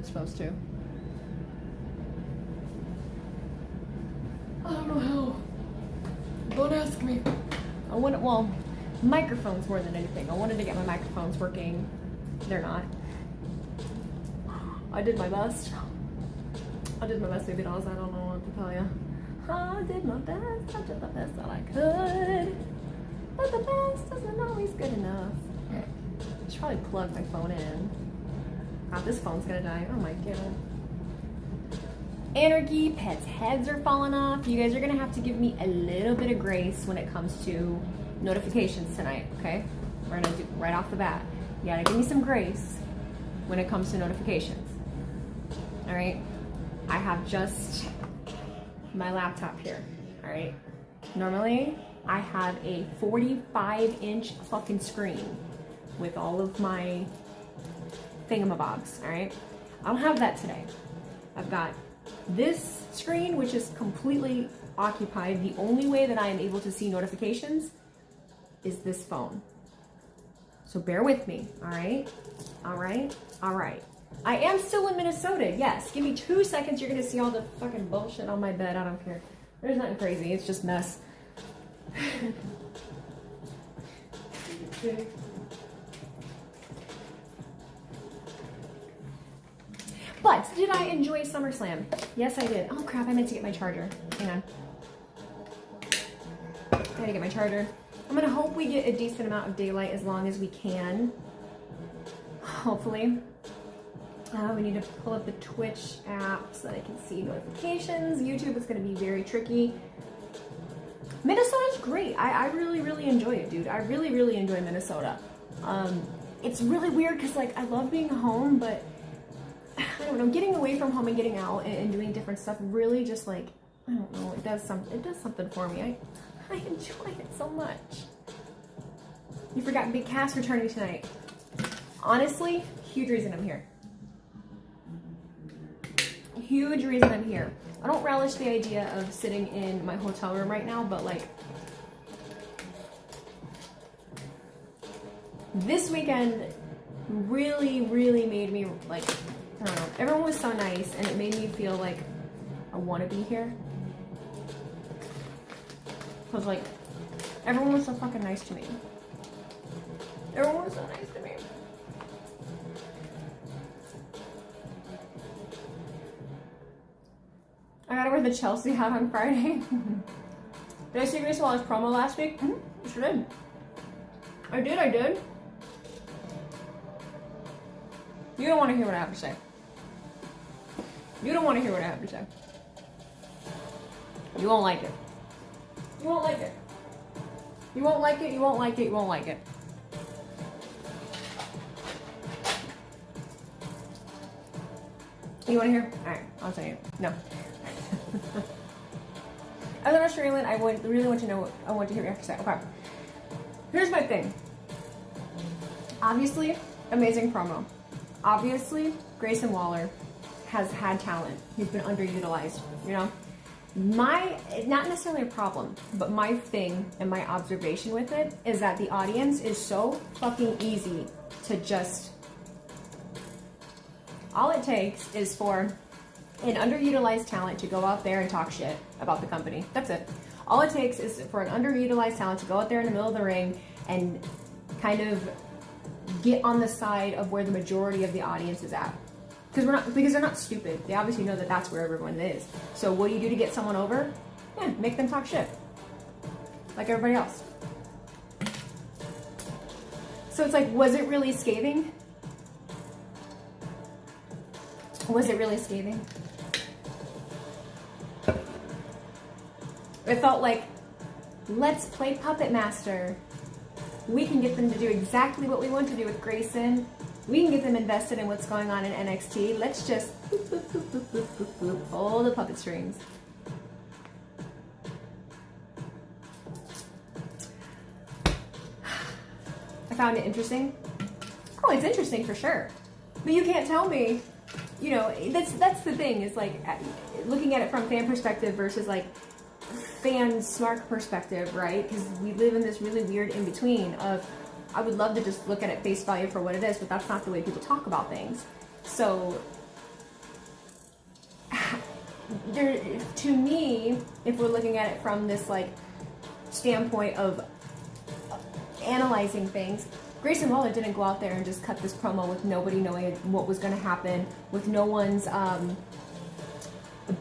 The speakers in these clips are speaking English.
it's supposed to. I don't know how. Don't ask me. Well, microphones more than anything. I wanted to get my microphones working. They're not. I did my best. Baby dolls. I don't know what to tell you. I did my best. I did the best that I could. But the best isn't always good enough. I should probably plug my phone in. God, this phone's gonna die. Oh my god. Anarchy, pets' heads are falling off. You guys are gonna have to give me a little bit of grace when it comes to notifications tonight, okay? We're gonna do right off the bat. You gotta give me some grace when it comes to notifications. All right? I have just my laptop here, all right? Normally, I have a 45-inch fucking screen with all of my thingamabobs, all right? I don't have that today. I've got this screen, which is completely occupied. The only way that I am able to see notifications is this phone. So bear with me, all right? All right? All right. I am still in Minnesota, yes. Give me 2 seconds, you're gonna see all the fucking bullshit on my bed. I don't care. There's nothing crazy, it's just mess. But did I enjoy SummerSlam? Yes, I did. Oh crap, I meant to get my charger. Hang on. I gotta get my charger. I'm gonna hope we get a decent amount of daylight as long as we can. Hopefully. We need to pull up the Twitch app so that I can see notifications. YouTube is gonna be very tricky. Minnesota's great. I really, really enjoy it, dude. I really, really enjoy Minnesota. It's really weird because like I love being home, but I don't know, getting away from home and getting out and doing different stuff really just like, I don't know, it does something for me. I enjoy it so much. You forgot Big Cass returning tonight. Honestly, huge reason I'm here. Huge reason I'm here. I don't relish the idea of sitting in my hotel room right now, but like this weekend really, really made me like, I don't know, everyone was so nice and it made me feel like I want to be here. Cause like, everyone was so fucking nice to me. Everyone was so nice to me. I gotta wear the Chelsea hat on Friday. Did I see Grace Wallace promo last week? I sure did. I did. You don't want to hear what I have to say. You don't want to hear what I have to say. You won't like it. You won't like it. You won't like it, you won't like it, you won't like it. You want to hear? Alright, I'll tell you. No. As an Australian, I really want to know, I want to hear what you have to say. Okay. Here's my thing. Obviously, amazing promo. Obviously, Grayson Waller has had talent. He's been underutilized, you know? Not necessarily a problem, but my thing and my observation with it is that the audience is so fucking easy to just... All it takes is for an underutilized talent to go out there and talk shit about the company. That's it. All it takes is for an underutilized talent to go out there in the middle of the ring and kind of get on the side of where the majority of the audience is at. Because they're not stupid. They obviously know that that's where everyone is. So what do you do to get someone over? Yeah, make them talk shit. Like everybody else. So it's like, was it really scathing? Was it really scathing? It felt like, let's play Puppet Master. We can get them to do exactly what we want to do with Grayson. We can get them invested in what's going on in NXT. Let's just boop, boop, boop, boop, boop, boop, boop, all the puppet strings. I found it interesting. Oh, it's interesting for sure. But you can't tell me, you know, that's the thing, is like looking at it from fan perspective versus like fan smart perspective, right? Because we live in this really weird in between of, I would love to just look at it face value for what it is, but that's not the way people talk about things. So there, to me, if we're looking at it from this like standpoint of analyzing things, Grayson Waller didn't go out there and just cut this promo with nobody knowing what was going to happen, with no one's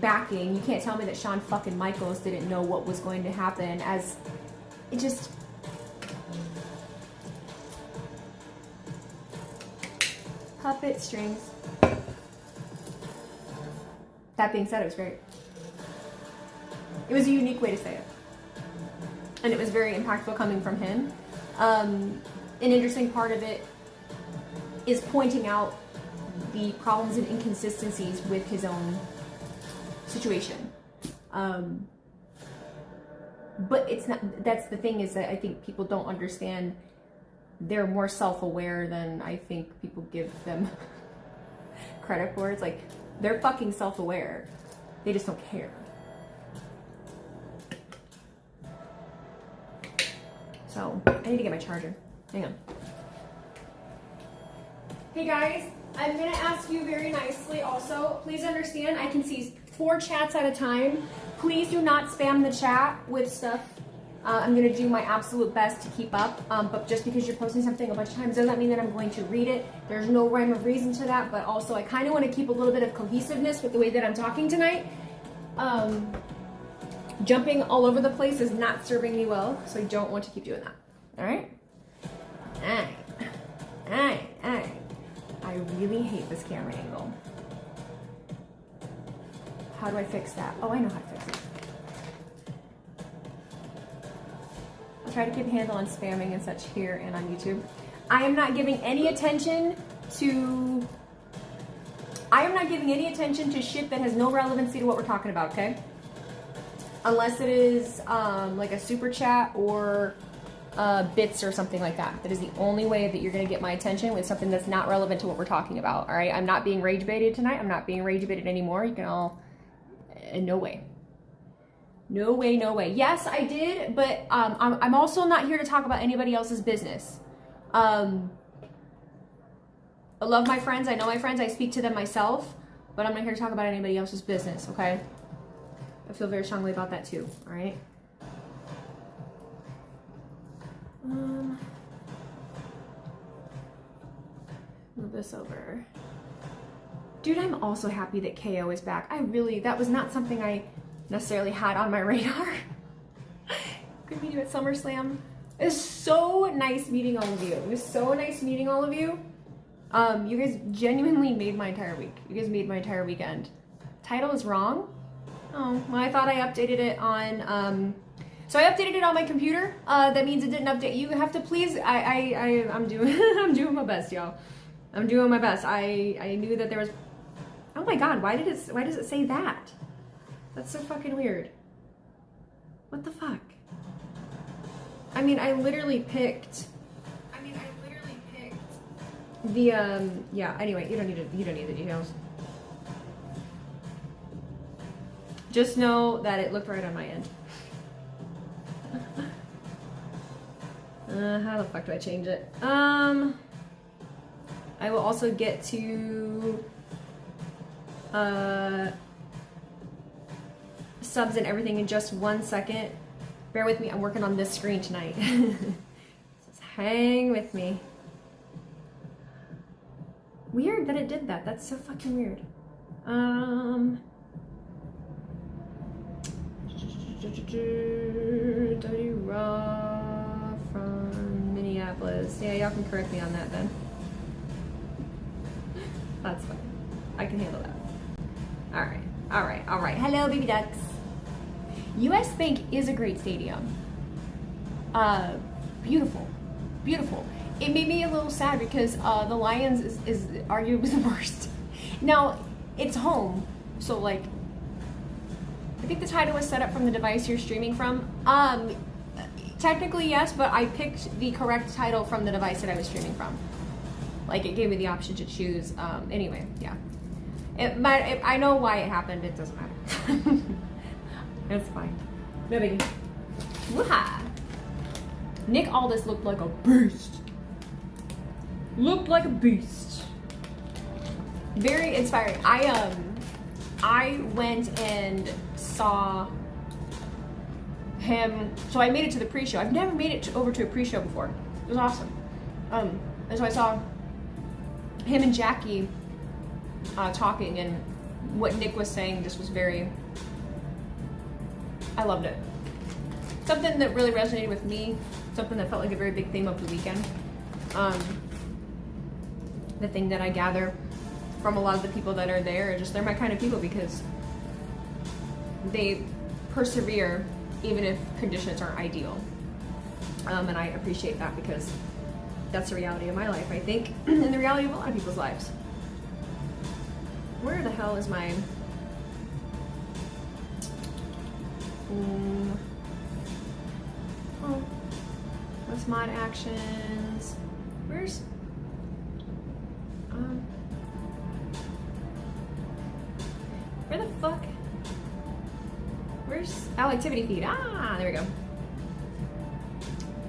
backing. You can't tell me that Shawn fucking Michaels didn't know what was going to happen. As it just puppet strings. That being said, it was great. It was a unique way to say it, and it was very impactful coming from him. An interesting part of it is pointing out the problems and inconsistencies with his own situation. But it's not, that's the thing, is that I think people don't understand. They're more self-aware than I think people give them credit for. It's like, they're fucking self-aware. They just don't care. So, I need to get my charger. Hang on. Hey guys, I'm gonna ask you very nicely also, please understand I can see 4 chats at a time. Please do not spam the chat with stuff. I'm gonna do my absolute best to keep up, but just because you're posting something a bunch of times doesn't mean that I'm going to read it. There's no rhyme or reason to that, but also I kind of want to keep a little bit of cohesiveness with the way that I'm talking tonight. Jumping all over the place is not serving me well, so I don't want to keep doing that. Alright? Alright. I really hate this camera angle. How do I fix that? Oh, I know how to fix it. I'll try to keep a handle on spamming and such here and on YouTube. I am not giving any attention to shit that has no relevancy to what we're talking about, okay? Unless it is like a super chat or bits or something like that. That is the only way that you're gonna get my attention, with something that's not relevant to what we're talking about, all right? I'm not being rage baited tonight. I'm not being rage baited anymore. You can all, no way. No way, no way. Yes, I did, but I'm also not here to talk about anybody else's business. I love my friends. I know my friends. I speak to them myself, but I'm not here to talk about anybody else's business, okay? I feel very strongly about that too, all right? Move this over. Dude, I'm also happy that KO is back. That was not something I necessarily had on my radar. Good meeting you at SummerSlam. It was so nice meeting all of you. It was so nice meeting all of you. You guys genuinely made my entire week. You guys made my entire weekend. Title is wrong? Oh, well, I thought I updated it on, so I updated it on my computer. That means it didn't update. You have to please, I'm doing, I'm doing my best, y'all. I'm doing my best. I knew that there was, oh my God, why does it say that? That's so fucking weird. What the fuck? I mean, I literally picked the, yeah, anyway, you don't need the details. Just know that it looked right on my end. How the fuck do I change it? I will also get to subs and everything in just 1 second. Bear with me, I'm working on this screen tonight. Just hang with me. Weird that it did that. That's so fucking weird. WWE RAW from Minneapolis. Yeah, y'all can correct me on that then. That's fine. I can handle that. Alright. Hello, baby ducks. US Bank is a great stadium. Beautiful. It made me a little sad because the Lions is arguably the worst. Now, it's home, so like, I think the title was set up from the device you're streaming from. Technically yes, but I picked the correct title from the device that I was streaming from. Like, it gave me the option to choose. Anyway, yeah. I know why it happened. It doesn't matter. It's fine. No biggie. Woo-ha! Nick Aldis looked like a beast. Very inspiring. I went and saw him, so I made it to the pre-show. I've never made it over to a pre-show before. It was awesome. And so I saw him and Jackie talking, and what Nick was saying just was very, I loved it. Something that really resonated with me, something that felt like a very big theme of the weekend. The thing that I gather from a lot of the people that are there are just, they're my kind of people because they persevere even if conditions aren't ideal. And I appreciate that because that's the reality of my life, I think, and the reality of a lot of people's lives. Where the hell is my... Oh, what's mod actions? Where's... where the fuck? Where's... oh, activity feed. Ah, there we go.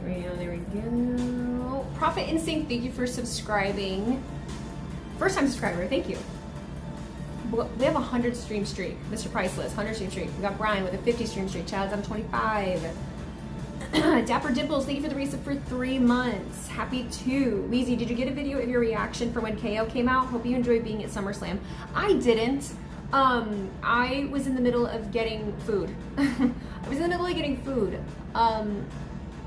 There we go. Profit Instinct, thank you for subscribing. First time subscriber, thank you. We have a 100 stream streak. Mr. Priceless, 100 stream streak. We got Brian with a 50 stream streak. Chad's on 25. Dapper Dimples, thank you for the resub for 3 months. Happy to. Wheezy, did you get a video of your reaction for when KO came out? Hope you enjoyed being at SummerSlam. I didn't. I was in the middle of getting food.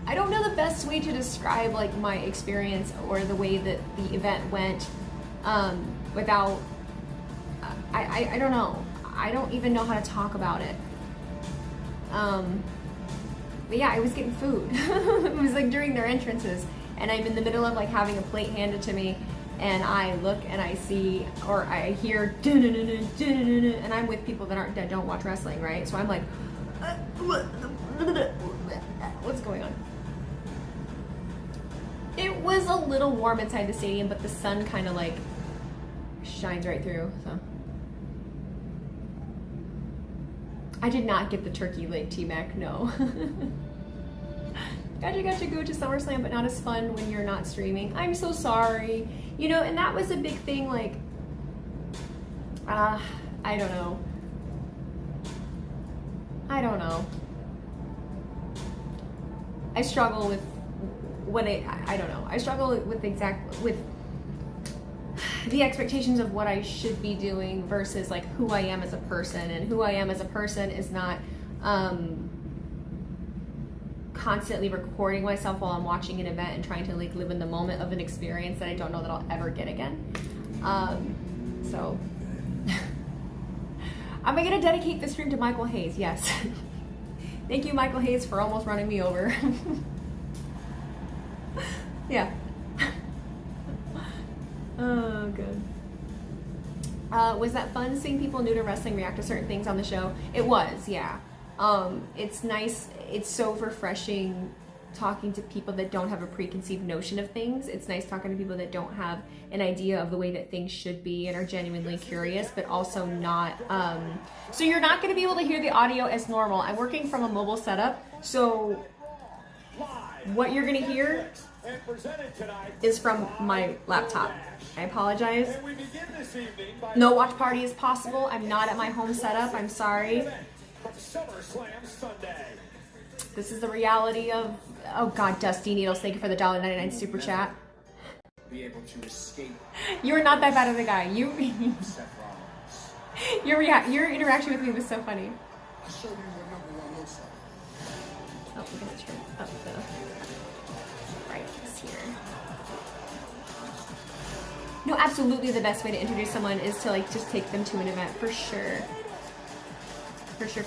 I don't know the best way to describe like my experience or the way that the event went without, I don't know. I don't even know how to talk about it. But yeah, I was getting food. It was like during their entrances, and I'm in the middle of like having a plate handed to me, and I look and I see, or I hear, and I'm with people that don't watch wrestling, right? So I'm like, what's going on? It was a little warm inside the stadium, but the sun kind of like shines right through, so. I did not get the turkey leg T-Mac, no. Got to go to SummerSlam, but not as fun when you're not streaming. I'm so sorry. You know, and that was a big thing, like, I don't know. I struggle with what I don't know. I struggle with the expectations of what I should be doing versus like who I am as a person, and who I am as a person is not constantly recording myself while I'm watching an event and trying to like live in the moment of an experience that I don't know that I'll ever get again. So am I gonna dedicate this stream to Michael Hayes? Yes. Thank you, Michael Hayes, for almost running me over. Yeah. Oh, good. Was that fun seeing people new to wrestling react to certain things on the show? It was, yeah. It's nice. It's so refreshing talking to people that don't have a preconceived notion of things. It's nice talking to people that don't have an idea of the way that things should be and are genuinely curious, but also not. So you're not going to be able to hear the audio as normal. I'm working from a mobile setup, so what you're going to hear is from my laptop. I apologize. No watch party is possible. I'm not at my home setup. I'm sorry. This is the reality of... Oh God, Dusty Needles, thank you for the $1.99 super chat. You're not that bad of a guy. Your interaction with me was so funny. Oh, we're gonna turn up the brightness here. No, absolutely the best way to introduce someone is to like just take them to an event, for sure. For sure.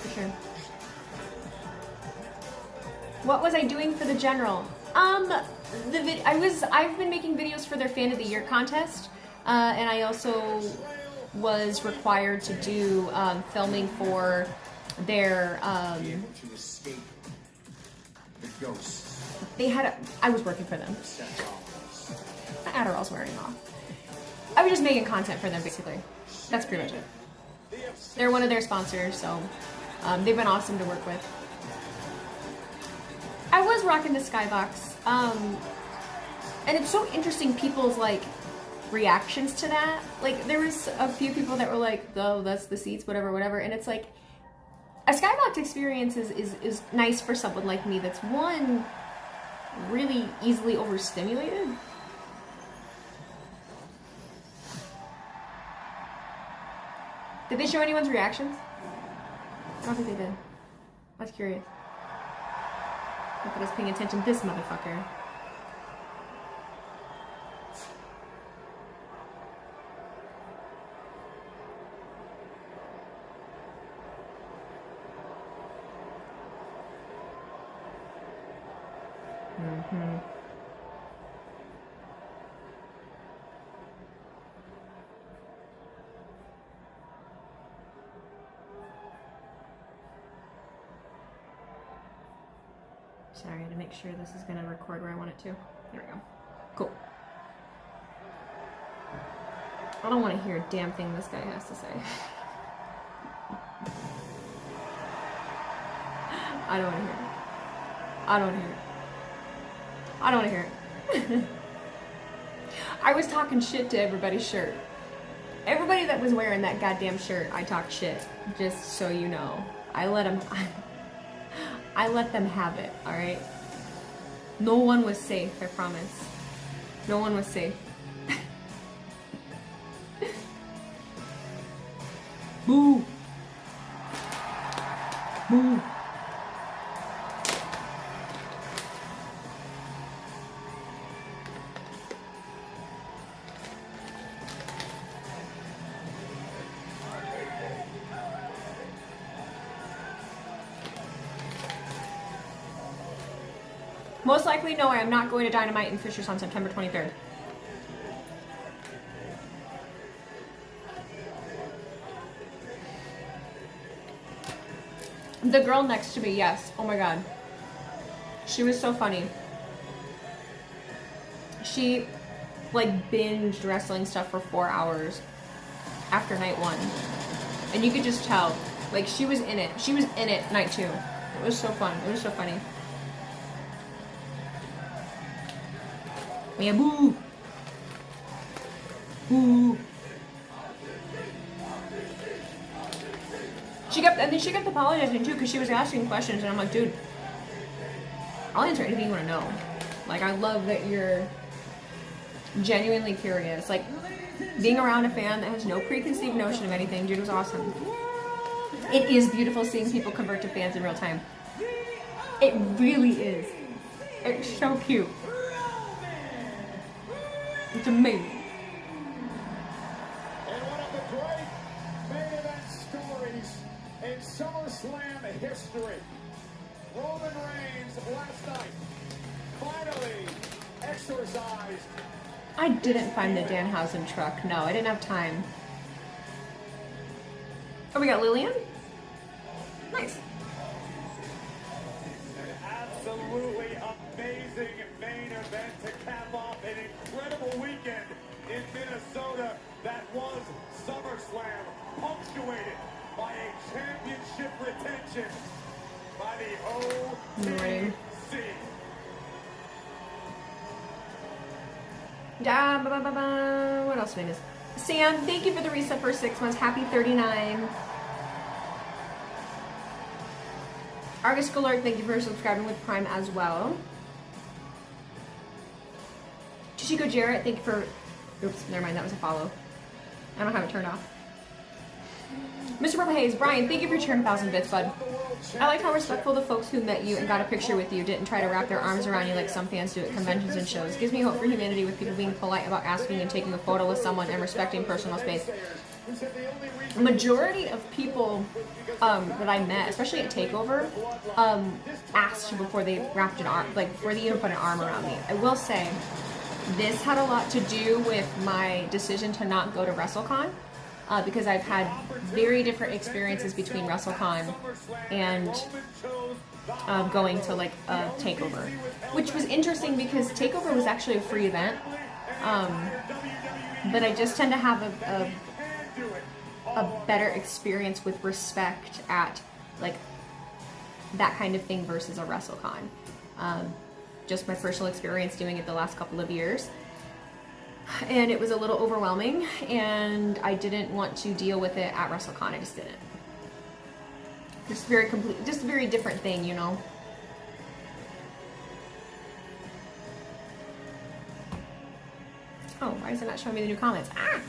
What was I doing for the general? I've been making videos for their Fan of the Year contest, and I also was required to do filming for their. I was working for them. My Adderall's wearing off. I was just making content for them, basically. That's pretty much it. They're one of their sponsors, so they've been awesome to work with. I was rocking the Skybox, and it's so interesting people's like reactions to that. Like, there was a few people that were like, oh, that's the seats, whatever, and it's like, a skybox experience is nice for someone like me that's, one, really easily overstimulated. Did they show anyone's reactions? I don't think they did. I was curious. Not that I was paying attention to this motherfucker. Sorry, to make sure this is going to record where I want it to. There we go. Cool. I don't want to hear a damn thing this guy has to say. I don't want to hear it. I don't want to hear it. I don't want to hear it. I was talking shit to everybody's shirt. Everybody that was wearing that goddamn shirt, I talked shit. Just so you know. I let them have it, alright? No one was safe, I promise. No one was safe. Boo! Boo! Most likely, no, I am not going to Dynamite and Fishers on September 23rd. The girl next to me, yes. Oh my god. She was so funny. She, like, binged wrestling stuff for 4 hours after night 1. And you could just tell. Like, she was in it. She was in it night 2. It was so fun. It was so funny. Yeah, boo! Boo! She kept apologizing too, because she was asking questions, and I'm like, dude, I'll answer anything you want to know. Like, I love that you're genuinely curious. Like, being around a fan that has no preconceived notion of anything, dude, was awesome. It is beautiful seeing people convert to fans in real time. It really is. It's so cute. It's amazing. And one of the great main event stories in SummerSlam history. Roman Reigns last night finally exorcised. I didn't find the Danhausen truck. No, I didn't have time. Oh, we got Lillian? Nice. An absolutely amazing main event to cap off an incredible weekend in Minnesota that was SummerSlam, punctuated by a championship retention by the OTC. What else did I miss? Sam, thank you for the reset for 6 months. Happy 39. Argus Galore, thank you for subscribing with Prime as well. Chichiko Jarrett, thank you for... Oops, never mind, that was a follow. I don't have it turned off. Mr. Purple Hayes, Brian, thank you for your 10,000 bits, bud. I liked how respectful the folks who met you and got a picture with you didn't try to wrap their arms around you like some fans do at conventions and shows. Gives me hope for humanity with people being polite about asking and taking a photo with someone and respecting personal space. Majority of people that I met, especially at TakeOver, asked before they wrapped an arm, like before they even put an arm around me. I will say, this had a lot to do with my decision to not go to WrestleCon. Because I've had very different experiences between WrestleCon and going to like a TakeOver, which was interesting because TakeOver was actually a free event, but I just tend to have a better experience with respect at like that kind of thing versus a WrestleCon. Just my personal experience doing it the last couple of years. and it was a little overwhelming, and I didn't want to deal with it at WrestleCon. I just didn't. Just a very different thing, you know. Oh, why is it not showing me the new comments? Ah!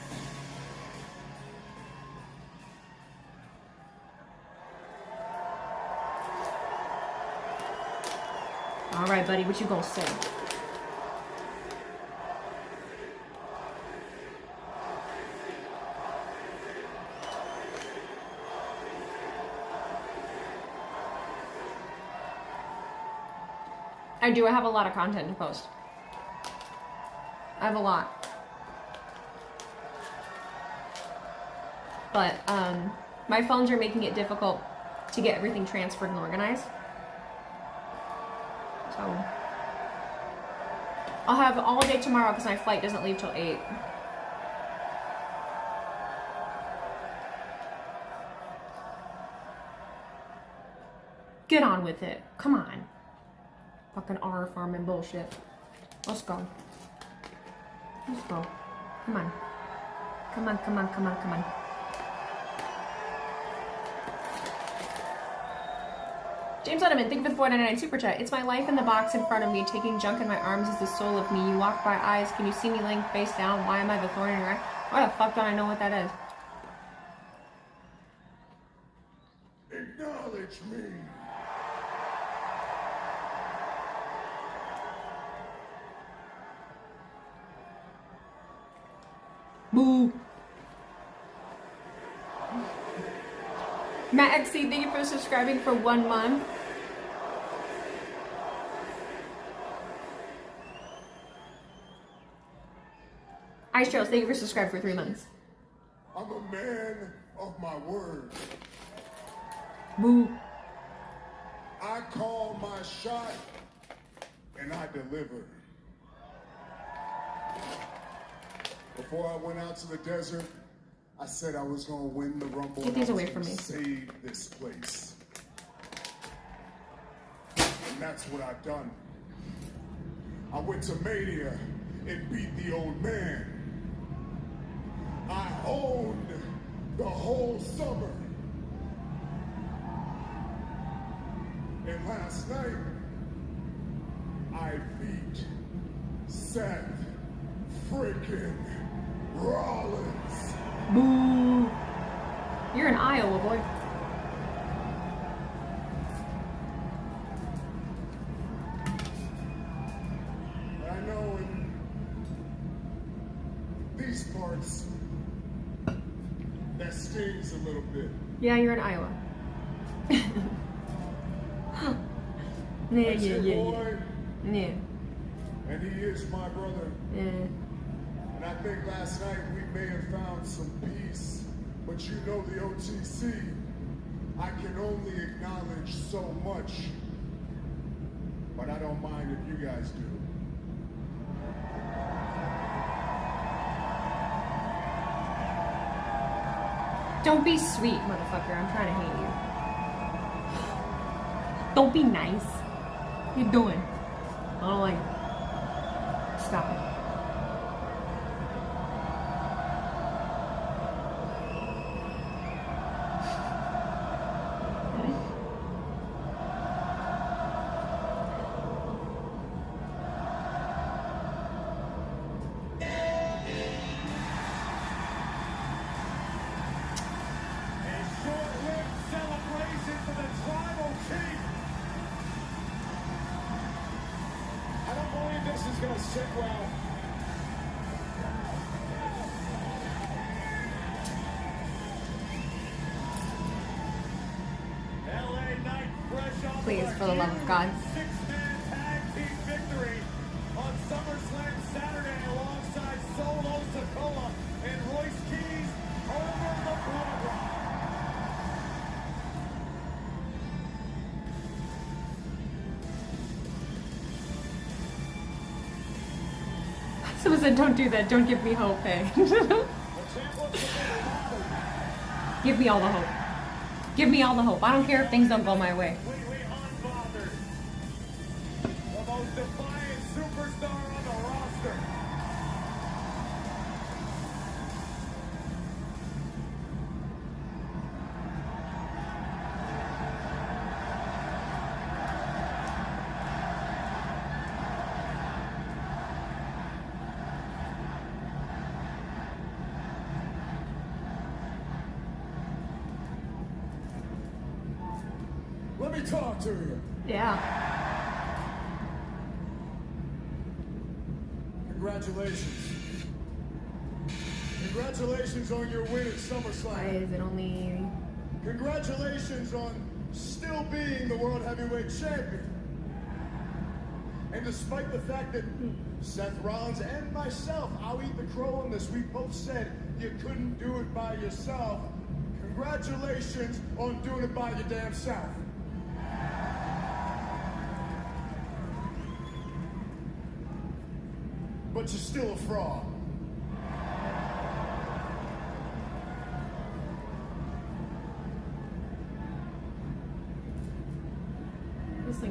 All right, buddy, what you gonna say? I do. I have a lot of content to post. I have a lot. But my phones are making it difficult to get everything transferred and organized. So I'll have all day tomorrow because my flight doesn't leave till 8. Get on with it. Come on. Fucking R farming bullshit. Let's go. Let's go. Come on. Come on, come on, come on, come on. James Letterman, thank you for the $4.99 super chat. It's my life in the box in front of me. Taking junk in my arms is the soul of me. You walk by eyes. Can you see me laying face down? Why am I the thorn in your eye? Why the fuck don't I know what that is? Acknowledge me. Boo. Matt XC, thank you for subscribing for 1 month. Ice Trails, thank you for subscribing for 3 months. I'm a man of my word. Boo. I call my shot and I deliver. Before I went out to the desert, I said I was going to win the Rumble. Get these away from me. Save this place. And that's what I've done. I went to Mania and beat the old man. I owned the whole summer. And last night, I beat Seth freaking Rollins. Boo. You're in Iowa, boy. I know in these parts, that stings a little bit. Yeah, you're in Iowa. That's your boy, Yeah. and he is my brother. Yeah. And I think last night we may have found some peace, but you know the OTC, I can only acknowledge so much, but I don't mind if you guys do. Don't be sweet, motherfucker. I'm trying to hate you. Don't be nice. What you doing? I don't like it. Stop it. Please, for the love of God. Six-man tag team victory on SummerSlam Saturday alongside Solo Sikoa and Royce Keys over the Bloodline. Someone said, don't do that. Don't give me hope, hey. Give me all the hope. Give me all the hope. I don't care if things don't go my way. Completely unbothered. The most defiant superstar on the roster. me talk to you. Yeah. Congratulations. Congratulations on your win at SummerSlam. Why is it only... Congratulations on still being the World Heavyweight Champion. And despite the fact that Seth Rollins and myself, I'll eat the crow on this, we both said you couldn't do it by yourself. Congratulations on doing it by your damn self. But you're still a fraud.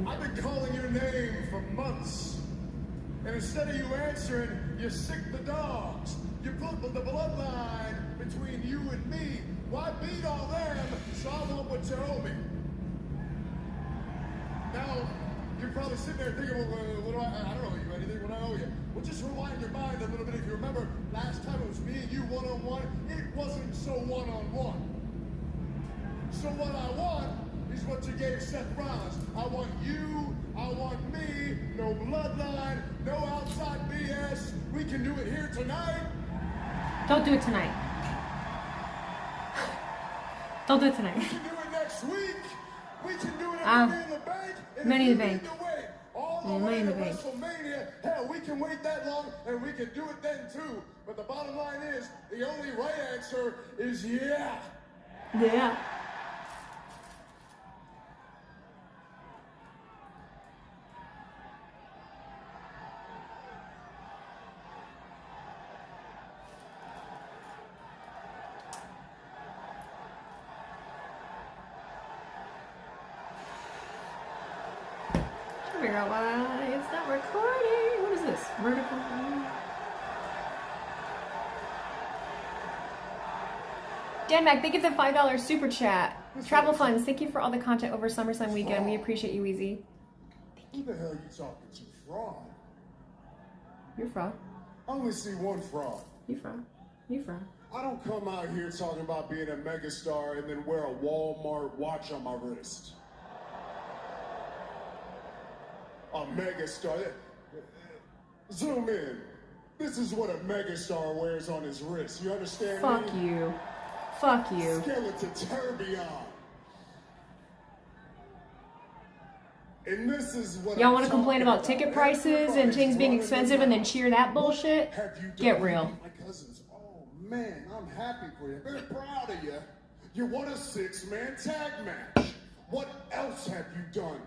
I've been calling your name for months. And instead of you answering, you sick the dogs. You put the bloodline between you and me. Why beat all them so I want what you owe me? Now, you're probably sitting there thinking, well, what do I don't owe you anything, what do I owe you? Well, just rewind your mind a little bit. If you remember, last time it was me and you one-on-one, it wasn't so one-on-one. So what I want is what you gave Seth Rollins. I want you, I want me, no bloodline, no outside BS. We can do it here tonight. Don't do it tonight. Don't do it tonight. We can do it next week. We can do it at Money in the Bank. Money in the Bank. All the way to WrestleMania. Hell, we can wait that long and we can do it then too. But the bottom line is, the only right answer is yeah. Yeah. Figure out why it's not recording. What is this? Vertical. Dan Mac, thank you for the $5 super chat. Travel funds, thank you for all the content over SummerSlam weekend. We appreciate you, Wheezy. Who the hell are you talking to? Fraud? You're fraud. I only see one fraud. You fraud. You fraud. I don't come out here talking about being a megastar and then wear a Walmart watch on my wrist. A megastar. Zoom in. This is what a megastar wears on his wrist. You understand Fuck me? you. Fuck you. Skeleton tourbillon. And this is what y'all want to complain about ticket prices and things being expensive and then cheer that bullshit? Get real. My cousins. Oh man, I'm happy for you. Very proud of you. You won a 6-man tag match. What else have you done?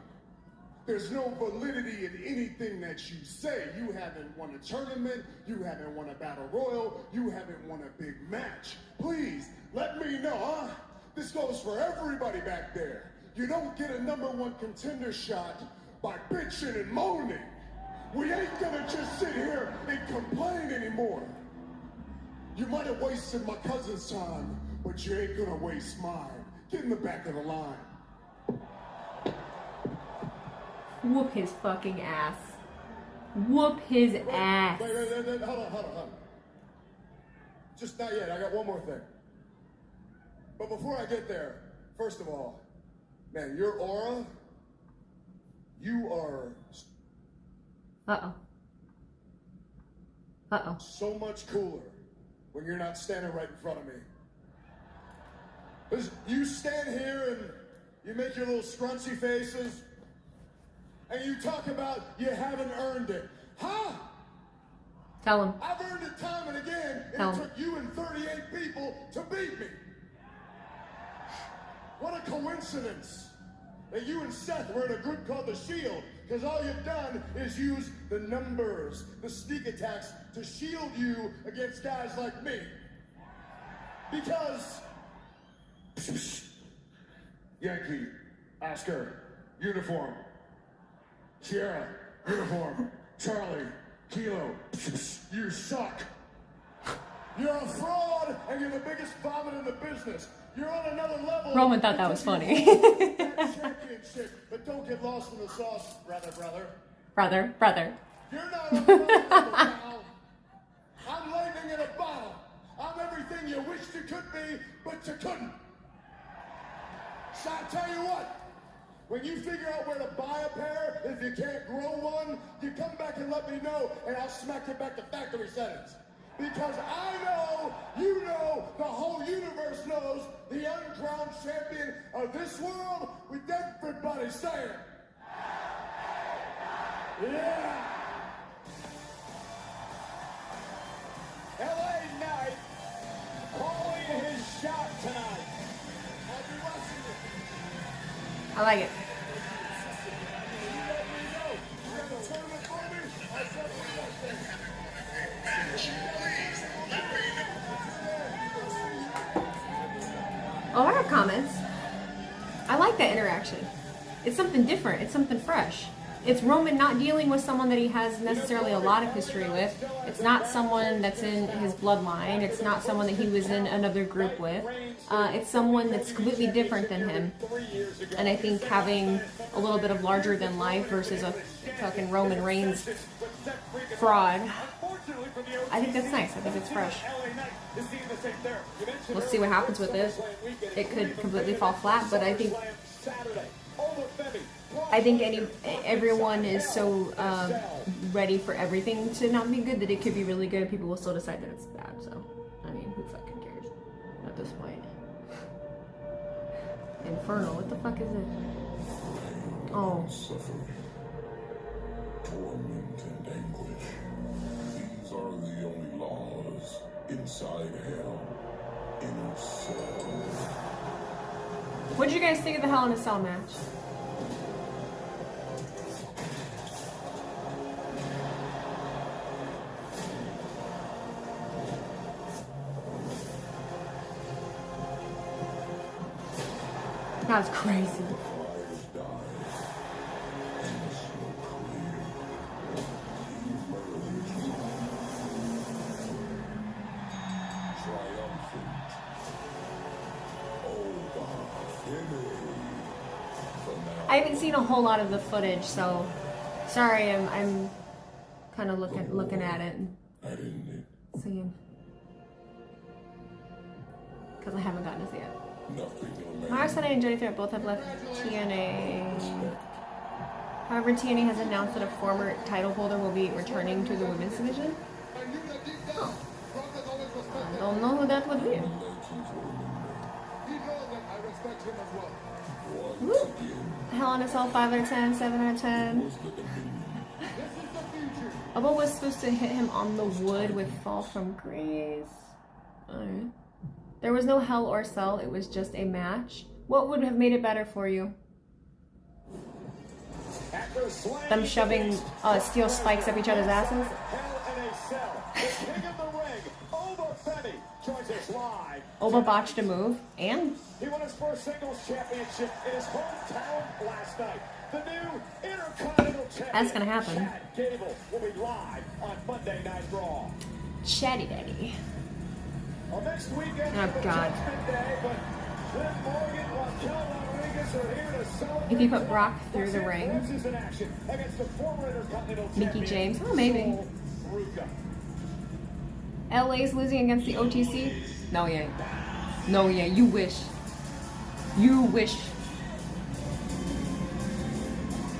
There's no validity in anything that you say. You haven't won a tournament. You haven't won a battle royal. You haven't won a big match. Please, let me know, huh? This goes for everybody back there. You don't get a #1 contender shot by bitching and moaning. We ain't gonna just sit here and complain anymore. You might have wasted my cousin's time, but you ain't gonna waste mine. Get in the back of the line. Whoop his fucking ass. Whoop his ass. Wait, hold on. Just not yet, I got one more thing. But before I get there, first of all, man, your aura, you are so much cooler when you're not standing right in front of me. Listen, you stand here and you make your little scrunchy faces, and you talk about you haven't earned it. Huh? Tell him. I've earned it time and again, and it took you and 38 people to beat me. What a coincidence that you and Seth were in a group called The Shield, because all you've done is use the numbers, the sneak attacks, to shield you against guys like me. Because Yankee, Oscar, uniform. Sierra, uniform. Charlie, Kilo, you suck. You're a fraud, and you're the biggest vomit in the business. You're on another level. Roman thought that was funny. But don't get lost in the sauce, brother. Brother. You're not on the level now. I'm lightning in a bottle. I'm everything you wished you could be, but you couldn't. So I tell you what, When you figure out where to buy a pair, if you can't grow one, you come back and let me know, and I'll smack you back to factory settings. Because I know, you know, the whole universe knows the uncrowned champion of this world, with everybody saying, yeah! LA Knight calling his shot tonight. I'll be watching it. I like it. Oh, I have comments. I like that interaction. It's something different. It's something fresh. It's Roman not dealing with someone that he has necessarily a lot of history with. It's not someone that's in his bloodline. It's not someone that he was in another group with. It's someone that's completely different than him. And I think having a little bit of larger than life versus a fucking Roman Reigns fraud, I think that's nice. I think it's fresh. We'll see what happens with it. It could completely fall flat, but I think everyone is so ready for everything to not be good that it could be really good. People will still decide that it's bad. So, I mean, who fucking cares at this point? Infernal, what the fuck is it? Oh. Torment and anguish. These are the only laws inside hell. In a cell. What did you guys think of the Hell in a Cell match? That was crazy. I haven't seen a whole lot of the footage, so sorry. I'm kind of looking at it and seeing because I haven't gotten to see it. Mars and I and Jody Threat both have left TNA. However, TNA has announced that a former title holder will be returning to the women's division. Oh. I don't know who that would be. Woo. Hell in a Cell 5 out of 10, 7 out of 10. Obo was supposed to hit him on the wood with Fall from Grace. Alright. There was no Hell or Cell, it was just a match. What would have made it better for you? Them shoving steel spikes up each other's asses? Oba botched a move, and he won his first singles championship in his hometown last night. The new Intercontinental Champion. That's gonna happen. Chad Gable will be live on Monday Night Raw. Chatty Daddy. Well, next weekend Oh God. Day, but Liv Morgan, Watchalong are here to celebrate. If you put Brock through the ring, is in action against the former Intercontinental Mickey Champion, James, oh maybe. Ruka. LA's losing against the OTC? No, yeah. No, yeah, you wish. You wish.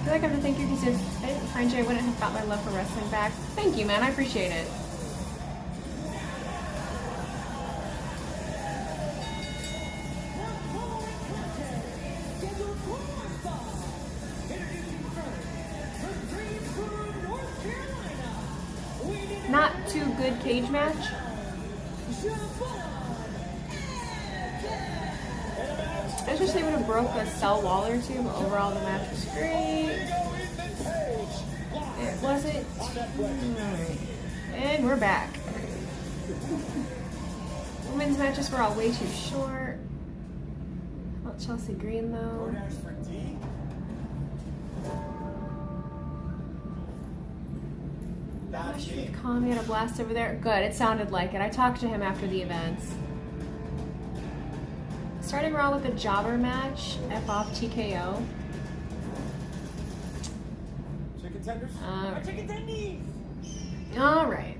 I feel like I have to thank you because if I didn't find you, I wouldn't have got my love for wrestling back. Thank you, man. I appreciate it. Not too good cage match. I wish they would have broke a cell wall or two, but overall the match was great. It wasn't. Alright. And we're back. Women's matches were all way too short. How about Chelsea Green though? Kami had a blast over there. Good, it sounded like it. I talked to him after the events. Starting Raw with a jobber match. F off TKO. Chicken tenders? Chicken tendies! Alright.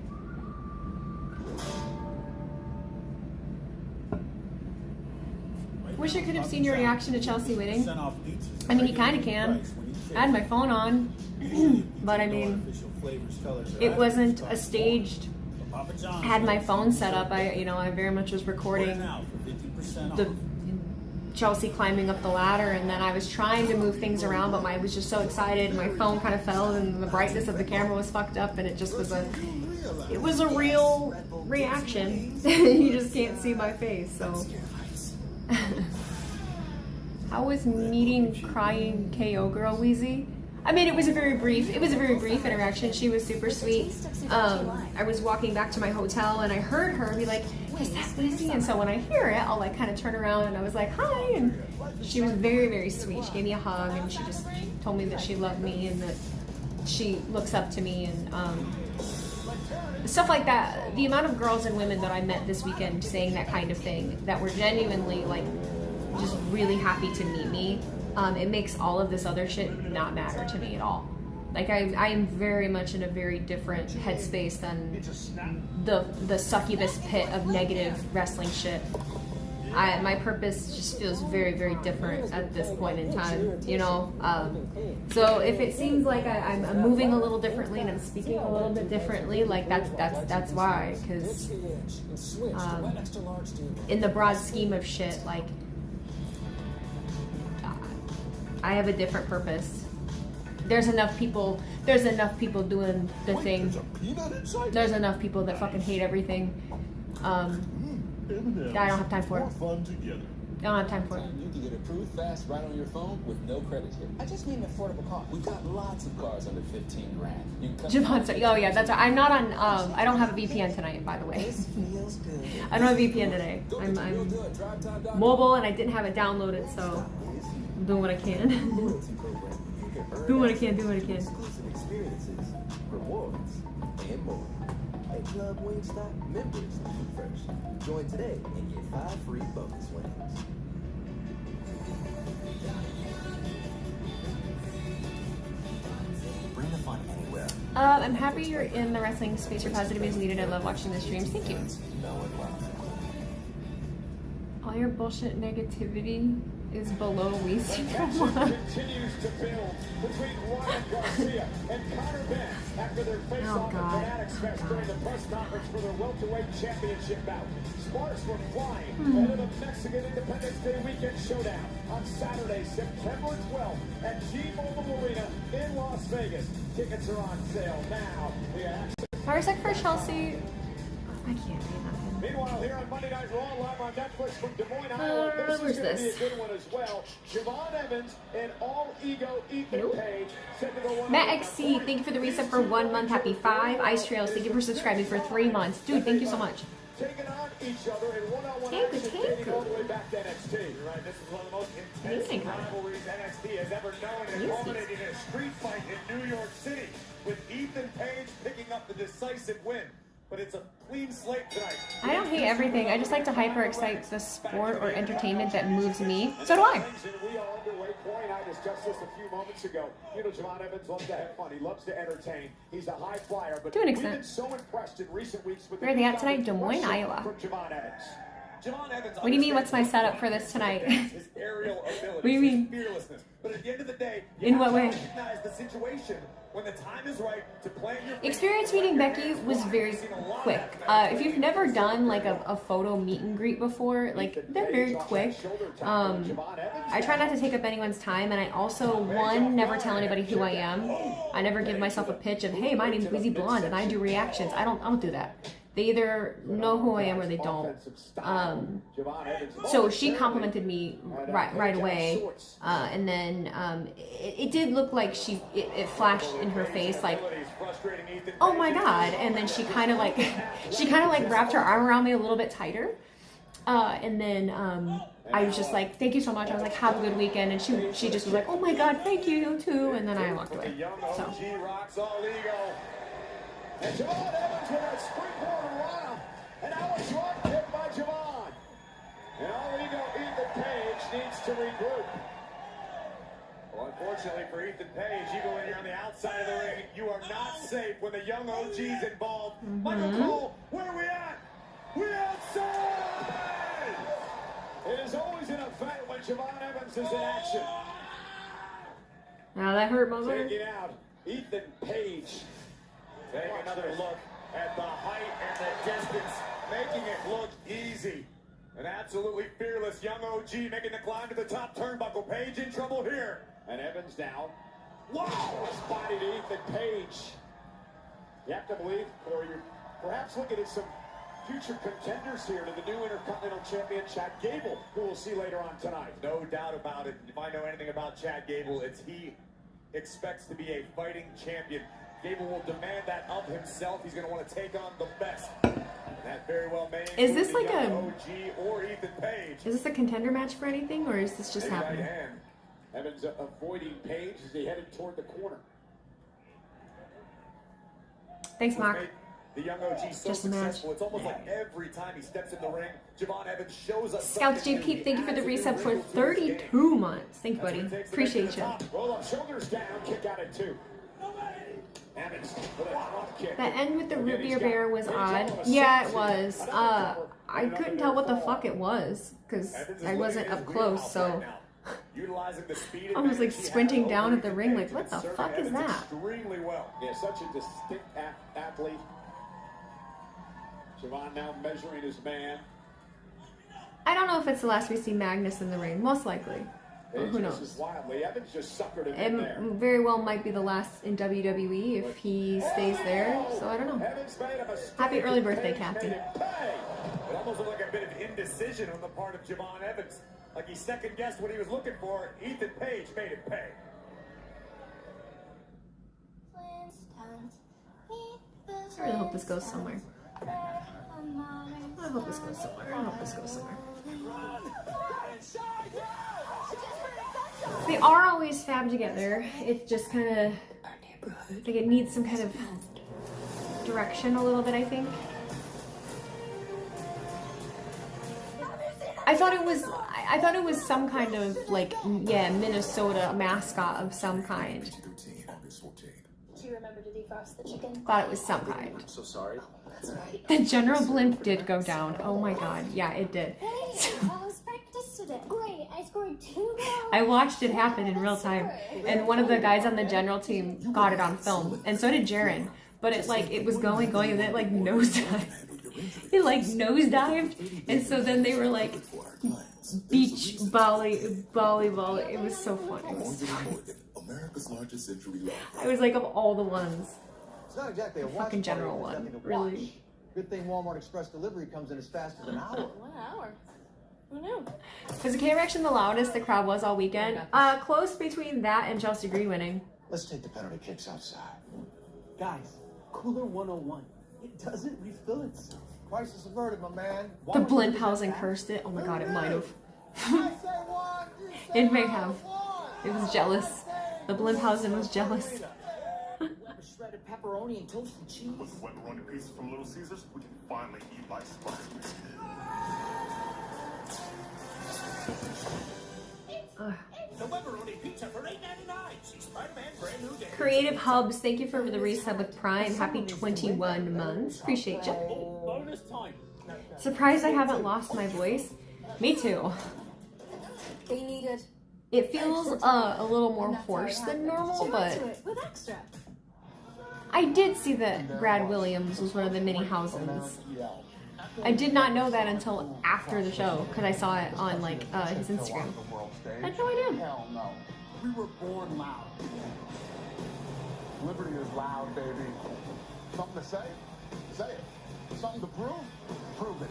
Wish I could have seen your reaction to Chelsea winning. I mean, you kind of can. I had my phone on, but I mean, it wasn't a staged. I had my phone set up. I very much was recording the Chelsea climbing up the ladder, and then I was trying to move things around, but I was just so excited. My phone kind of fell, and the brightness of the camera was fucked up, and it just was a real reaction. You just can't see my face, so. How was meeting crying KO girl Wheezy? I mean, it was a very brief interaction. She was super sweet. I was walking back to my hotel and I heard her be like, "Is that Wheezy?" And so when I hear it, I'll like kind of turn around and I was like, "Hi." And she was very, very sweet. She gave me a hug and she just told me that she loved me and that she looks up to me and stuff like that. The amount of girls and women that I met this weekend saying that kind of thing, that were genuinely like just really happy to meet me, it makes all of this other shit not matter to me at all. Like I am very much in a very different headspace than the succubus pit of negative wrestling shit. My purpose just feels very, very different at this point in time, you know? So if it seems like I'm moving a little differently and I'm speaking a little bit differently, like that's why, because in the broad scheme of shit, like I have a different purpose. There's enough people doing the thing. There's enough people that fucking hate everything. I don't have time for it. I don't have time for it. You can get approved fast right on your phone with no credit here. I just need an affordable car. We've got lots of cars under 15 grand. You can Oh yeah, that's right. I'm not on. I don't have a VPN tonight, by the way. I don't have a VPN today. I'm mobile and I didn't have it downloaded, so I'm doing what I can. Do what I can. exclusive experiences, rewards, and more. At Club Wingstop, members eat fresh. Join today and get 5 free bonus wings. Bring the fun anywhere. I'm happy you're in the wrestling space. Your positive is needed. I love watching the streams. Thank you. All your bullshit negativity is below Wheezy. Tension continues to build between Ryan Garcia and Connor Benn after their face-off at Fanatics Fest during the press conference for their welterweight championship bout. Sparks were flying ahead of the Mexican Independence Day weekend showdown on Saturday, September 12th at T-Mobile Arena in Las Vegas. Tickets are on sale now. Parsec for Chelsea. I can't read that. Meanwhile, here on Monday Night Raw, live on Netflix from Des Moines, Iowa, this is going to be a good one as well. Javon Evans and All Ego Ethan Page set to go one. Matt XC, thank you for the reset for 1 month. Happy 5. Ice Trails, thank you for subscribing for 3 months. Dude, thank you so much. Taking on each other in one-on-one action, dating all the way back to NXT. Right, this is one of the most intense rivalries NXT has ever known, and culminating in a street fight in New York City with Ethan Page picking up the decisive win. But it's a clean slate tonight. I don't hate everything. I just like to hyper excite the sport or entertainment that moves me. So do I. We are underway. Corey and I discussed this a few moments ago. You know, Javon Evans loves to have fun. He loves to entertain. He's a high flyer, but to an we've extent. been so impressed in recent weeks with Where are they at tonight? Des Moines, Iowa. Javon Evans. What do you mean, what's my setup for this tonight? His aerial ability, What do you mean? his fearlessness. But at the end of the day, In what way? recognize the situation when the time is right to play your Experience meeting Becky was very quick. If you've never done like a photo meet and greet before, like they're very quick. I try not to take up anyone's time, and I also, never tell anybody who I am. I never give myself a pitch of, hey, my name's Wheezyblonde and I do reactions. I don't do that. They either know who I am or they don't. So she complimented me right away, and then it did look like it flashed in her face like, oh my god, and then she kind of like wrapped her arm around me a little bit tighter, and then I was just like, thank you so much. I was like, have a good weekend, and she just was like, oh my god, thank you too, and then I walked away. So. And Javon Evans with a springboard around. And now a drop kick by Javon. And All Ego Ethan Page needs to regroup. Well, unfortunately for Ethan Page, even when you're on the outside of the ring, you are not safe when the young OG's involved. Michael Cole, where are we at? We're outside! It is always in effect. and Javon Evans is in action. Now that hurt my leg. Taking out Ethan Page. Take another look at the height and the distance, making it look easy. An absolutely fearless young OG making the climb to the top turnbuckle. Page in trouble here. And Evans down. Wow! Spotted Ethan Page. You have to believe, Corey, you're perhaps looking at some future contenders here to the new Intercontinental Champion, Chad Gable, who we'll see later on tonight. No doubt about it. If I know anything about Chad Gable, it's he expects to be a fighting champion. Gable will demand that of himself. He's going to want to take on the best. And that very well may Is this like a OG or Ethan Page. Is this a contender match for anything, or is this just happening? Right hand. Evans avoiding Page as he headed toward the corner. Thanks, Mark. The young OG so Just a match. successful. It's almost like every time he steps in the ring, Javon Evans shows us. Scouts JP, thank you for the resub for 32 months. Thank you, buddy. Appreciate you. Roll up, shoulders down, kick out at 2. Evans with a drop kick. That end with the root beer bear was odd. Yeah, it was. I couldn't tell what the fuck it was because I wasn't up close, so I was like squinting down at the ring, like, what the fuck is that? Extremely well. Yeah, such a distinct athlete. Javon now measuring his man. I don't know if it's the last we see Magnus in the ring. Most likely. But who knows? Wildly. Evans just suckered him in there. It very well might be the last in WWE if he stays there. So I don't know. Happy early birthday, Kathy. It almost looked like a bit of indecision on the part of Javon Evans. Like he second-guessed what he was looking for. Ethan Page made it pay. I really hope this goes somewhere. I hope this goes somewhere. I hope this goes somewhere. They are always fab together. It just kind of, like, it needs some kind of direction a little bit, I think. I thought it was some kind of, like, yeah, Minnesota mascot of some kind. Do you remember to defrost the chicken? Thought it was some kind. I'm so sorry. That's right. The General Blimp did go down. Oh my god. Yeah, it did. Hey, how was practice today? Great. I scored 2 goals. I watched it happen in real time. And one of the guys on the General team got it on film. And so did Jaren. But it was going, and then it like nosedived. It like nosedived. And so then they were like beach volleyball. It was so funny. It was so funny. America's largest injury law. I was like, of all the ones, It's not exactly a the fucking General one. Really. Good thing Walmart Express delivery comes in as fast as an hour. 1 hour. Who knew? Was the K reaction the loudest the crowd was all weekend? Close between that and Chelsea Green winning. Let's take the penalty kicks outside. Guys, Cooler 101. It doesn't refill itself. Crisis averted, my man. The blimp housing cursed it. Oh my god, it might have. It may have. It was jealous. The Blimphausen was jealous. Shredded pepperoni and toasted cheese. With the pepperoni pieces from Little Caesars, we can finally eat like spices. The pepperoni pizza for $8.99. See Spider-Man brand new day. Creative Hubs, thank you for the resub with Prime. Happy 21 months. Appreciate you. Bonus time. Surprised I haven't lost my voice. Me too. They needed. It feels a little more hoarse than normal, but With extra. I did see that Brad Williams was one of the mini Housens. I did not know that until after the show because I saw it on like his Instagram. I had no idea. Hell no. We were born loud. Liberty is loud, baby. Something to say? Say it. Something to prove? Prove it.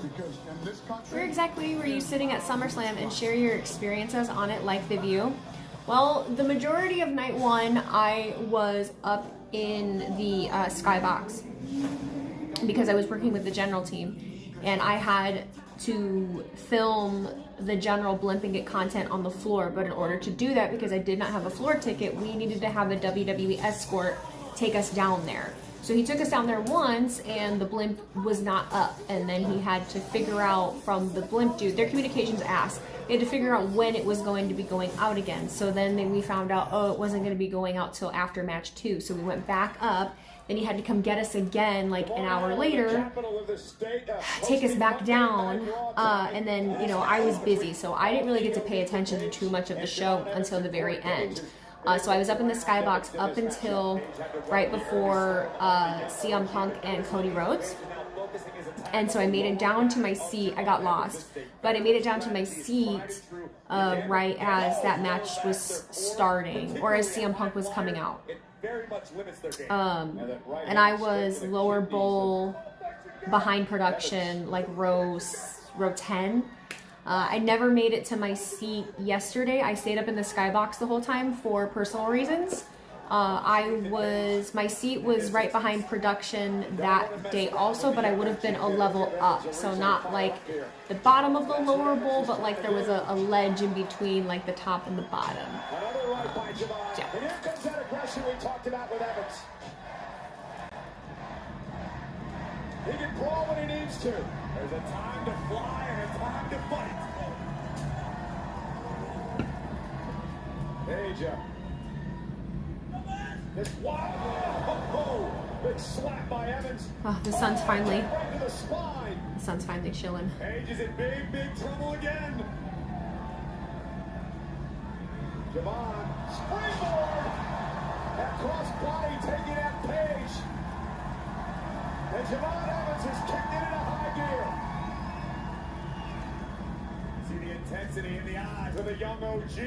Because in this country... Where exactly were you sitting at SummerSlam and share your experiences on it like The View? Well, the majority of night one, I was up in the skybox because I was working with the General team and I had to film the General blimp and get content on the floor. But in order to do that, because I did not have a floor ticket, we needed to have a WWE escort take us down there. So he took us down there once and the blimp was not up. And then he had to figure out from the blimp dude, their communications asked, they had to figure out when it was going to be going out again. So then we found out, oh, it wasn't going to be going out till after match 2. So we went back up Then he had to come get us again like an hour later, take us back down, and then, you know, I was busy, so I didn't really get to pay attention to too much of the show until the very end. So I was up in the skybox up until right before CM Punk and Cody Rhodes. And so I made it down to my seat. I got lost, but I made it down to my seat right as that match was starting, or as CM Punk was coming out. And I was lower bowl, behind production, like row 10. I never made it to my seat yesterday. I stayed up in the skybox the whole time for personal reasons. My seat was right behind production that day also, but I would have been a level up. So not like the bottom of the lower bowl, but like there was a ledge in between like the top and the bottom. Yeah. And here comes that aggression we talked about with Evans. He can brawl when he needs to. There's a time to fly and a time to fight. Asia. This wild, big slap by Evans. Oh, the sun's finally. Right to the spine. The sun's finally chilling. Page is in big trouble again. Javon, springboard. That cross body taking out Page. And Javon Evans has kicked it into high gear. See the intensity in the eyes of the young OG.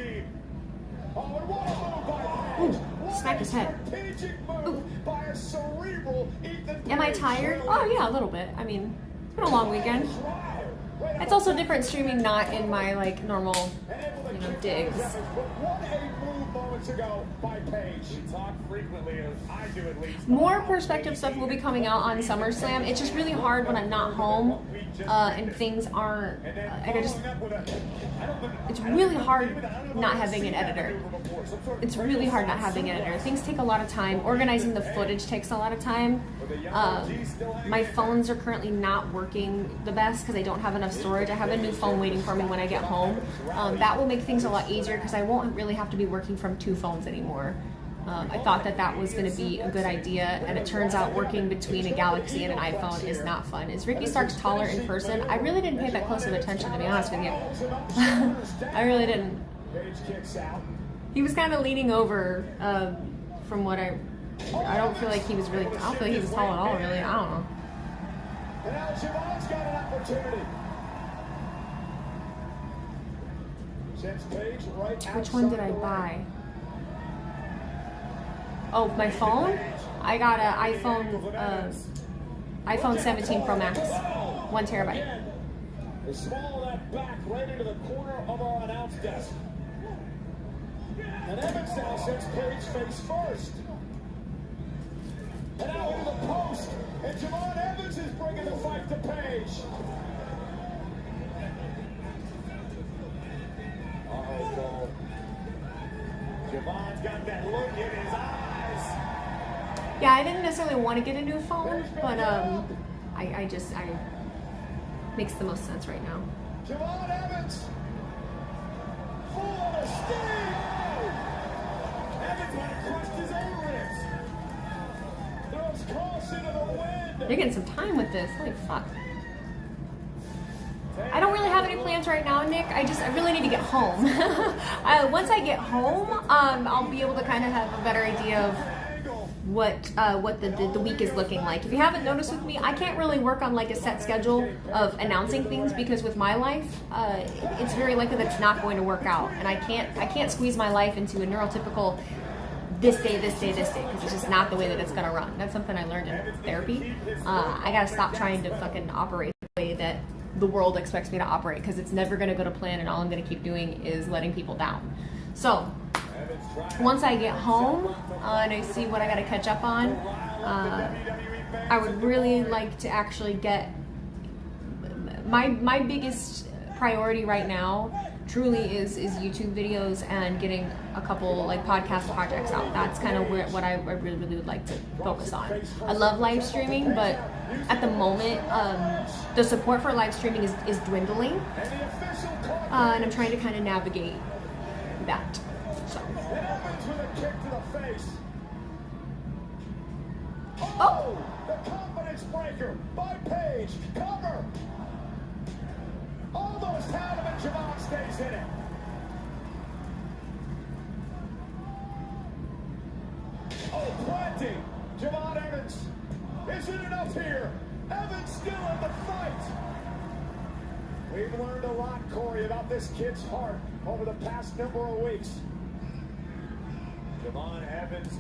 Oh, and what a move by Page. Ooh, smack his head. Strategic move by a cerebral Ethan Page. Am I tired? Oh yeah, a little bit. I mean, it's been a long weekend. It's also different streaming not in my like normal, you know, digs. What a move moments ago by Page. We talk frequently, as I do at least. More perspective stuff will be coming out on SummerSlam. It's just really hard when I'm not home and things aren't. It's really hard not having an editor. It's really hard not having an editor. Things take a lot of time. Organizing the footage takes a lot of time. My phones are currently not working the best because I don't have enough storage. I have a new phone waiting for me when I get home. That will make things a lot easier because I won't really have to be working from 2 phones anymore. I thought that was going to be a good idea, and it turns out working between a Galaxy and an iPhone is not fun. Is Ricky Starks taller in person? I really didn't pay that close of attention, to be honest with you. I really didn't. He was kind of leaning over from what I don't feel like he was really, I don't feel like he was tall at all, really. I don't know. And now Javon's got an opportunity. Which one did I buy? Oh, my phone? I got an iPhone 17 Pro Max, 1 terabyte. They swallow that back right into the corner of our announce desk. And Evans now sends Page face first. And now into the post. And Javon Evans is bringing the fight to Page. Uh-oh, Javon's got that look in his eyes. Yeah, I didn't necessarily want to get a new phone, but I makes the most sense right now. Javon Evans, full of steam. Evans might have crushed his own ribs. Throws cross into the wind. They're getting some time with this. Holy fuck. I don't really have any plans right now, Nick. I really need to get home. Once I get home, I'll be able to kind of have a better idea of what the week is looking like. If you haven't noticed with me, I can't really work on like a set schedule of announcing things because with my life, it's very likely that it's not going to work out, and I can't squeeze my life into a neurotypical this day, because it's just not the way that it's gonna run. That's something I learned in therapy. I gotta stop trying to fucking operate the way that the world expects me to operate, because it's never gonna go to plan, and all I'm gonna keep doing is letting people down. So once I get home and I see what I gotta catch up on, I would really like to actually get my biggest priority right now truly is YouTube videos and getting a couple like podcast projects out. That's kind of what I really would like to focus on. I love live streaming, but at the moment the support for live streaming is dwindling, and I'm trying to kind of navigate that. So Oh! The confidence breaker by Paige. Cover. Almost had him, and Javon stays in it. Oh, planting. Javon Evans. Isn't enough here. Evans still in the fight. We've learned a lot, Corey, about this kid's heart over the past number of weeks. Javon Evans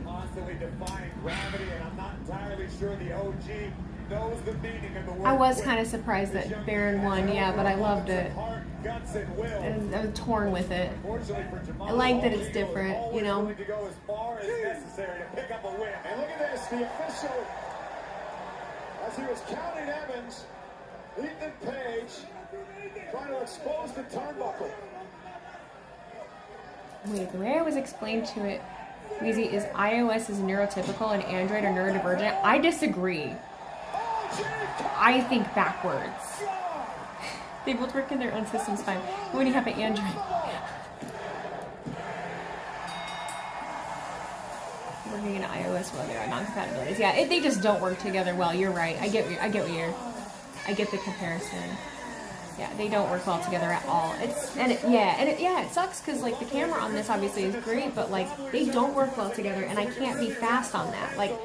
constantly defying gravity, and I'm not entirely sure the OG knows the meaning of the word. I was kind of surprised that Baron won, yeah, but I loved it. Heart, guts, and will. And I was torn with it. Unfortunately for Javon, I like that it's different, you know. willing to go as far as necessary to pick up a win. And look at this, the official, as he was counting Evans, Ethan Page trying to expose the turnbuckle. Wait, the way I was explained to it, Wheezy, is iOS is neurotypical and Android are neurodivergent. I disagree. I think backwards. They both work in their own systems fine. But when you have an Android, working in iOS, well, there are non-compatibilities. Yeah, they just don't work together well. You're right. I get the comparison. Yeah, they don't work well together at all. It sucks because like the camera on this obviously is great, but like they don't work well together, and I can't be fast on that. Like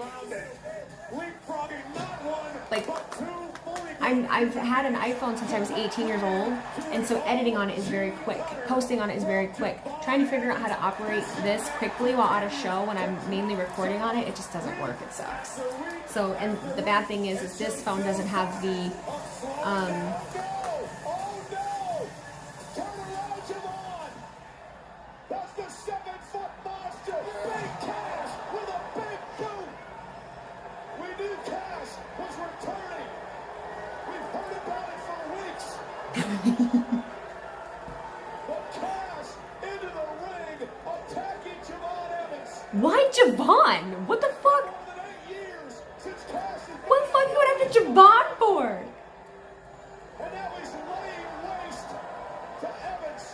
I've had an iPhone since I was 18 years old, and so editing on it is very quick. Posting on it is very quick. Trying to figure out how to operate this quickly while at a show when I'm mainly recording on it, it just doesn't work. It sucks. So, and the bad thing is this phone doesn't have the Why Javon? What the fuck? What the fuck you went after Javon for? And now he's laying waste to Evans.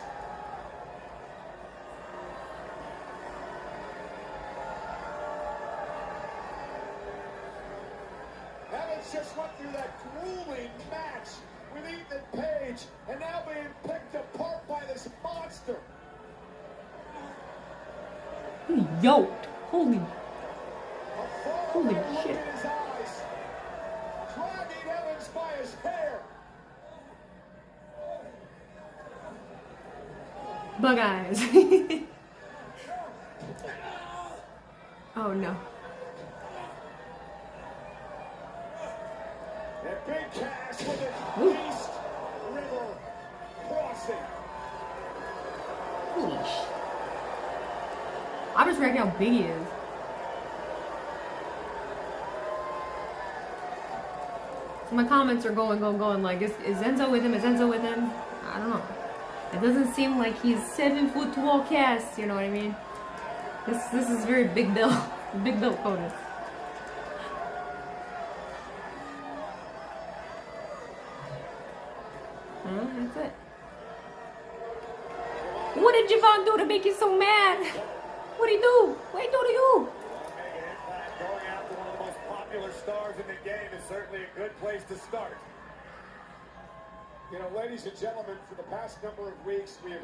Evans just went through that grueling match with Ethan Page, and now being picked apart by this monster. Yoked. Holy shit. Dragging Evans by his hair. Bug eyes. Oh no. And Big Cass with it. East River Crossing. Holy shit. I'm just reckoning how big he is. So my comments are going, like, is Enzo with him? Is Enzo with him? I don't know. It doesn't seem like he's 7 foot tall Cass, you know what I mean? This is very big bill. Big bill quoted. That's it. What did Javon do to make you so mad? What'd he do? What'd he do to you? Going after one of the most popular stars in the game is certainly a good place to start. You know, ladies and gentlemen, for the past number of weeks, we've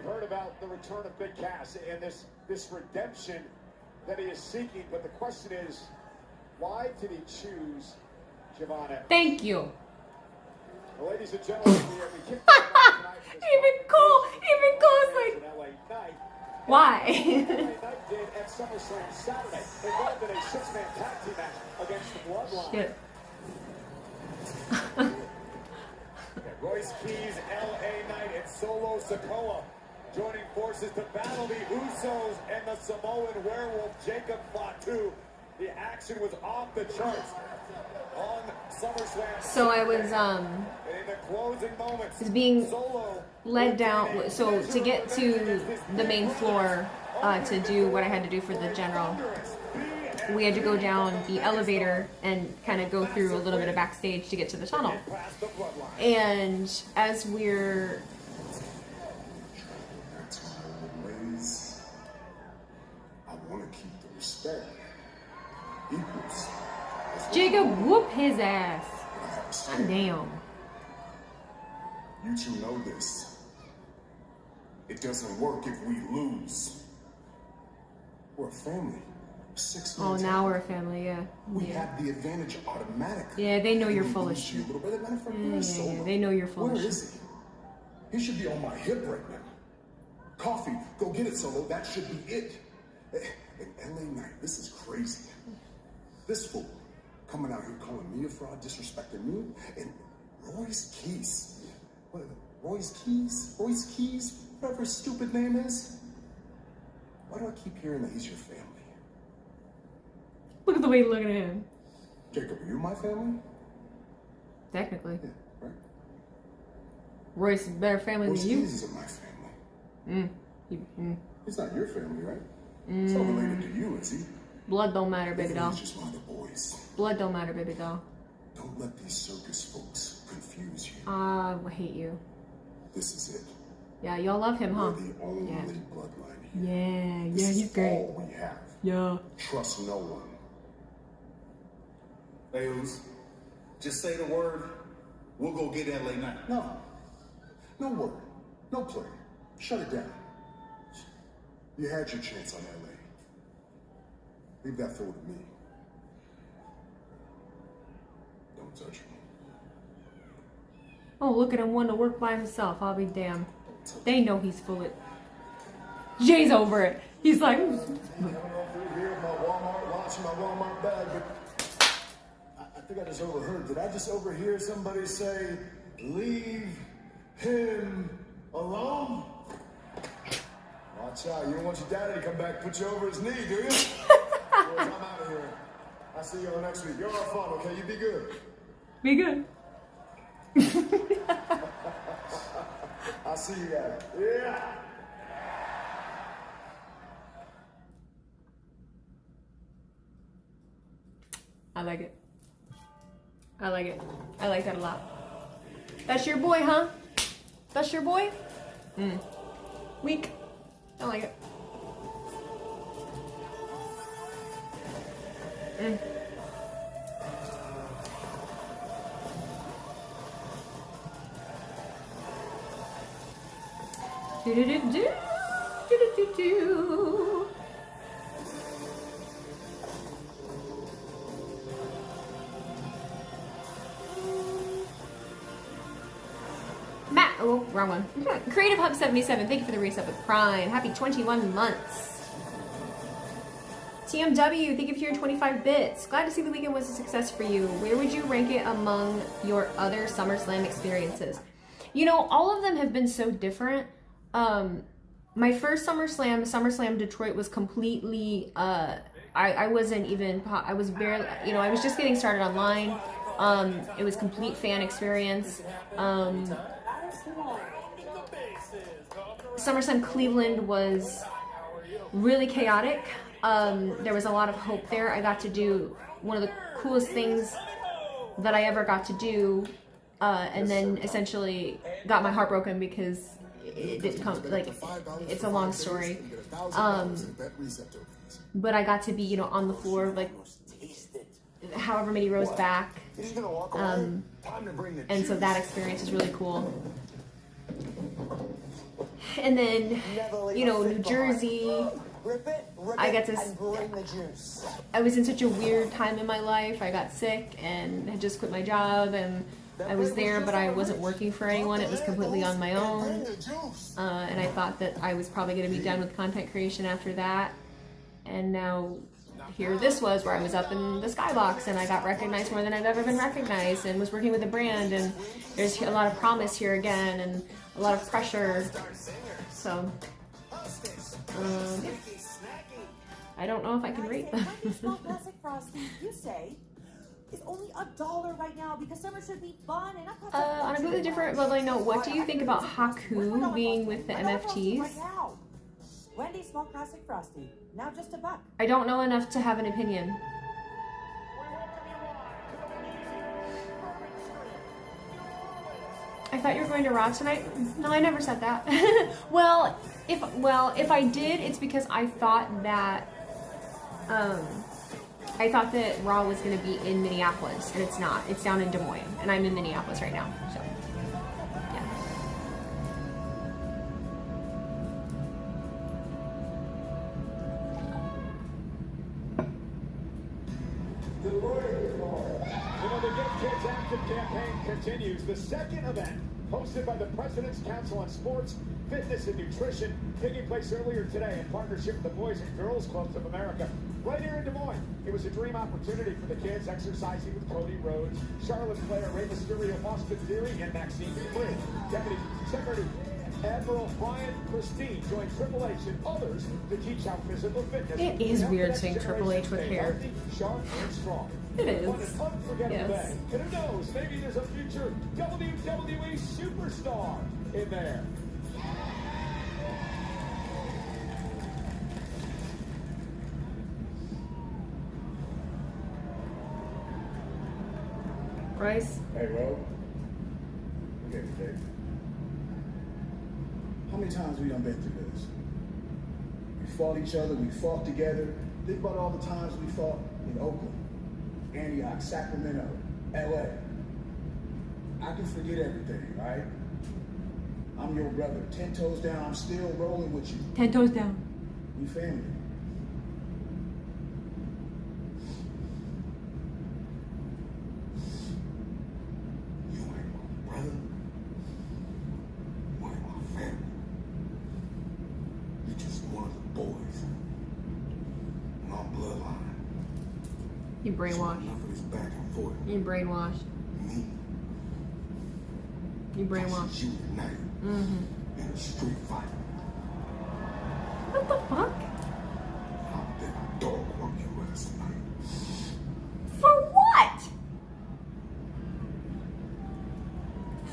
heard about the return of Big Cass and this redemption that he is seeking. But the question is, why did he choose Javon Evans? Thank you. Well, ladies and gentlemen, we kicked Even Cole's like, why? Night did at SummerSlam Saturday. Involved in a 6-man tag team match against the Bloodline. Shit. Royce Keys, LA Knight, and Solo Sikoa joining forces to battle the Usos and the Samoan werewolf Jacob Fatu. The action was off the charts on SummerSlam. So I was in the closing moments, being led down. So to get to the main floor to do what I had to do for the general, we had to go down the elevator and kind of go through a little bit of backstage to get to the tunnel. And as we're I want to keep the respect. equals. Jacob, whoop his ass. God damn. You two know this. It doesn't work if we lose. We're a family. 6 Oh, months now out. we're a family, yeah. We have the advantage automatically. Yeah, they know you're We full of lose you shit. a little bit. Matter of fact, Yeah, where's yeah, Solo? they know you're full of Where shit. is he? He should be on my hip right now. Coffee, go get it, Solo. That should be it. An LA night, this is crazy. This fool coming out here calling me a fraud, disrespecting me, and Royce Keys. What? Royce Keys? Royce Keys? Whatever his stupid name is. Why do I keep hearing that he's your family? Look at the way he's looking at him. Jacob, are you my family? Technically. Yeah, right? Royce is a better family Royce than you. Keys isn't my family. He's not your family, right? He's not related to you, is he? Blood don't matter, baby doll. He's just one of the boys. Blood don't matter, baby doll. Don't let these circus folks confuse you. I hate you. This is it. Yeah, y'all love him, huh? We're the only Yeah. bloodline here. Yeah, This yeah, is he's great. all we have. Yeah. Trust no one. Hey, Ooze, just say the word. We'll go get LA now. No. No word. No play. Shut it down. You had your chance on LA. Leave that fool to me. Don't touch me. Oh, look at him wanting to work by himself. I'll be damned. They know he's full of... Jay's over it. He's like... I don't know if you're here with my Walmart watch and my Walmart bag, but I think I just overheard. Did I just overhear somebody say, leave him alone? Watch out. You don't want your daddy to come back and put you over his knee, do you? Boys, I'm out of here. I'll see you all next week. You're all fun, okay? You be good. Be good. I'll see you guys. Yeah. I like it. I like it. I like that a lot. That's your boy, huh? That's your boy? Weak. I like it. Do-do-do-do. Do-do-do-do. Matt, oh, wrong one. Creative Hub 77, thank you for the resub with Prime. Happy 21 months. TMW, thank you for your 25 bits. Glad to see the weekend was a success for you. Where would you rank it among your other SummerSlam experiences? You know, all of them have been so different. My first SummerSlam Detroit was completely, I wasn't even, I was barely, you know, I was just getting started online. It was complete fan experience. SummerSlam Cleveland was really chaotic. There was a lot of hope there. I got to do one of the coolest things that I ever got to do, and then essentially got my heart broken because it didn't come, like, it's a long story. But I got to be, you know, on the floor, like, however many rows back. And so that experience is really cool. And then, you know, New Jersey, I got to, I was in such a weird time in my life. I got sick and had just quit my job, and I was there, but I wasn't working for anyone. It was completely on my own. And I thought that I was probably going to be done with content creation after that. And now here this was, where I was up in the skybox and I got recognized more than I've ever been recognized, and was working with a brand, and there's a lot of promise here again and a lot of pressure. So, yeah. I don't know if I can rate them. Classic Frosty, you say, is only $1 right now because summer should be fun and not on a completely different level, note, what do you think about Haku being with the MFTs? Wendy's small classic Frosty, now just $1. I don't know enough to have an opinion. I thought you were going to Raw tonight. No, I never said that. well, if I did, it's because I thought that I thought that Raw was going to be in Minneapolis, and it's not. It's down in Des Moines, and I'm in Minneapolis right now. So, yeah. The Get Kids Active campaign continues. The second event, hosted by the President's Council on Sports, Fitness, and Nutrition, taking place earlier today in partnership with the Boys and Girls Clubs of America, right here in Des Moines. It was a dream opportunity for the kids, exercising with Cody Rhodes, Charlotte Flair, Rey Mysterio, Austin Theory, and Maxine Dupree. Deputy Secretary Admiral Brian Christine joined Triple H and others to teach how physical fitness. It is weird seeing Triple H with hair. Sharp and strong. It is. What an unforgettable Yes. day. And who knows, maybe there's a future WWE superstar in there. Bryce? Hey, Ro. Okay, Dave. How many times we done been through this? We fought each other, we fought together. Think about all the times we fought in Oakland, Antioch, Sacramento, LA. I can forget everything, right? I'm your brother. 10 toes down, I'm still rolling with you. 10 toes down. We family. You ain't my brother. You ain't my family. You're just one of the boys. My bloodline. You brainwashed. Enough of this back and forth. You brainwashed. Me. You brainwashed. You tonight. In a street fight. What the fuck? How did I dog walk your ass tonight? For what?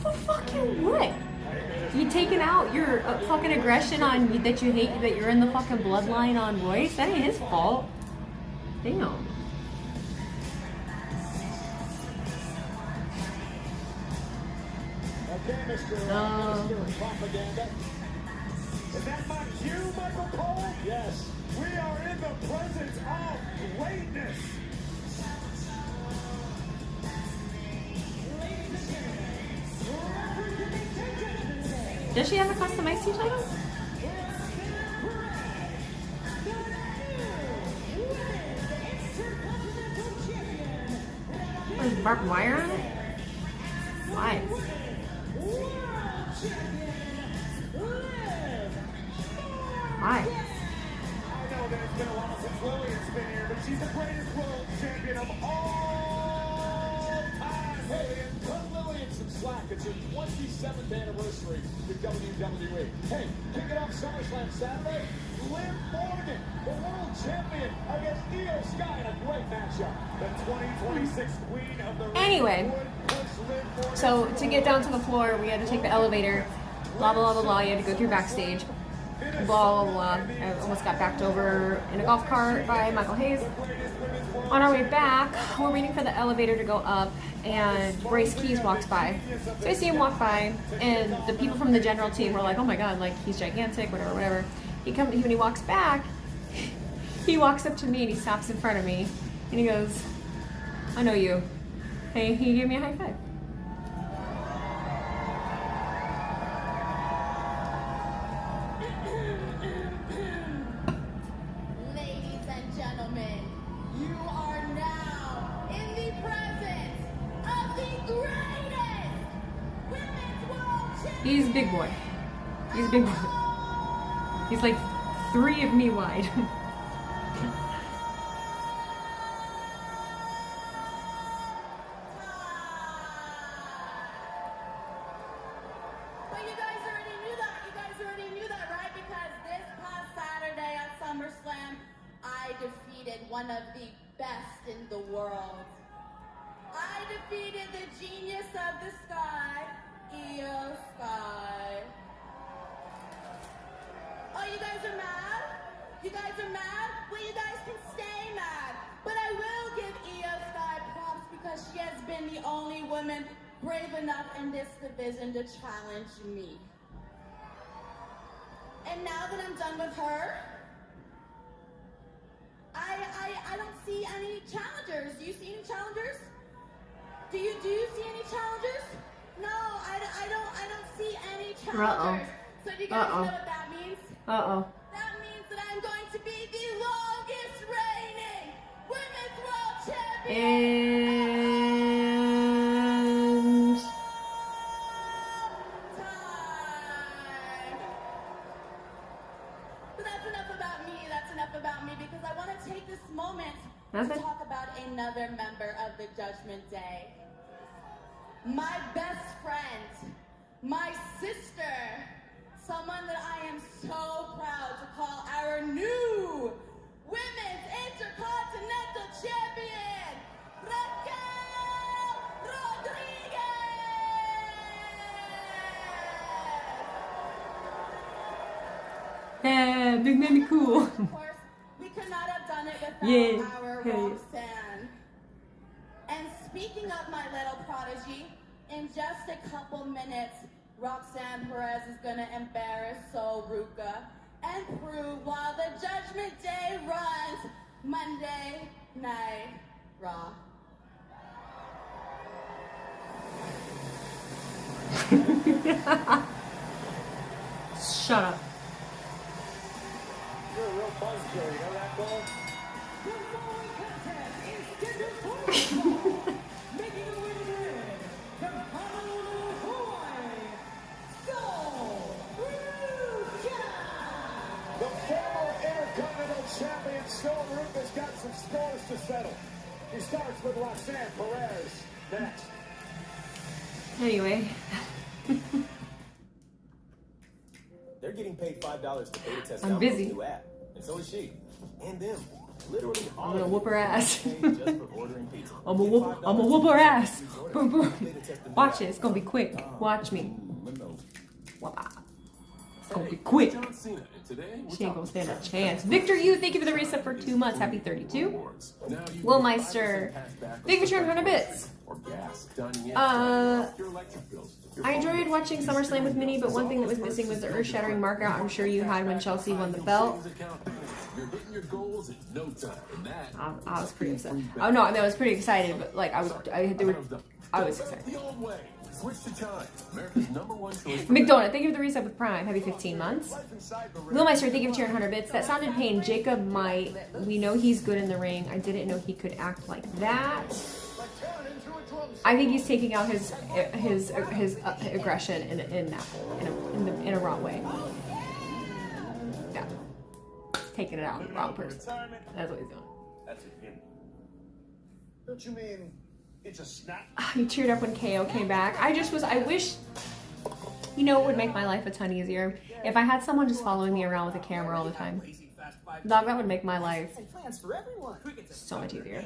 For fucking what? You taking out your fucking aggression on that you hate that you're in the fucking bloodline on Royce? That ain't his fault. Damn. Okay, Mr. Propaganda. Is that my cue, Michael Cole? Yes. We are in the presence of greatness. Does she have a custom IC title? There's barbed wire on it? Why? Why? I know that it's been a while since Lillian's been here, but she's the greatest world champion of all time. Lillian, cut Lillian some slack. It's her 27th anniversary with WWE. Hey, kicking off SummerSlam Saturday, Liv Morgan, the world champion, against Io Sky in a great matchup. The 2026 Queen of the Ring. Anyway, so to get down to the floor, we had to take the elevator. Blah, blah, blah, blah. You had to go through backstage. Blah, blah, blah. I almost got backed over in a golf cart by Michael Hayes. On our way back, we're waiting for the elevator to go up, and Bryce Keys walks by. So I see him walk by, and the people from the general team were like, oh my god, like, he's gigantic, whatever, whatever. When he walks back, he walks up to me and he stops in front of me, and he goes, I know you. Hey, he gave me a high five. Ladies and gentlemen, you are now in the presence of the greatest women's world champion. He's a big boy. He's a big boy. He's like 3 of me wide. But you guys already knew that. You guys already knew that, right? Because this past Saturday at SummerSlam, I defeated one of the best in the world. I defeated the genius of the sky, Io Sky. Oh, you guys are mad? You guys are mad? Well, you guys can stay mad. But I will give Io Sky props because she has been the only woman brave enough in this division to challenge me. And now that I'm done with her, I don't see any challengers. Do you see any challengers? Do you see any challengers? No, I don't see any challengers. So do you guys know what that means? That means that I'm going to be the longest reigning Women's World Champion. And Time. But that's enough about me. That's enough about me because I want to take this moment to talk about another member of the Judgment Day. My best friend, my sister, someone that I am so proud to call our new Women's Intercontinental Champion, Raquel Rodriguez! yeah, big baby cool. Of course, we could not have done it without our Roxanne. And speaking of my little prodigy, in just a couple minutes, Roxanne Perez is gonna embarrass Sol Ruca and prove while the Judgment Day runs Monday Night Raw. Shut up. You're a real buzzkill, you know that, Cole? The following contest is scheduled for making a way to win from Honolulu, Hawaii, Sol Ruca. The former Intercontinental Champion Sol Ruca's got some scores to settle. He starts with Roxanne Perez next. Anyway. They're getting paid $5 to beta test I'm busy. the new app, and so is she. And them. Literally all I'm gonna whoop her ass. just for ordering pizza. I'm gonna whoop her ass. Boom, boom. Watch it. It's gonna be quick. Watch me. Whoop-ah. It's gonna be quick. She ain't gonna stand a chance. Victor Yu, thank you for the reset for 2 months. Happy 32. Willmeister, thank you for 200 bits. I enjoyed watching SummerSlam with Minnie, but one thing that was missing was the earth-shattering markout I'm sure you had when Chelsea won the belt. I was pretty upset. Oh no, I mean I was pretty excited, but like I was excited. McDonald, thank you for the reset with Prime. Happy 15 months. Willmeister, thank you for 200 bits. That sounded pain. Jacob might. We know he's good in the ring. I didn't know he could act like that. I think he's taking out his aggression in a wrong way. Yeah, taking it out on the wrong person. That's what he's doing. That's it. Don't you mean it's a snap? You cheered up when KO came back. I wish, you know, it would make my life a ton easier if I had someone just following me around with a camera all the time. Dog, that would make my life so much easier.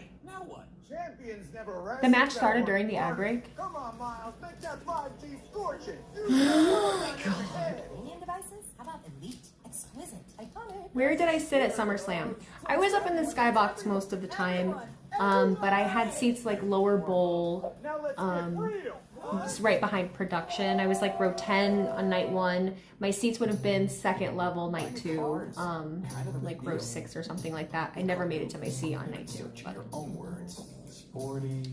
Champions never rest. The match started during the ad break. Come on, Miles, make that 5G scorching. Oh my god. Premium devices? How about elite, exquisite, iconic? Where did I sit at SummerSlam? I was up in the skybox most of the time, but I had seats like lower bowl, just right behind production. I was like row 10 on night 1. My seats would have been second level night 2, like row 6 or something like that. I never made it to my seat on night 2. But Sporty,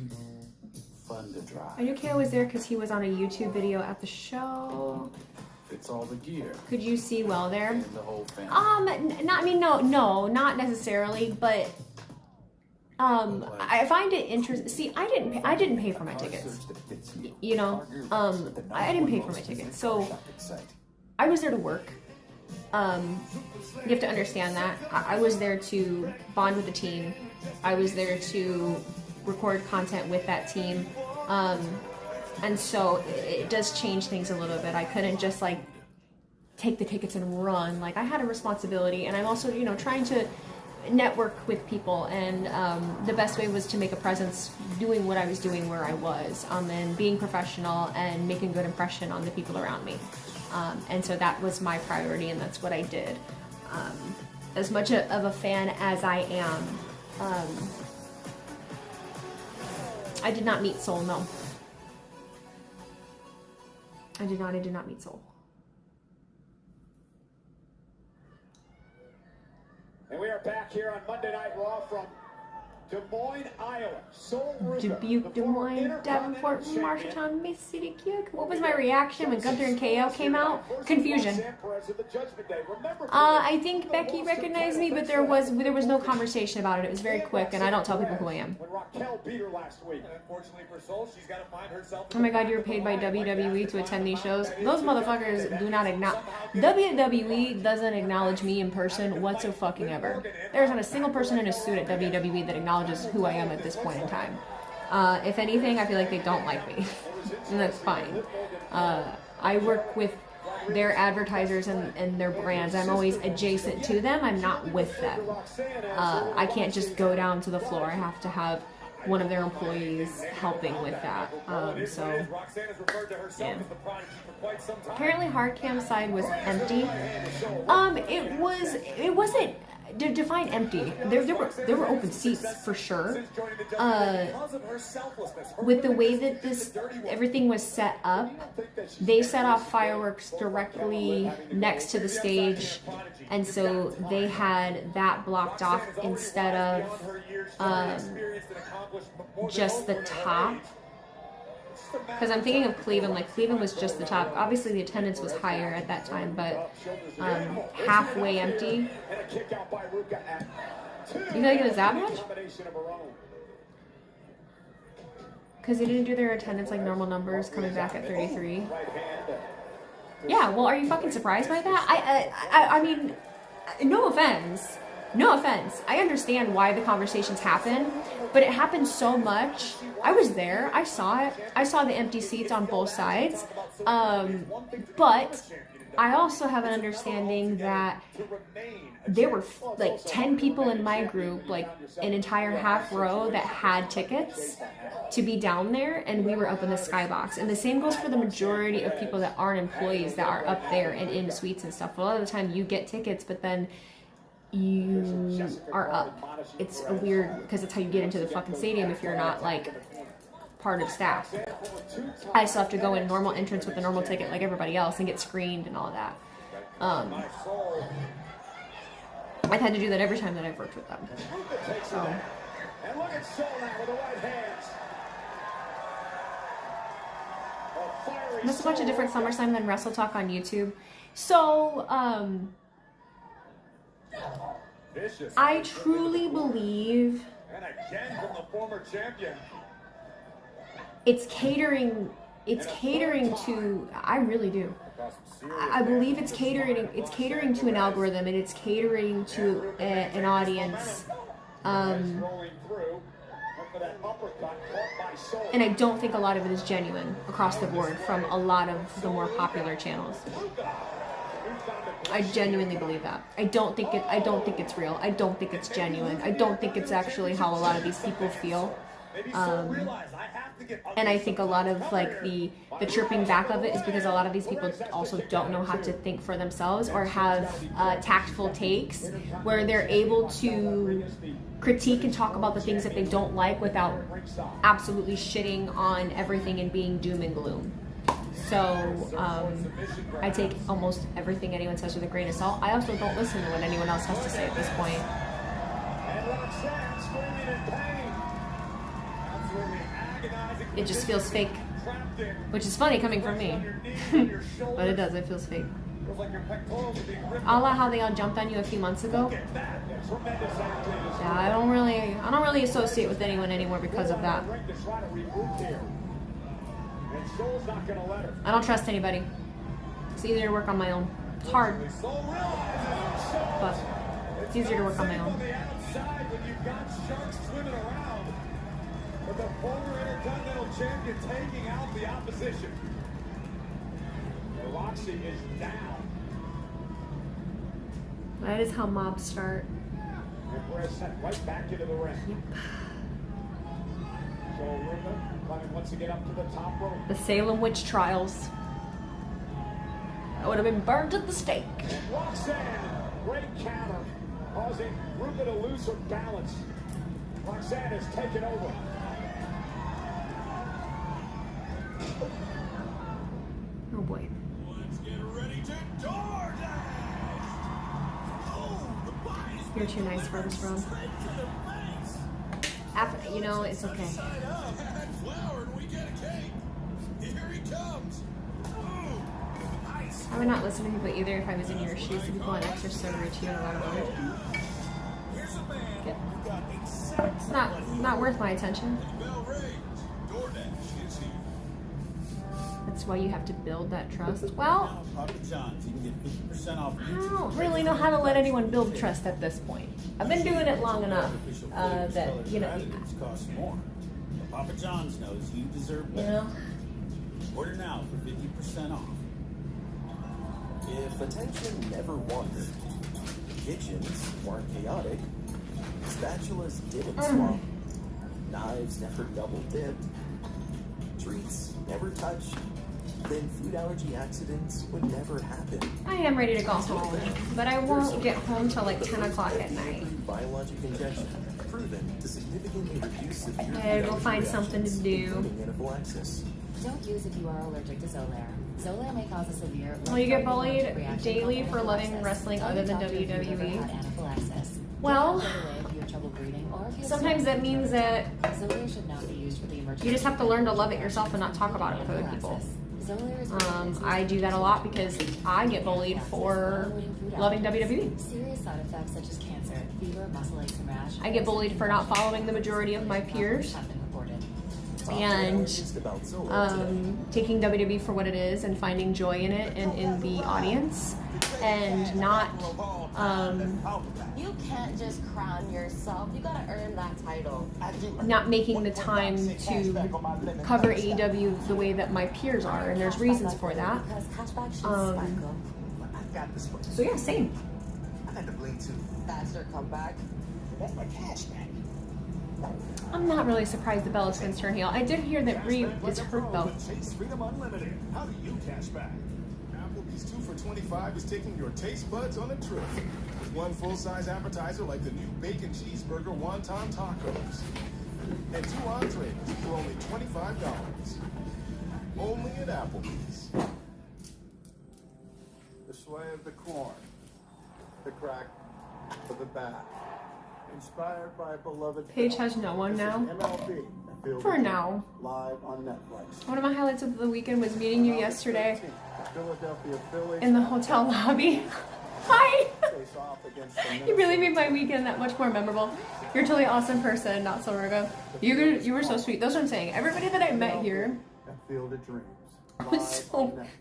fun to drive. I knew KO was there because he was on a YouTube video at the show. It's all the gear. Could you see well there? And the whole family. No, not necessarily, but I find it interesting. See, I didn't pay for my tickets. You know, I didn't pay for my tickets, so I was there to work. You have to understand that. I was there to bond with the team. I was there to record content with that team. And so it does change things a little bit. I couldn't just like take the tickets and run. Like I had a responsibility, and I'm also, you know, trying to network with people, and the best way was to make a presence doing what I was doing where I was, and being professional and making a good impression on the people around me. And so that was my priority, and that's what I did. As much of a fan as I am, I did not meet Sol, no. I did not meet Sol. And we are back here on Monday Night Raw from Des Moines, Iowa. Soul Ruka, Dubuque, Des Moines, Davenport, Marshalltown, Mississippi. What was my reaction when Gunther and KO came out? Confusion. I think Becky recognized me, but there was no conversation about it. It was very quick, and I don't tell people who I am. Oh my God, you were paid by WWE to attend these shows? Those motherfuckers do not acknowledge. WWE doesn't acknowledge me in person whatsoever. There's not a single person in a suit at WWE that acknowledges who I am at this point in time. If anything, I feel like they don't like me. And that's fine. I work with their advertisers and their brands. I'm always adjacent to them. I'm not with them. I can't just go down to the floor. I have to have one of their employees helping with that. So, yeah. Apparently, hard cam side was empty. It wasn't. Define empty. There were open seats for sure. With the way that everything was set up, they set off fireworks directly next to the stage, and so they had that blocked off instead of just the top. Because I'm thinking of Cleveland, like Cleveland was just the top. Obviously the attendance was higher at that time, but halfway empty. You feel like it was that much? Because they didn't do their attendance like normal numbers, coming back at 33. Yeah, well, are you fucking surprised by that? I mean, no offense. No offense. I understand why the conversations happen, but it happened so much. I was there. I saw it. I saw the empty seats on both sides. But I also have an understanding that there were like 10 people in my group, like an entire half row that had tickets to be down there, and we were up in the skybox. And the same goes for the majority of people that aren't employees that are up there and in suites and stuff. A lot of the time you get tickets, but then you are up. It's a weird, because that's how you get into the fucking stadium if you're not like part of staff. I still have to go in normal entrance with a normal ticket like everybody else and get screened and all of that. I've had to do that every time that I've worked with them. So. There's a bunch of different SummerSlam than Wrestle Talk on YouTube. So, I truly believe it's catering to, I really do. I believe it's catering to an algorithm, and it's catering to an audience. And I don't think a lot of it is genuine across the board from a lot of the more popular channels. I genuinely believe that. I don't think it's real. I don't think it's genuine. I don't think it's actually how a lot of these people feel. And I think a lot of like the chirping back of it is because a lot of these people also don't know how to think for themselves or have tactful takes where they're able to critique and talk about the things that they don't like without absolutely shitting on everything and being doom and gloom. So I take almost everything anyone says with a grain of salt. I also don't listen to what anyone else has to say at this point. It just feels fake, which is funny coming from me, but it does. It feels fake. A la how they all jumped on you a few months ago. Yeah, I don't really associate with anyone anymore because of that. I don't trust anybody. It's easier to work on my own. It's hard, but it's easier to work on my own. The former Intercontinental Champion taking out the opposition. Roxy is down. That is how mobs start. And we're sent right back into the ring. Yep. So Ruka coming once again up to the top rope. The Salem witch trials. I would have been burned at the stake. And Roxanne, great counter, causing Ruka to lose her balance. Roxanne has taken over. Oh boy. Let's get ready to DoorDash! Oh, the pie is You're too nice for this room. After, you know, it's okay. I would not listen to people either if I was in your shoes. The people on X are so rich, you have a lot of money. It's not worth my attention. That's why you have to build that trust. Well, I don't really know how to let anyone build trust at this point. I've been doing it long enough that, you know. Papa John's knows you deserve You better. know? Order now for 50% off. If attention never wandered, kitchens weren't chaotic, spatulas didn't swamp, knives never double dipped, treats never touched, then food allergy accidents would never happen. I am ready to go home, but I won't get home till like 10 o'clock at night. Biologic injection proven to significantly reduce severe I gotta go find something to do. anaphylaxis. Don't use if you are allergic to Xolair. Xolair may cause a severe. Well, you get bullied daily for loving wrestling other than WWE. Well, sometimes that means that you just have to learn to love it yourself and not talk about it with other people. I do that a lot because I get bullied for loving WWE. Serious side effects such as cancer, fever, muscle aches, and rash. I get bullied for not following the majority of my peers and taking WWE for what it is and finding joy in it and in the audience and not You can't just crown yourself. You gotta earn that title. not making the time to cover AEW the way that my peers are, and there's reasons for that. So yeah, same. I had to blink too. That's your comeback. That's my cash back. I'm not really surprised that Bella's going to turn heel. I did hear that Brie is hurt though. Taste Freedom Unlimited. How do you cash back? Applebee's 2 for $25 is taking your taste buds on a trip. With one full-size appetizer like the new bacon cheeseburger wonton tacos. And 2 entrees for only $25. Only at Applebee's. The sway of the corn, the crack of the bat. Inspired by beloved. Paige has no one now. MLB. For now. Live on Netflix. One of my highlights of the weekend was meeting you yesterday Philadelphia Phillies in the hotel lobby. Hi! face off against the You really made my weekend that much more memorable. You're a totally awesome person, not so Ruga. You were so sweet. That's what I'm saying. Everybody that I met here at Field of Dreams. was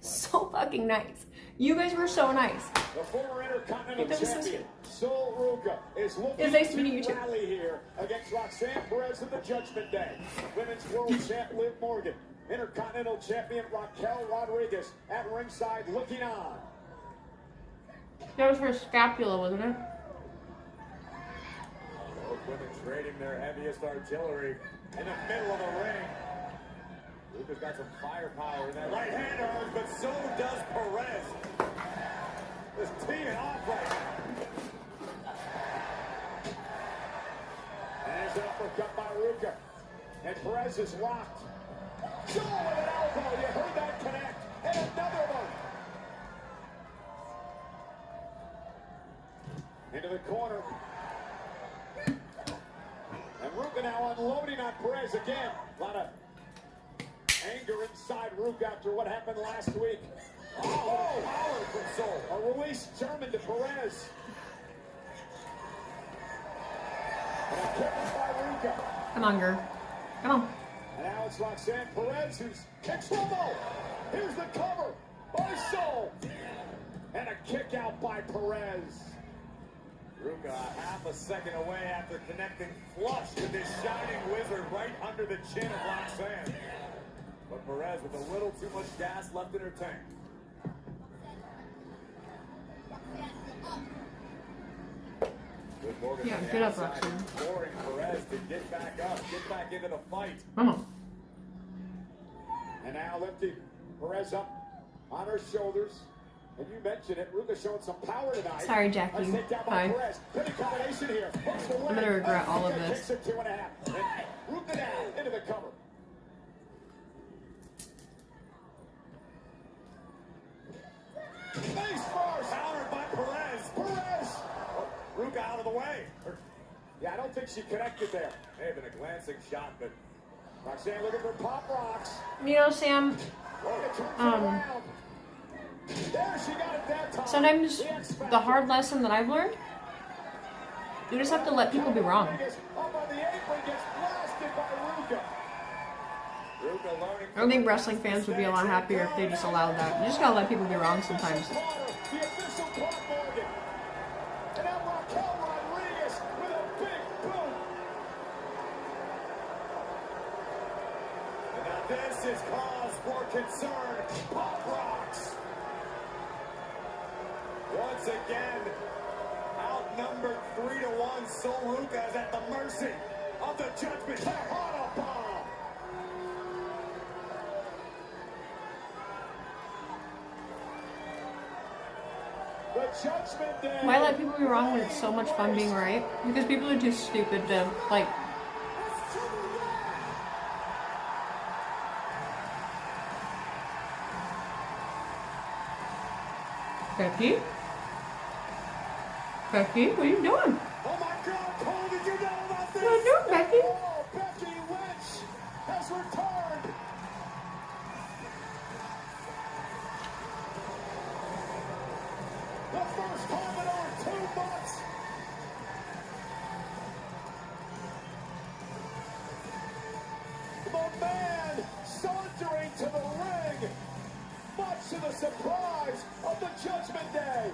so fucking nice. You guys were so nice. The former Intercontinental That was so Champion, sweet. Sol Ruca, is looking It's nice meeting you to too. rally here against Roxanne Perez in the Judgment Day. Women's World Champ Liv Morgan, Intercontinental Champion Raquel Rodriguez at ringside looking on. That was her scapula, wasn't it? Both women trading their heaviest artillery in the middle of the ring. Luca's got some firepower in that right hand of hers, but so does Perez. Just teeing off right now. And there's an uppercut by Ruca. And Perez is rocked. Joe with an elbow. You heard that connect. And another one. Into the corner. And Ruca now unloading on Perez again. A lot of anger inside Ruca after what happened last week. Oh, power from Sol. A release German to Perez. And a kick by Ruca. Come on, girl. Come on. And now it's Roxanne Perez who's kick slow-mo. Here's the cover by Sol. And a kick out by Perez. Ruca half a second away after connecting flush with this shining wizard right under the chin of Roxanne. But Perez with a little too much gas left in her tank. Good Morgan Yeah, on the get up, outside, Roxanne. imploring Perez to get back up, get back into the fight. Come on. And now lifting Perez up on her shoulders. And you mentioned it, Ruca showing some power tonight. Sorry, Jackie. Nice takedown by Hi. Perez. Pretty combination here. Hooks the I'm leg. gonna regret all of Ruca this. Kicks it 2.5. And Ruca down into the cover. Face first. Powered by Perez. Perez. Oh, Ruca out of the way. Yeah, I don't think she connected there. May have been a glancing shot, but Roxanne looking for pop rocks. You know, Sam, There she got it that time. sometimes the hard lesson that I've learned, you just have to let people be wrong. Up on the apron, gets blasted by Ruka. Ruka learning. I think wrestling fans would be a lot happier if they just allowed that. You just gotta let people be wrong sometimes. The official Clark Morgan. And now Raquel Rodriguez with a big boom. And now this is cause for concern. Pop rocks. Once again, outnumbered 3-1, Sol Ruka is at the mercy of the Judgment. Tejano bomb. The Judgment Day. Why let people be wrong when it's so much fun being right? Because people are too stupid to, like... Becky? Becky, what are you doing? Oh my God, Cole, did you know about this? What are you doing, Becky? Oh, Becky Lynch has returned. The first time in over 2 months. The man sauntering to the ring, much to the surprise of the Judgment Day.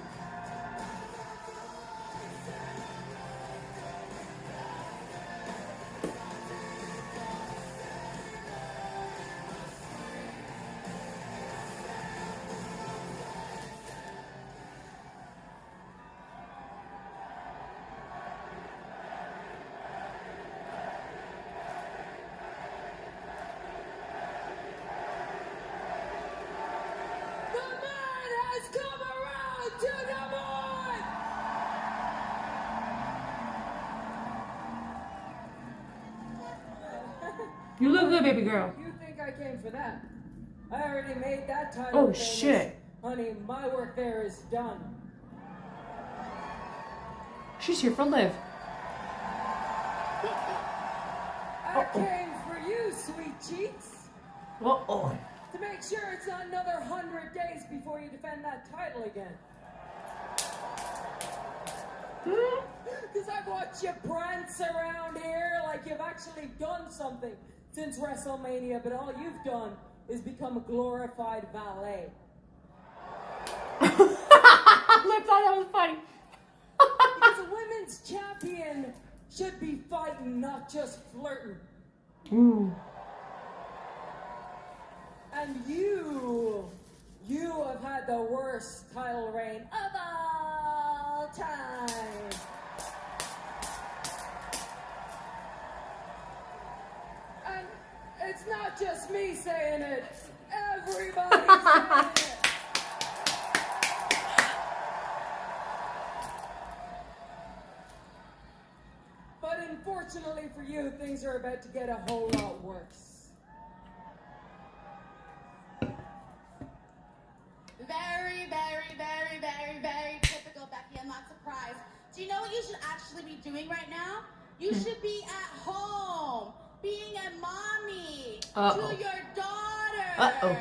You look good, baby girl. You think I came for that? I already made that title. Oh, famous. shit. Honey, my work there is done. She's here for Liv. I came for you, sweet cheeks. Uh-oh. To make sure it's not another 100 days before you defend that title again. Because I've watched you prance around here like you've actually done something since WrestleMania, but all you've done is become a glorified valet. I thought that was funny. Because a women's champion should be fighting, not just flirting. Ooh. And you have had the worst title reign of all time. And it's not just me saying it. Everybody's saying it. But unfortunately for you, things are about to get a whole lot worse. Very, very, very, very, very typical, Becky. I'm not surprised. Do you know what you should actually be doing right now? You should be at home, being a mommy to your daughter. Uh-oh.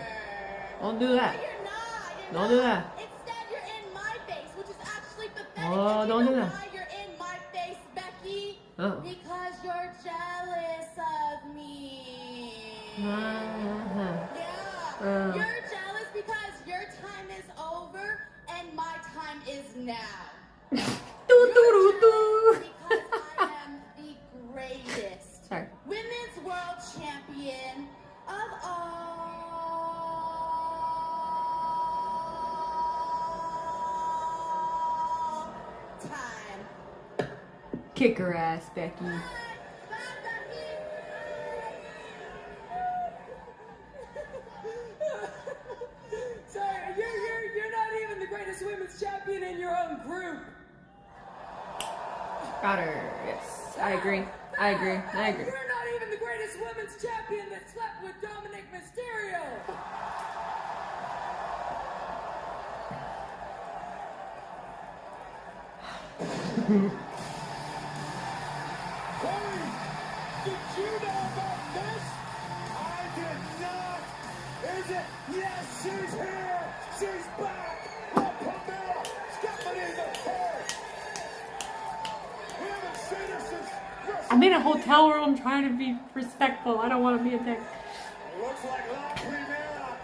Don't do that. No, you're not. Don't do that. Instead, you're in my face, which is actually pathetic. Oh, And don't you do know that. why you're in my face, Becky? Uh-oh. Because you're jealous of me. Yeah. You're jealous because your time is over and my time is now. You're jealous because I am the greatest women's world champion of all time. Kick her ass, Becky. Sorry, you're not even the greatest women's champion in your own group. Got her. Yes. I agree. I agree. I agree. You're not even the greatest women's champion that slept with Dominic Mysterio. She's here. She's back. La Primera. Stephanie the first. We haven't seen her since. I'm in a hotel room trying to be respectful. I don't want to be a dick. Looks like La Primera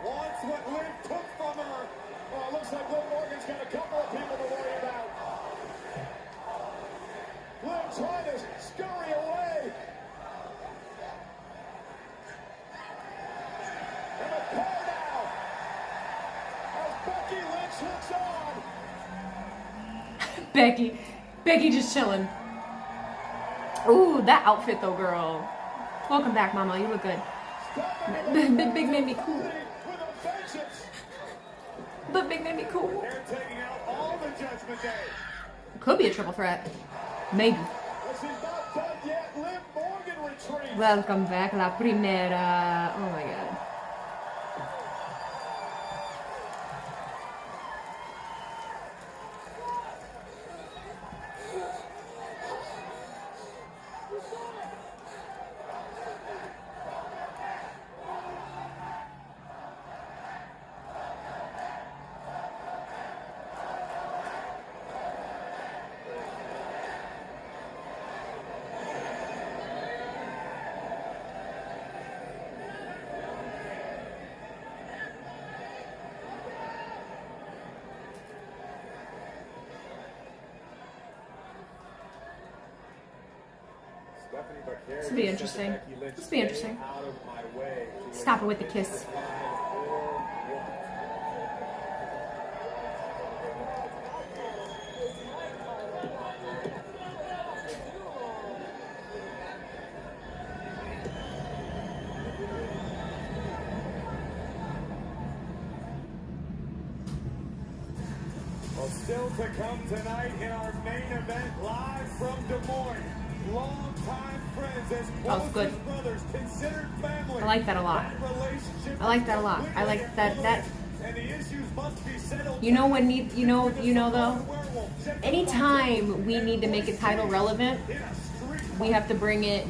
wants what Liv took from her. Well, it looks like Liv Morgan's got a couple of people to worry about. Liv trying to scurry away. And a pair now. As Becky Lynch hooks on. Becky just chilling. Ooh, that outfit though, girl. Welcome back, mama. You look good. Big made me cool. But Big made me cool. They're taking out all the Judgment Day. Could be a triple threat. Maybe. This is not done yet. Liv Morgan retreats. Welcome back, La Primera. Oh my god. This will be interesting. This will be interesting. Stop it with the kiss. Well, still to come tonight in our main event, live from Des Moines. Longtime friends as that was good. brothers, considered family. I like that a lot. I like that a lot. I like that. And the issues must be settled. You know when you know though. Anytime we need to make a title relevant, we have to bring it.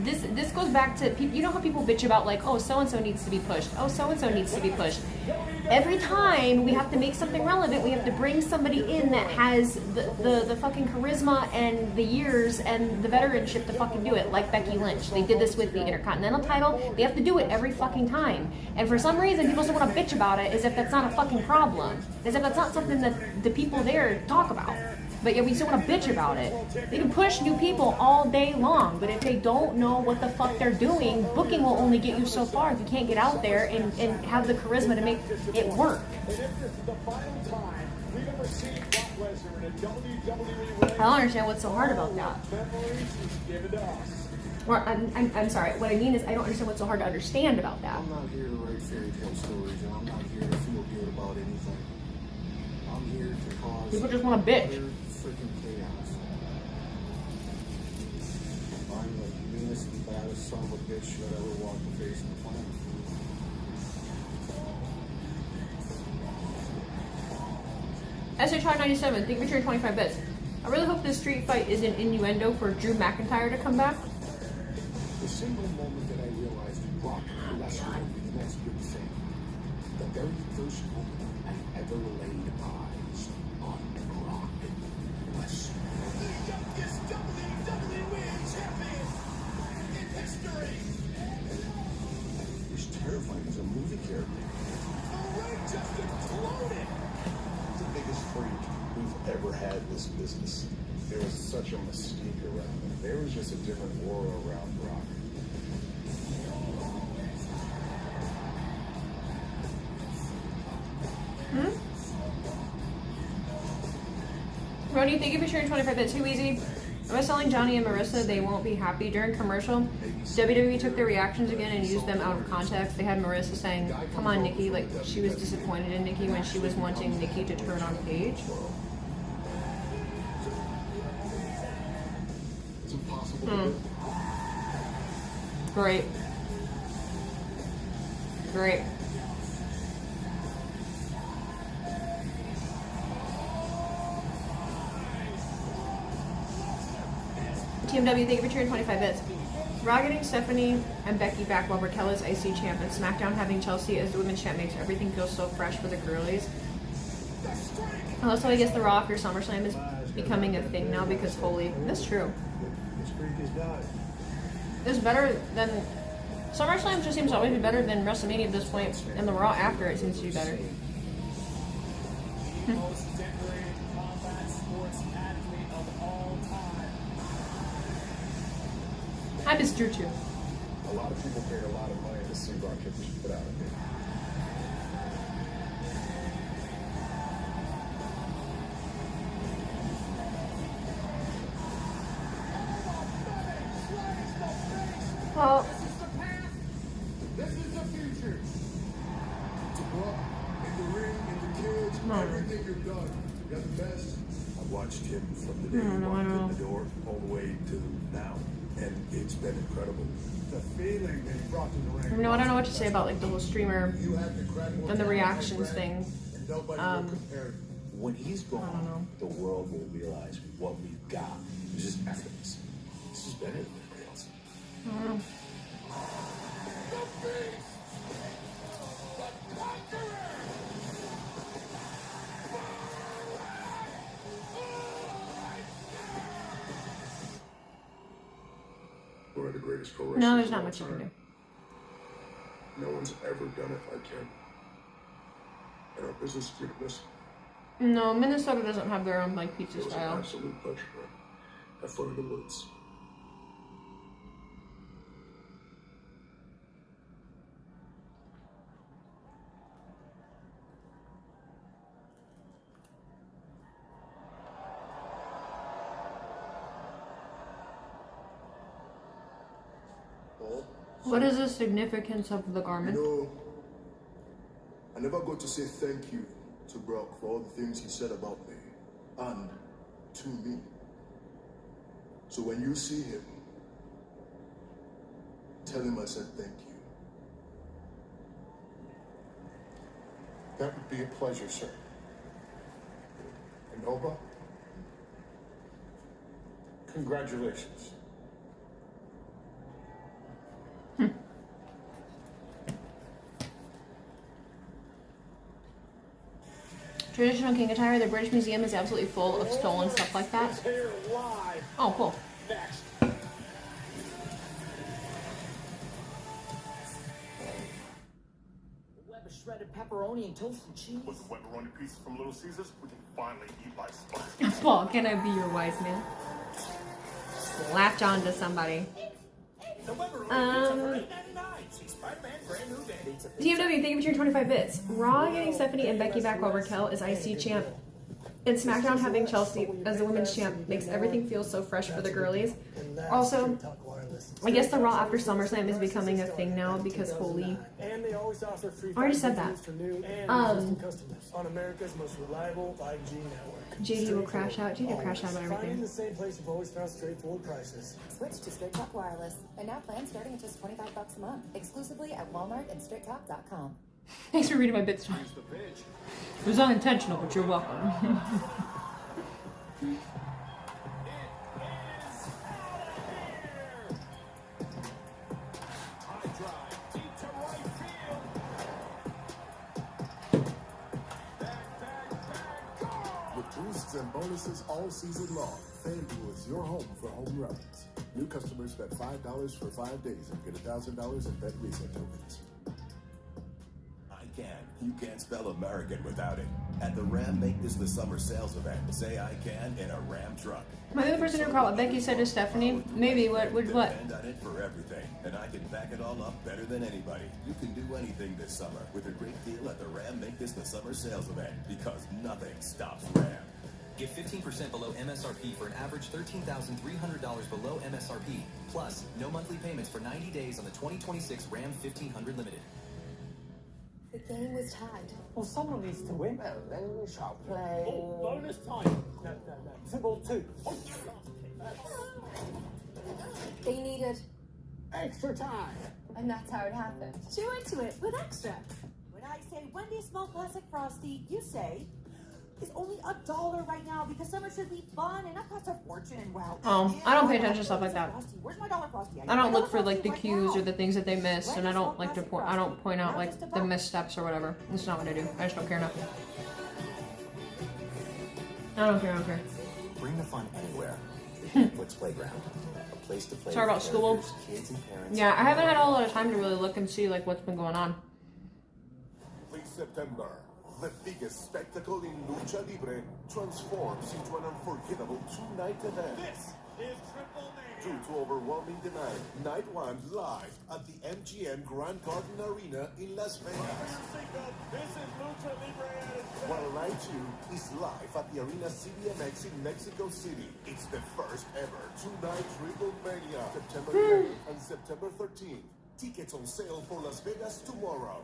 This goes back to people. You know how people bitch about like, oh, so and so needs to be pushed. Oh, so and so needs to be pushed. Every time we have to make something relevant, we have to bring somebody in that has the fucking charisma and the years and the veteranship to fucking do it. Like Becky Lynch, they did this with the Intercontinental title. They have to do it every fucking time. And for some reason, people still want to bitch about it as if that's not a fucking problem, as if that's not something that the people there talk about. But yeah, we still want to bitch about it. They can push new people all day long, but if they don't know what the fuck they're doing, booking will only get you so far if you can't get out there and have the charisma to make it work. I don't understand what's so hard about that. Or I'm sorry, what I mean is I don't understand what's so hard to understand about that. I'm not here to write fairy tale stories, and I'm not here to feel good about anything. I'm here to cause people just want to bitch. Freaking chaos. I'm the meanest and baddest son of a bitch that ever walked the face of the planet. SHI97, thank you for your 25 bits. I really hope this street fight is an innuendo for Drew McIntyre to come back. The single moment that I realized Brock wrestling would be the next big thing. The very first moment I ever laid eyes on Brock Lesnar. The youngest WWE champion in history. He's terrifying as a movie character. The ring just exploded. The biggest freak we've ever had in this business. There was such a mystique around him. There was just a different aura around Brock. Ronnie, thank you for sharing 25 bits. Too easy. I was telling Johnny and Marissa they won't be happy during commercial. WWE took their reactions again and used them out of context. They had Marissa saying, "Come on, Nikki," like she was disappointed in Nikki when she was wanting Nikki to turn on Paige. It's impossible. Great. Great. TMW, thank you for cheering 25 bits. Raw getting Stephanie and Becky back while Raquel is IC champ, and SmackDown having Chelsea as the women's champ makes everything feel so fresh for the girlies. And also, I guess the Raw after SummerSlam is becoming a thing now because holy, that's true. It's better than SummerSlam. Just seems to always be better than WrestleMania at this point, and the Raw after it seems to be better. Most decorated combat sports athlete of all time. I miss Drew too. A lot of people paid a lot of money to see Rock put out of it. Well, This is the future. To go up in the ring, in the cage, everything you've done. You're the best. I watched him from the day he walked in the door all the way to now, and it's been incredible. The feeling that he brought to the ring. you know, I don't know what to say about like the whole streamer You have the incredible and the talent, reactions Red, thing. And nobody will compare. When he's gone, the world will realize what we've got. It's just effortless. This is better than everybody else. I don't know. The beast! The conqueror! One of the greatest pro No, wrestlers there's of not all much you can time. do. No one's ever done it like him. And our business is good at this. No, Minnesota doesn't have their own like pizza It was an style. absolute pleasure, man. Have fun in the woods. What is the significance of the garment? You know, I never got to say thank you to Brock for all the things he said about me and to me. So when you see him, tell him I said thank you. That would be a pleasure, sir. And Oba, Congratulations. Traditional king attire. The British Museum is absolutely full of stolen stuff like that. Here live Oh, cool. next. Web of shredded pepperoni and toasted cheese. With the pepperoni pieces from Little Caesars, we can finally eat like spice. Paul, can I be your wise man? Slapped onto somebody. TMW, thank you for your 25 bits. Raw getting Stephanie and Becky back while Raquel is IC champ. And SmackDown having Chelsea as the women's champ makes everything feel so fresh for the girlies. Also, I guess the Raw after SummerSlam is becoming a thing now because holy. And they always offer free I already said that. for new and existing customers on America's most reliable 5G network. JD will crash out. JD will crash out on Find in everything. the same place you've always found straightforward prices. Switch to Straight Talk Wireless. And now plans starting at just $25 a month. Exclusively at Walmart and StraightTalk.com. Thanks for reading my bits. It was unintentional, but you're welcome. With boosts and bonuses all season long, FanDuel is your home for home runs. New customers bet $5 for 5 days and get $1,000 in bet reset tokens. You can't spell American without it. At the Ram Make This the Summer sales event, say I can in a Ram truck. Am I the only person who caught what Becky said to Stephanie? Maybe. What? Depend on it for everything, and I can back it all up better than anybody. You can do anything this summer with a great deal at the Ram Make This the Summer sales event, because nothing stops Ram. Get 15% below MSRP for an average $13,300 below MSRP. Plus, no monthly payments for 90 days on the 2026 Ram 1500 Limited. The game was tied. Well, someone needs to win. Well, then we shall play. Oh, bonus time. No. Football 2. They needed Extra time. and that's how it happened. Chew into it with extra. When I say Wendy's small classic frosty, you say is only $1 right now because summer should be fun and not cost a fortune and wow. I don't pay attention to stuff like that. Where's my dollar Frosty? I don't look for like the cues or the things that they miss, and I don't like to I don't point out like the missteps or whatever. That's not what I do. I just don't care enough. I don't care. Bring the fun anywhere. The Netflix Playground. A place to play. Sorry about with school. characters, kids and parents. Yeah, I haven't had a lot of time to really look and see like what's been going on. Late September, the biggest spectacle in Lucha Libre transforms into an unforgettable two-night event. This is Triple Mania. Due to overwhelming demand, Night 1 live at the MGM Grand Garden Arena in Las Vegas. This is Lucha Libre at its best. While Night 2 is live at the Arena CDMX in Mexico City. It's the first ever two-night Triple Mania, September 10th and September 13th. Tickets on sale for Las Vegas tomorrow.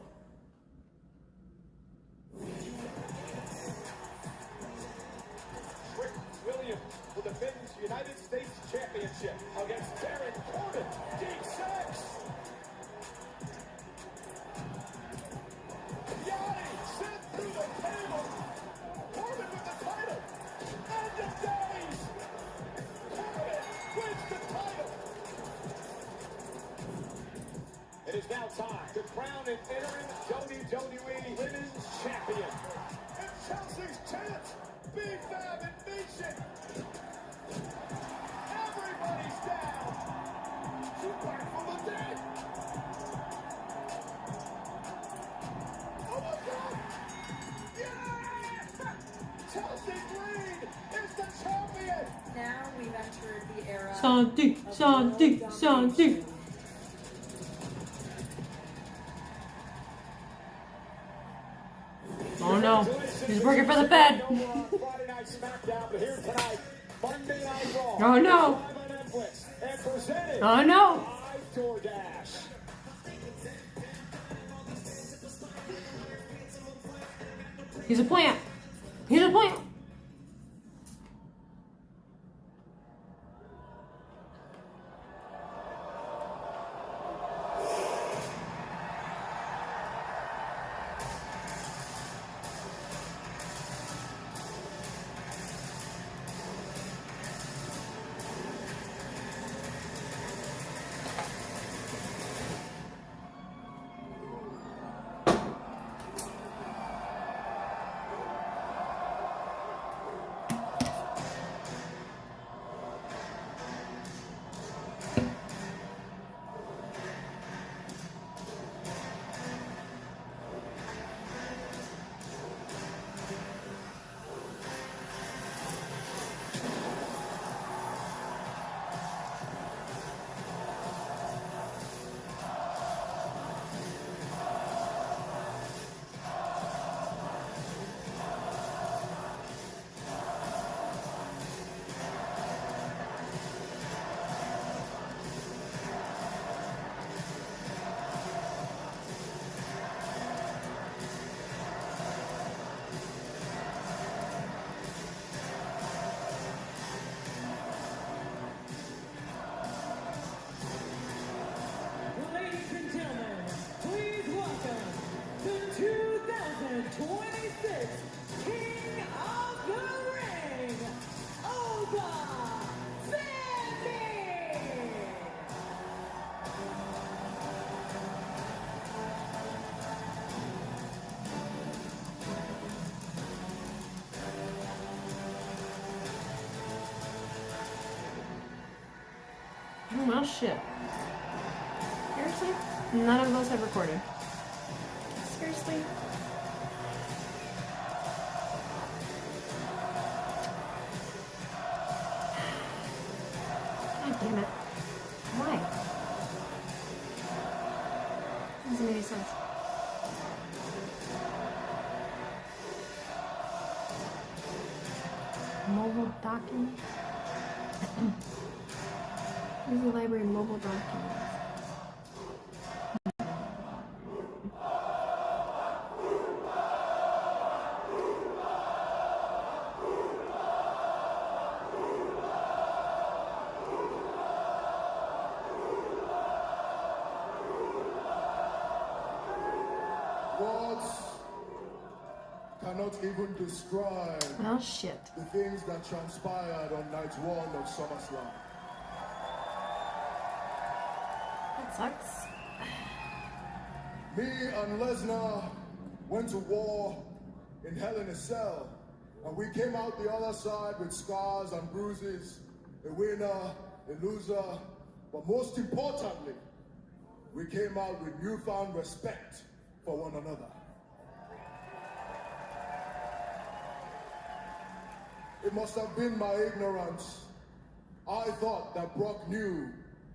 Rick Williams will defend his United States Championship against Baron Corbin. Deep 6. Yanni sent through the table. Corbin with the title. End of days. Corbin wins the title. It is now time to crown an interim WWE Women's Champion. And Chelsea's chance. B-Fab and Nation. Everybody's down. She's back from the dead. Oh my God. Yeah! Chelsea Green is the champion. Now we've entered the era. Santi. Oh no, he's working for the Fed. Friday Night SmackDown, but here tonight, Monday Night Raw. Oh no. Live on Netflix and presented Oh no. by DoorDash. He's a plant. He's a plant. Ladies and gentlemen, please welcome the 2026 King of the Ring, Oba Sammy! Oh well, shit. Seriously? None of those have recorded. Seriously? God damn it. Why? Doesn't make any sense. Mobile docking? Easy library mobile documents. cannot even describe Oh shit. the things that transpired on night 1 of SummerSlam. That sucks. Me and Lesnar went to war in Hell in a Cell, and we came out the other side with scars and bruises, a winner, a loser, but most importantly, we came out with newfound respect for one another. It must have been my ignorance. I thought that Brock knew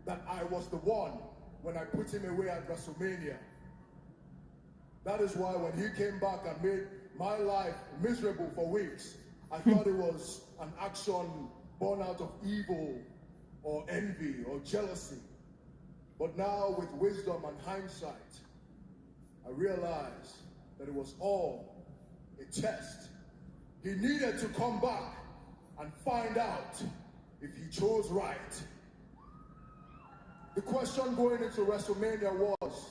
that I was the one when I put him away at WrestleMania. That is why when he came back and made my life miserable for weeks, I thought it was an action born out of evil or envy or jealousy. But now with wisdom and hindsight, I realize that it was all a test. He needed to come back and find out if he chose right. The question going into WrestleMania was,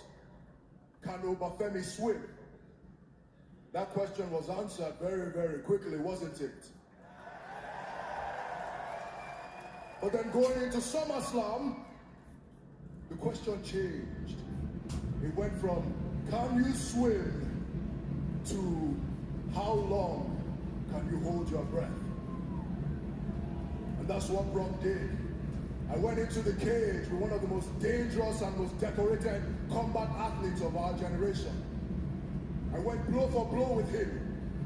can Obafemi swim? That question was answered very, very quickly, wasn't it? But then going into SummerSlam, the question changed. It went from, can you swim, to how long can you hold your breath? And that's what Brock did. I went into the cage with one of the most dangerous and most decorated combat athletes of our generation. I went blow for blow with him.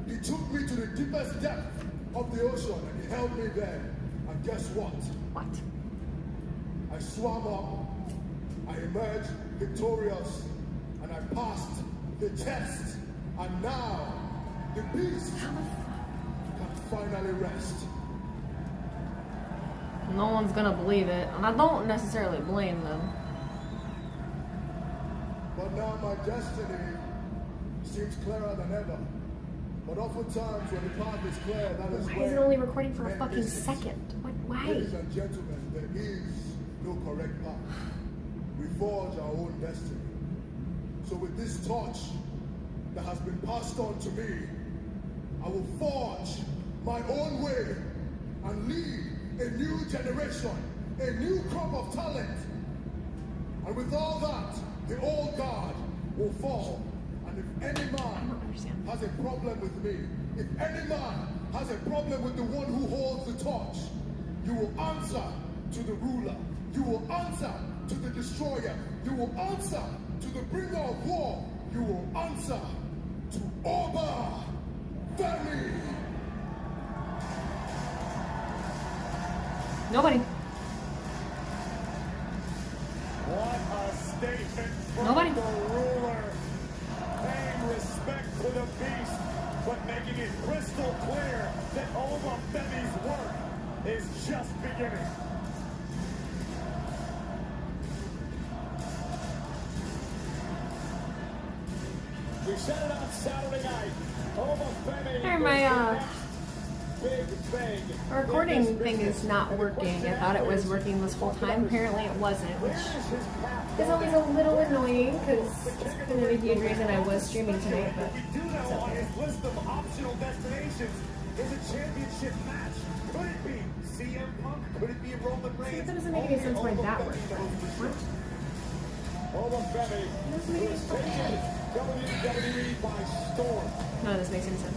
He took me to the deepest depth of the ocean and he held me there. And guess what? What? I swam up, I emerged victorious, and I passed the test. And now, the beast can finally rest. No one's gonna believe it, and I don't necessarily blame them. But now my destiny seems clearer than ever. But oftentimes when the path is clear, that is Why is it only recording for a fucking second? What? Why? Ladies and gentlemen, there is no correct path. We forge our own destiny. So with this torch that has been passed on to me, I will forge my own way and lead a new generation, a new crop of talent. And with all that, the old guard will fall. And if any man has a problem with me, if any man has a problem with the one who holds the torch, you will answer to the ruler. You will answer to the destroyer. You will answer to the bringer of war. You will answer to Oba Femi. Nobody. What a statement from Nobody. the ruler. Paying respect to the beast, but making it crystal clear that Oba Femi's work is just beginning. We said it on Saturday night. Oba Femi Hey, is my the next big thing. recording thing is not working. I thought it was working this whole time. Apparently it wasn't, which is always a little annoying because it's kind of a huge reason I was streaming tonight, but We do know on his list of optional destinations is a championship match. Could it be CM Punk? Could it be Roman Reigns? that doesn't make any sense why that worked. What? Oba Femi, who's taken WWE by storm. None of this makes any sense.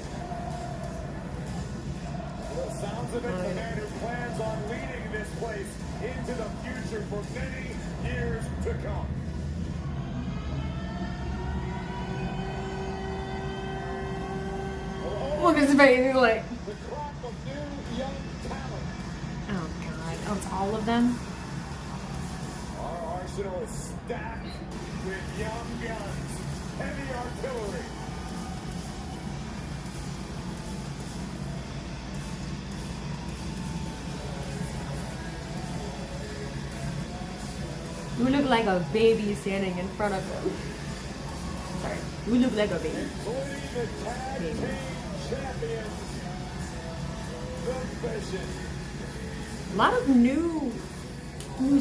The sounds of it, the man who plans on leading this place into the future for many years to come. Look at his face, he's like, The crop of new young talent. oh god, oh, it's all of them? Our arsenal is stacked with young guns, heavy artillery. You look like a baby standing in front of him. Sorry, you look like a baby. Including the tag team champions, the Vision. A lot of new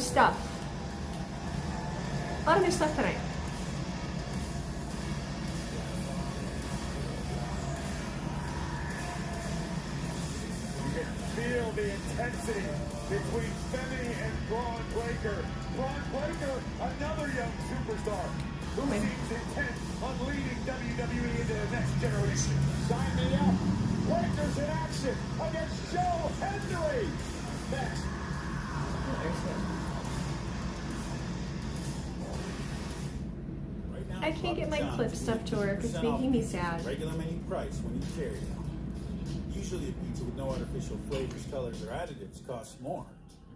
stuff. A lot of new stuff tonight. the intensity between Femi and Braun Breaker. Braun Breaker, another young superstar who seems intent on leading WWE into the next generation. Sign me up. Breaker's in action against Joe Hendry. Next. I can't get my clip stuff to work. It's making me sad. Regular menu price when you carry it. Usually a pizza with no artificial flavors, colors, or additives costs more.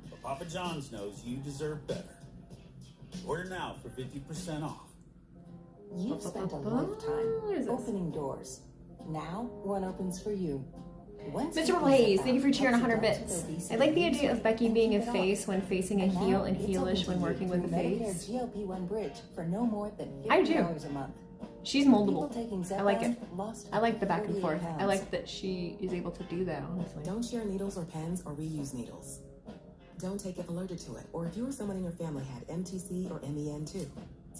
But Papa John's knows you deserve better. Order now for 50% off. You've spent a lifetime opening doors. Now, one opens for you. Mr. Blaze, thank you for cheering 100 bits. I like the idea of Becky being a face when facing a heel and heelish when working with a face. GLP-1 bridge for no more than I do. $50 a month. She's moldable. I like it. I like the back and forth. I like that she is able to do that, honestly. Don't share needles or pens or reuse needles. Don't take if allergic to it, or if you or someone in your family had MTC or MEN2.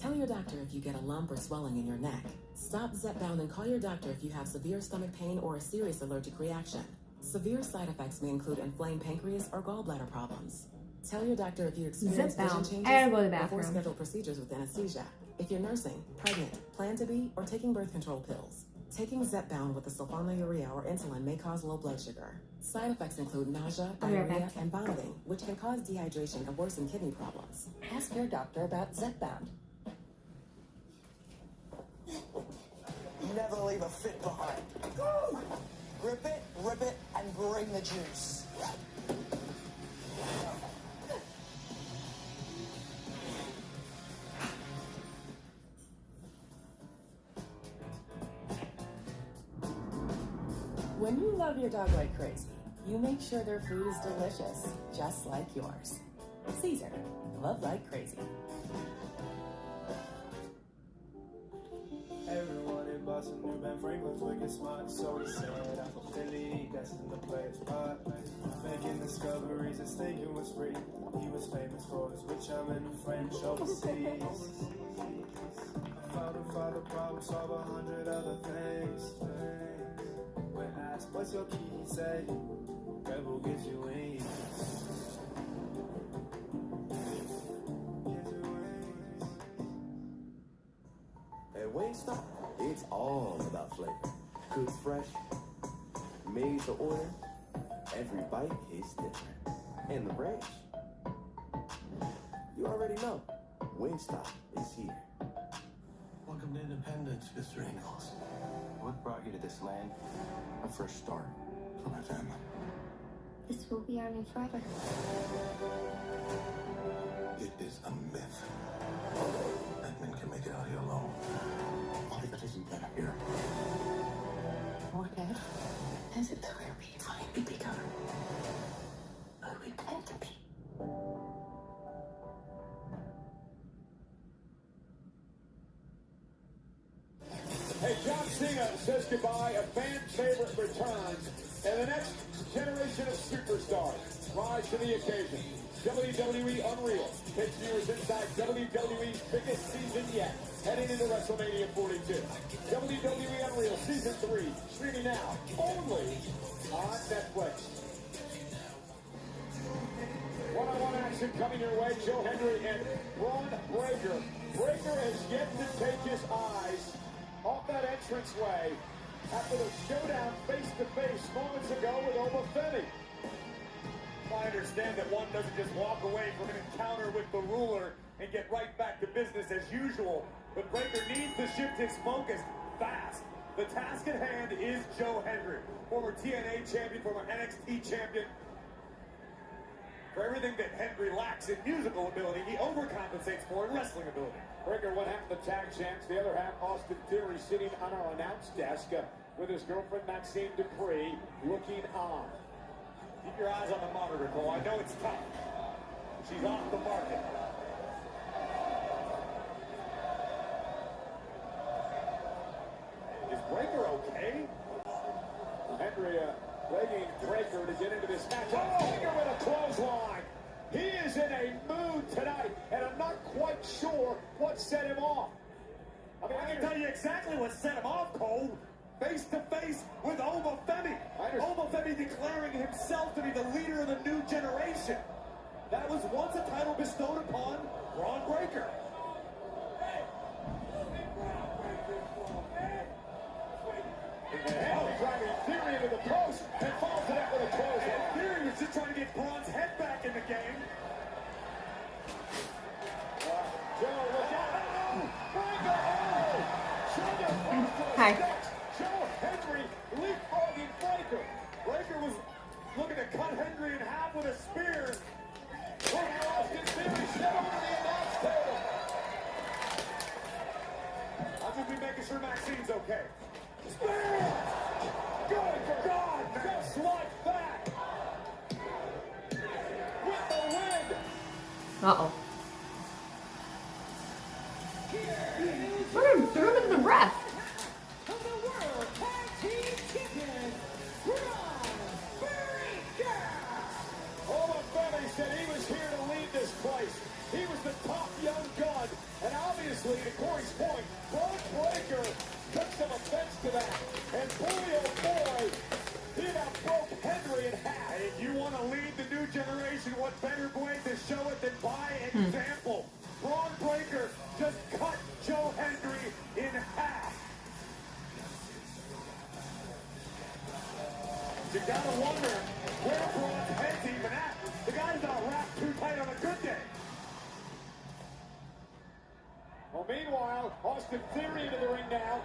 Tell your doctor if you get a lump or swelling in your neck. Stop Zepbound and call your doctor if you have severe stomach pain or a serious allergic reaction. Severe side effects may include inflamed pancreas or gallbladder problems. Tell your doctor if you experience vision changes I gotta go to the bathroom. before scheduled procedures with anesthesia. If you're nursing, pregnant, plan to be, or taking birth control pills. Taking Zepbound with the sulfonylurea or insulin may cause low blood sugar. Side effects include nausea, diarrhea, and vomiting, which can cause dehydration and worsen kidney problems. Ask your doctor about Zepbound. Never leave a fit behind. Rip it, and bring the juice. When you love your dog like crazy, you make sure their food is delicious, just like yours. Caesar, love like crazy. Everyone in Boston knew Ben Franklin's wicked smart, so he said, I'm from Philly, that's in the player's part. Making discoveries, his thinking was free. He was famous for his rich and French overseas. Father problem, solve 100 other things. When asked, what's your key, he said, Rebel gives you wings. At Wingstop, it's all about flavor. Cooked fresh, made to order, every bite is different. And the ranch, you already know, Wingstop is here. Welcome to Independence, Mr. Ingalls. What brought you to this land? A fresh start for my family. This will be our new forever. It is a myth that men can make it out here alone. Why that isn't better here? More dead? As it's where we finally become who we meant to be. Hey, John Cena says goodbye. A fan favorite returns, and the next generation of superstars rise to the occasion. WWE Unreal takes viewers inside WWE's biggest season yet, heading into WrestleMania 42. WWE Unreal Season 3, streaming now, only on Netflix. One-on-one action coming your way. Joe Hendry and Braun Breaker. Breaker has yet to take his eyes off that entranceway after the showdown face-to-face moments ago with Oba Femi. I understand that one doesn't just walk away from an encounter with the ruler and get right back to business as usual, but Breaker needs to shift his focus fast. The task at hand is Joe Hendry, former TNA champion, former NXT champion. For everything that Hendry lacks in musical ability, he overcompensates for in wrestling ability. Breaker, one half of the tag champs, the other half Austin Theory, sitting on our announce desk with his girlfriend Maxine Dupree looking on. Keep your eyes on the monitor, Cole. I know it's tough. She's off the market. Is Breaker okay? Hendry begging Breaker to get into this match. Oh, Breaker with a clothesline. He is in a mood tonight, and I'm not quite sure what set him off. I mean, I can tell you exactly what set him off, Cole. face to face with Obafemi. Obafemi declaring himself to be the leader of the new generation. That was once a title bestowed upon Braun Breaker. And driving Theory into the post and falls it up with a close. And Theory was just trying to get Braun's head back in the game. Joe, look out. Hi. Joe Hendry leapfrogging Breaker. Breaker was looking to cut Hendry in half with a spear. Austin Theory set over to the announce table. I'll just be making sure Maxine's okay. Spear! Good God, just like that! With the wind! Uh-oh. Look at him, threw him in the ref. Obafemi said he was here to lead this place. He was the top young gun. And obviously, to Corey's point, Braun Breaker took some offense to that. And boy, oh boy, he about broke Henry in half. And if you want to lead the new generation, what better way to show it than by example? Braun Breaker just cut Joe Hendry in half. You gotta wonder where Braun's head's even at. The guy's not wrapped too tight on a good day. Well, meanwhile, Austin Theory into the ring now.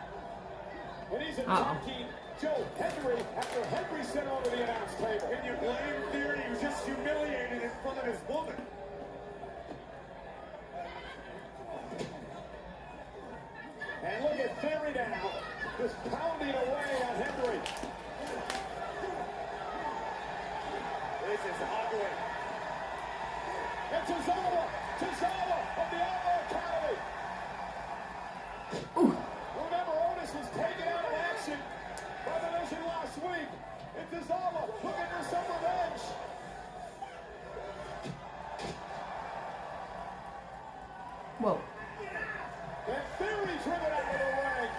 And he's attacking Joe Hendry after Hendry sent over the announce table. Can you blame Theory? He was just humiliated in front of his woman. And look at Theory now, just pounding away on Hendry. This is ugly. And Tozawa of the Outlaw Academy. Remember, Otis was taken out of action by the Nation last week. And Tozawa looking for some revenge. Whoa. And Theory driven out of the ring.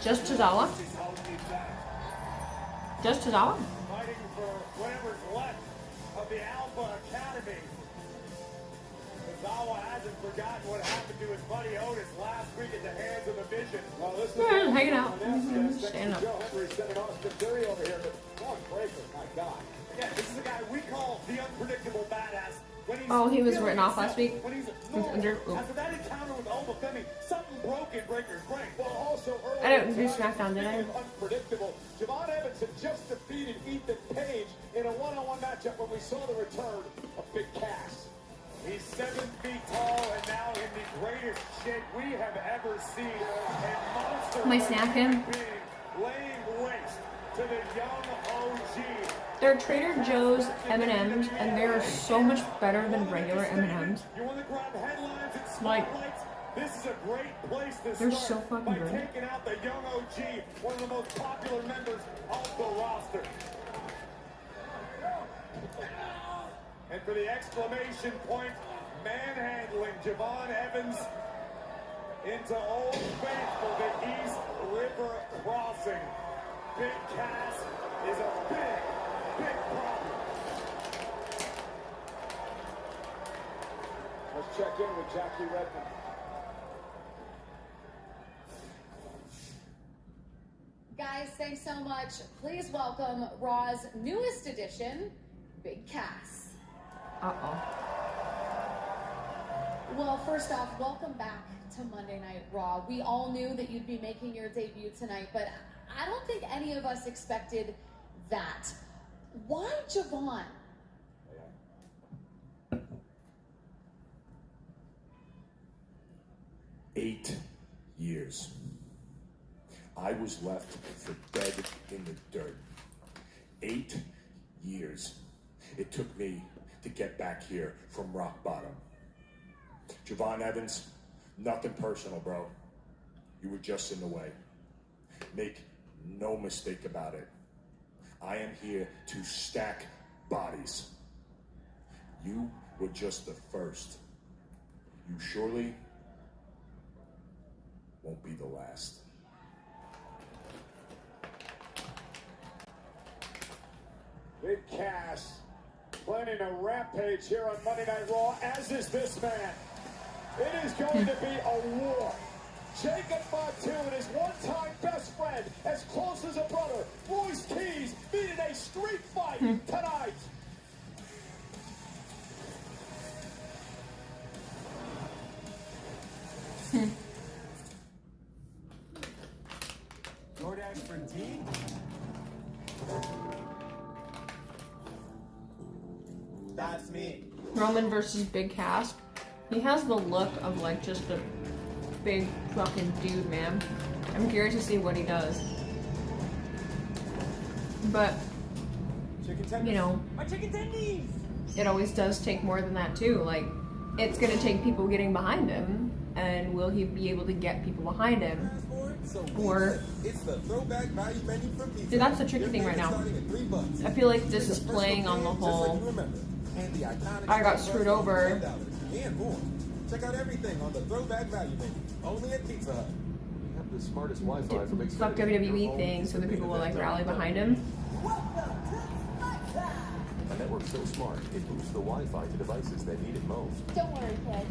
Just Tozawa? Just Tozawa? Fighting for whatever's left of the Alpha Academy. Tozawa hasn't forgotten what happened to his buddy Otis last week at the hands of the Vision. Well, this is Hanging out. Stand up. Joe Hendry sending Austin Theory over here, but Braun Breaker, my God. Yeah, this is a guy we call the unpredictable badass. Oh, he was written off last week? After that encounter with Obafemi, something broke in Breaker's brain. Well, also I didn't do SmackDown, did I? Unpredictable. Javon Evans had just defeated Ethan Page in a one-on-one matchup when we saw the return of Big Cass. He's 7 feet tall and now in the greatest shape we have ever seen. And monster Am I snapping? laying waste to the young OG. They're Trader Joe's M&Ms, and they're so much better than regular M&Ms. You want to grab headlines and Like, spotlights? This is a great place to they're start so fucking by good. taking out the young OG, one of the most popular members of the roster. And for the exclamation point, manhandling Javon Evans into Old Faithful, the East River Crossing. Big Cass is a big problem. Let's check in with Jackie Redmond. Guys, thanks so much. Please welcome Raw's newest edition, Big Cass. Uh-oh. Well, first off, welcome back to Monday Night Raw. We all knew that you'd be making your debut tonight, but I don't think any of us expected that. Why Javon? Yeah. 8 years. I was left for dead in the dirt. 8 years. It took me to get back here from rock bottom. Javon Evans, nothing personal, bro. You were just in the way. Make no mistake about it. I am here to stack bodies. You were just the first. You surely won't be the last. Big Cass planning a rampage here on Monday Night Raw, as is this man. It is going to be a war. Jacob Fatu and his one-time best friend, as close as a brother, Royce Keys, meet in a street fight tonight. DoorDash for tea? That's me. Roman versus Big Cass. He has the look of like just a big fucking dude, man. I'm curious to see what he does. But, you know, My chicken tendies! it always does take more than that too. Like, it's gonna take people getting behind him, and will he be able to get people behind him? Or, It's the throwback value menu for pizza. see, that's the tricky thing right now. I feel like this is playing on the whole, I got screwed over. And more. Check out everything on the throwback value menu. Only at Pizza Hut. We have the smartest Wi-Fi for mixed fuck WWE thing so that people will like rally behind him. A network so smart, it boosts the Wi-Fi to devices that need it most. Don't worry, kid.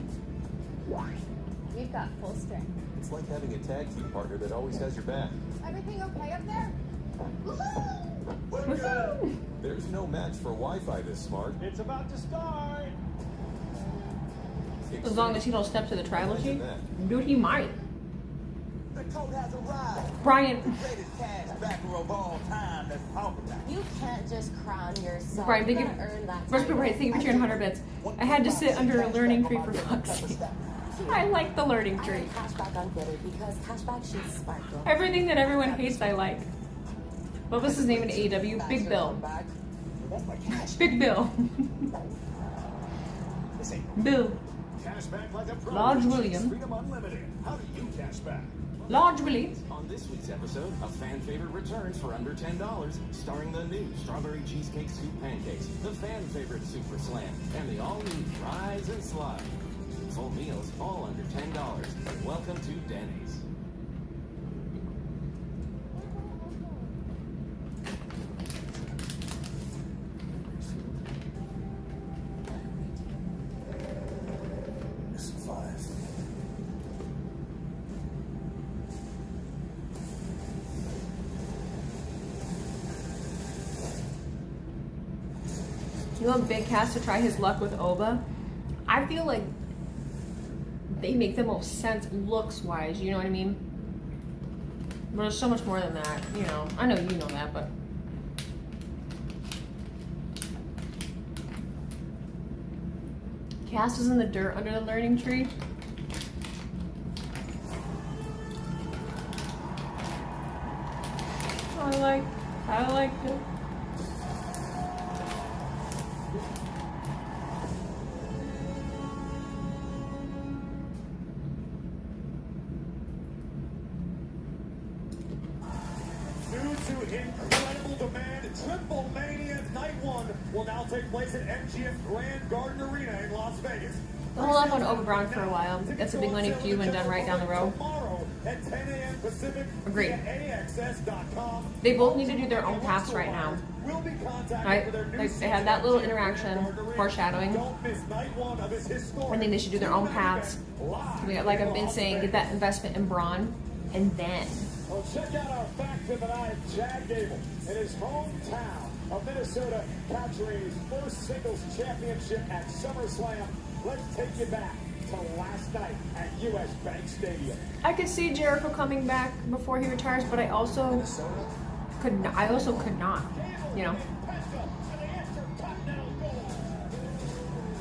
We've got full strength. It's like having a tag team partner that always has your back. Everything okay up there? There's no match for Wi-Fi this smart. It's about to start. As long as he don't step to the tribal chief, dude, he might. The coat has arrived. Brian. The greatest cash backer of all time that's talking about. You can't just crown yourself. Brian, You thank you. gotta earn that First, title. Brian, thank you for 200 bits. I had to sit under a learning tree for fuck's sake. I like the learning I tree. like cashback on Twitter because cashback shoots sparkle. Everything that everyone hates, I like. What was his name in AEW? Big Bill. That's my cash. Big Bill. Bill. Cash back like a pro. Large William. Freedom Unlimited. How do you cash back? Large Willie. On this week's episode, a fan favorite returns for under $10, starring the new strawberry cheesecake soup pancakes, the fan favorite Super Slam, and the all-new Rise and Slide. Full meals, all under $10. Welcome to Denny's. You want Big Cass to try his luck with Oba? I feel like they make the most sense looks-wise, you know what I mean? But there's so much more than that, you know. I know you know that, but... Cass is in the dirt under the learning tree. I like it. Incredible demand, Triple Mania Night 1 will now take place at MGM Grand Garden Arena in Las Vegas. I'll hold off on Oba Braun for a while. That's a big money feud when done right down the road. Tomorrow at 10 a.m. Pacific. Agreed. AXS.com. They both need to do their own paths right now. Right? Like they had that little interaction, foreshadowing. I think they should do their own paths. Like I've been saying, get that investment in Braun, and then. Well, check out our fact of the night. Chad Gable in his hometown of Minnesota capturing his first singles championship at SummerSlam. Let's take you back to last night at US Bank Stadium. I could see Jericho coming back before he retires, but I also could not. You know.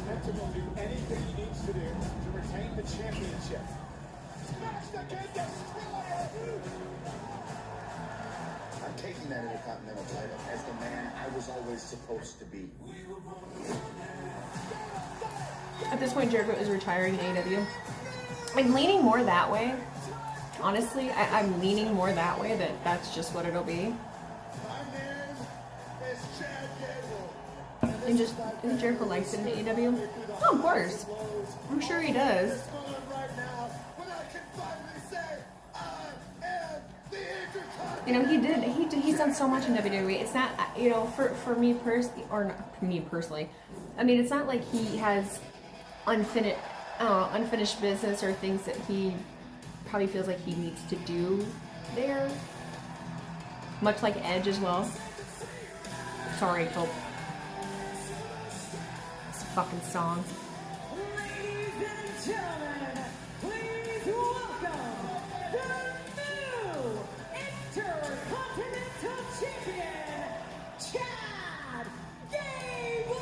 Penta will do anything he needs to do to retain the championship. Smash the Kid Destroyer! I'm taking that Intercontinental title as the man I was always supposed to be. At this point, Jericho is retiring in AEW. I'm leaning more that way. Honestly, I'm leaning more that way that that's just what it'll be. And just, and Jericho likes it in AEW? Oh, of course. I'm sure he does. You know, he's done so much in WWE. It's not, you know, for me personally, or not for me personally, I mean, it's not like he has unfinished business or things that he probably feels like he needs to do there. Much like Edge as well. Sorry, Cope. This fucking song. Ladies and gentlemen, please welcome the new Intercontinental Champion, Chad Gable!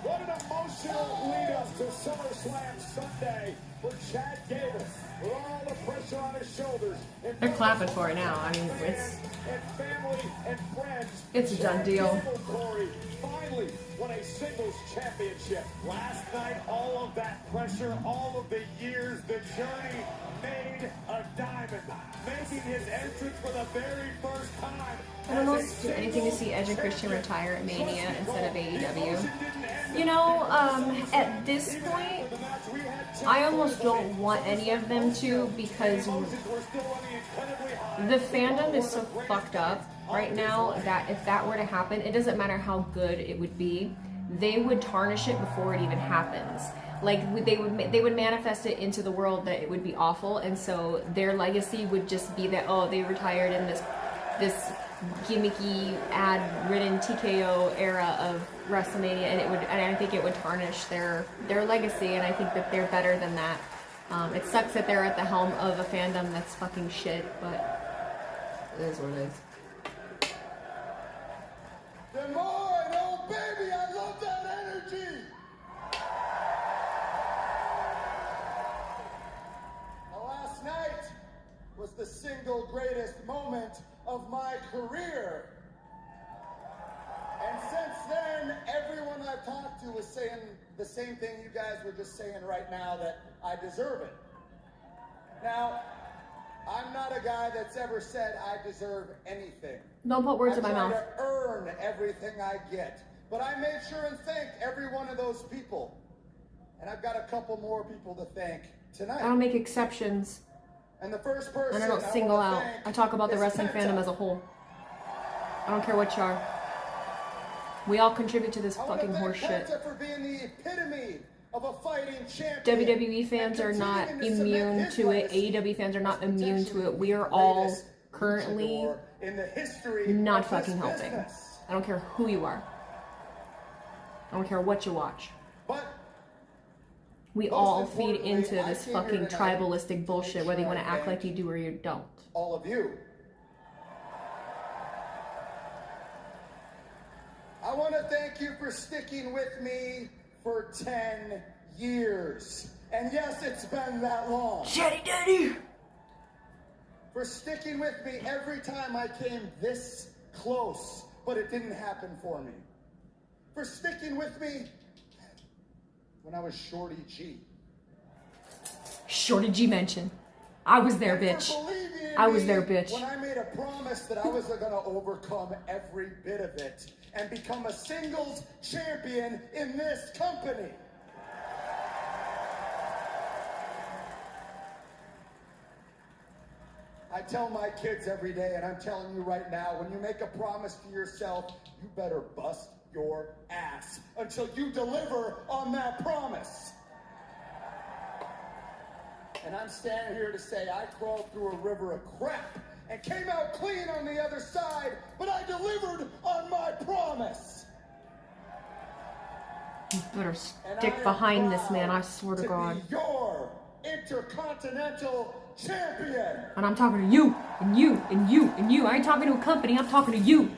What an emotional lead-up to SummerSlam Sunday for Chad Gable. With all the pressure on his shoulders. They're clapping for it now. I mean, And family and friends. it's a done deal. Gable Corey finally won a singles championship. Last night, all of that pressure, all of the years, the journey made a diamond. Making his entrance for the very first time. I don't know if do anything to see Edge and Christian retire at Mania instead of AEW. You know, at this point, I almost don't want any of them to, because the fandom is so fucked up right now that if that were to happen, it doesn't matter how good it would be, they would tarnish it before it even happens. Like, they would manifest it into the world that it would be awful, and so their legacy would just be that, oh, they retired in this gimmicky, ad-ridden TKO era of WrestleMania, and I think it would tarnish their legacy, and I think that they're better than that. It sucks that they're at the helm of a fandom that's fucking shit, but it is what it is. Des Moines, oh baby, I love that energy! Last night was the single greatest moment of my career. And since then, everyone I've talked to was saying the same thing you guys were just saying right now, that I deserve it. Now, I'm not a guy that's ever said I deserve anything. Don't put words in my mouth. I try to earn everything I get. But I made sure and thank every one of those people. And I've got a couple more people to thank tonight. I don't make exceptions. And the first person And I don't single out. I talk about the wrestling fandom as a whole. I don't care what you are. We all contribute to this fucking horse shit. For being the epitome of a fighting champion. WWE fans are not immune to it. AEW fans are not immune to it. We are all currently not fucking helping. I don't care who you are. I don't care what you watch. We all feed into this fucking tribalistic bullshit, whether you want to act like you do or you don't. All of you. I want to thank you for sticking with me for 10 years. And yes, it's been that long. Shitty Daddy! For sticking with me every time I came this close, but it didn't happen for me. For sticking with me when I was Shorty G. Shorty G mention. I was there, bitch. I was there, bitch. When I made a promise that I was going to overcome every bit of it and become a singles champion in this company. I tell my kids every day, and I'm telling you right now, when you make a promise to yourself, you better bust your ass until you deliver on that promise. And I'm standing here to say I crawled through a river of crap and came out clean on the other side, but I delivered on my promise. You better stick behind this man, I swear to God. Be your Intercontinental Champion. And I'm talking to you, and you, and you, and you. I ain't talking to a company, I'm talking to you.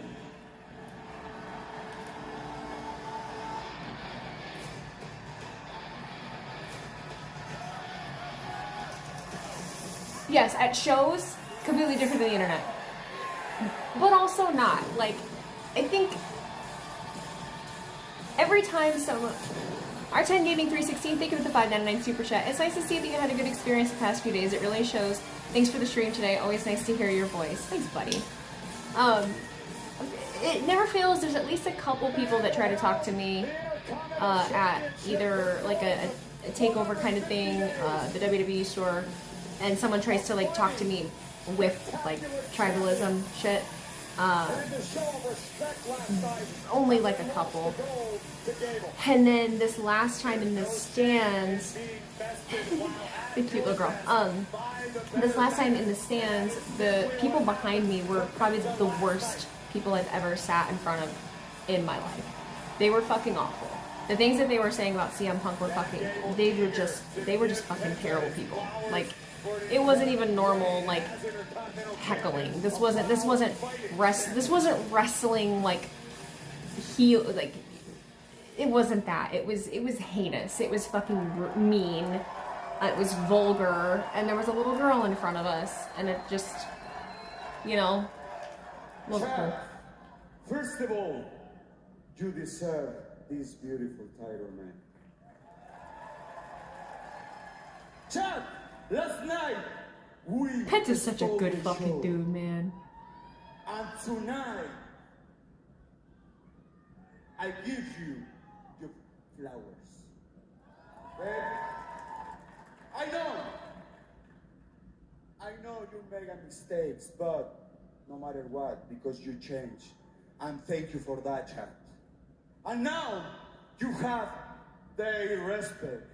Yes, at shows, completely different than the internet. But also not. Like, I think every time someone... R10 Gaming 316, thank you for the $5.99 super chat. It's nice to see that you had a good experience the past few days. It really shows. Thanks for the stream today. Always nice to hear your voice. Thanks, buddy. it never fails. There's at least a couple people that try to talk to me at either like a takeover kind of thing, the WWE store, and someone tries to like talk to me with like tribalism shit. Only like a couple. And then this last time in the stands, the cute little girl. This last time in the stands, the people behind me were probably the worst people I've ever sat in front of in my life. They were fucking awful. The things that they were saying about CM Punk were fucking, they were just fucking terrible people. Like, it wasn't even normal, like, heckling. This wasn't wrestling, like, heel, like, it wasn't that. It was heinous. It was fucking mean. It was vulgar. And there was a little girl in front of us. And it just, you know, wasn't cool. First of all, you deserve this beautiful title, man. Chad, last night, we... Pet is such a good fucking dude, man. And tonight, I give you your flowers. Babe, I know you make mistakes, but no matter what, because you change. And thank you for that, Chad. And now, you have their respect.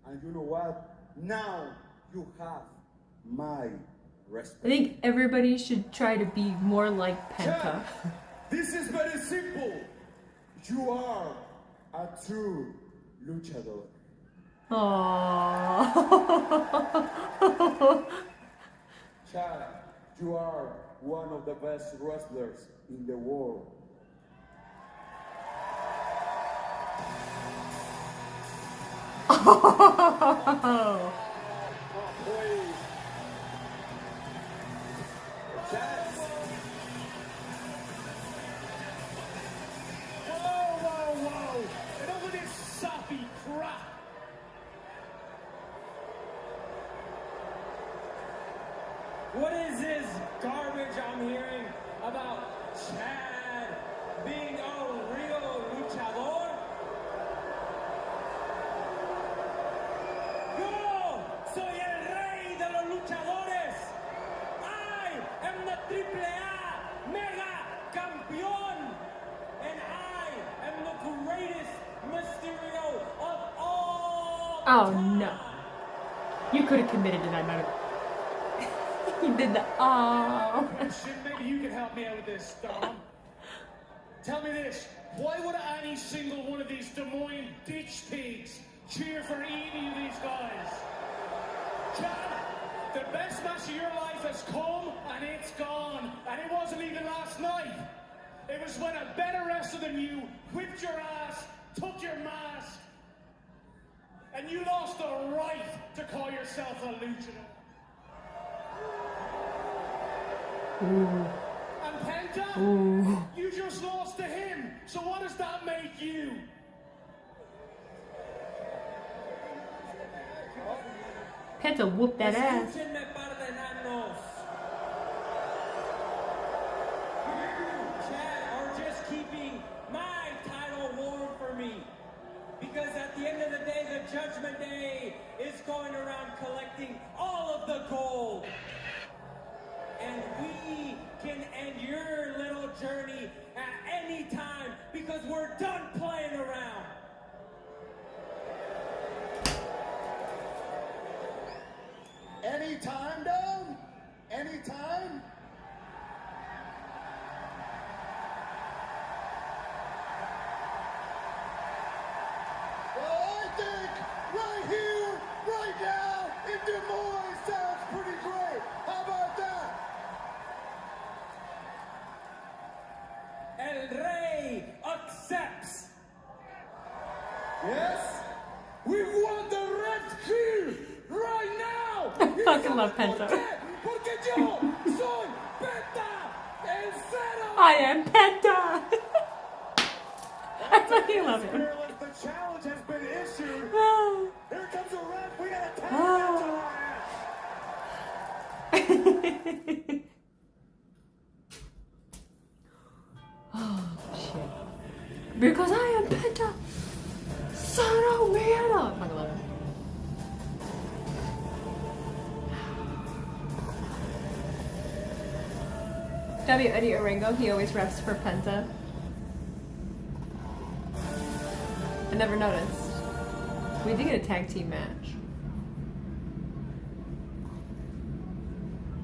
And you know what? Now, you have my respect. I think everybody should try to be more like Penta. Chad, this is very simple. You are a true luchador. Aww. Chad, you are one of the best wrestlers in the world. Oh. Please. Chad. Whoa. Enough of this soppy crap. What is this garbage I'm hearing about Chad being a real luchador? Yo soy el rey de los luchadores. I am the AAA Mega Campeón. And I am the greatest Mysterio of all Oh time. no. You could have committed to that moment. You did the oh. Maybe you can help me out with this, Dom. Tell me this. Why would any single one of these Des Moines ditch pigs cheer for any of these guys? Chad, the best match of your life has come and it's gone. And it wasn't even last night. It was when a better wrestler than you whipped your ass, took your mask, and you lost the right to call yourself a luchador. Ooh. And Penta, Ooh. you just lost to him. So what does that make you? Penta whooped that ass. Escúchenme, par de enanos. You, Chad, are just keeping my title warm for me. Because at the end of the day, the Judgment Day is going around collecting all of the gold. And we can end your little journey at any time because we're done playing around. Anytime, Dom? Anytime? Well, I think right here, right now, in Des Moines sounds pretty great. How about that? El Rey accepts. Yes? We want the red here, right now! I fucking love Penta. Porque yo soy Penta, el cero! I am Penta! I fucking love him. The challenge has been issued. Oh. Here comes a ref. We got a tag match on our ass. Eddie Orengo, he always refs for Penta. I never noticed. We did get a tag team match.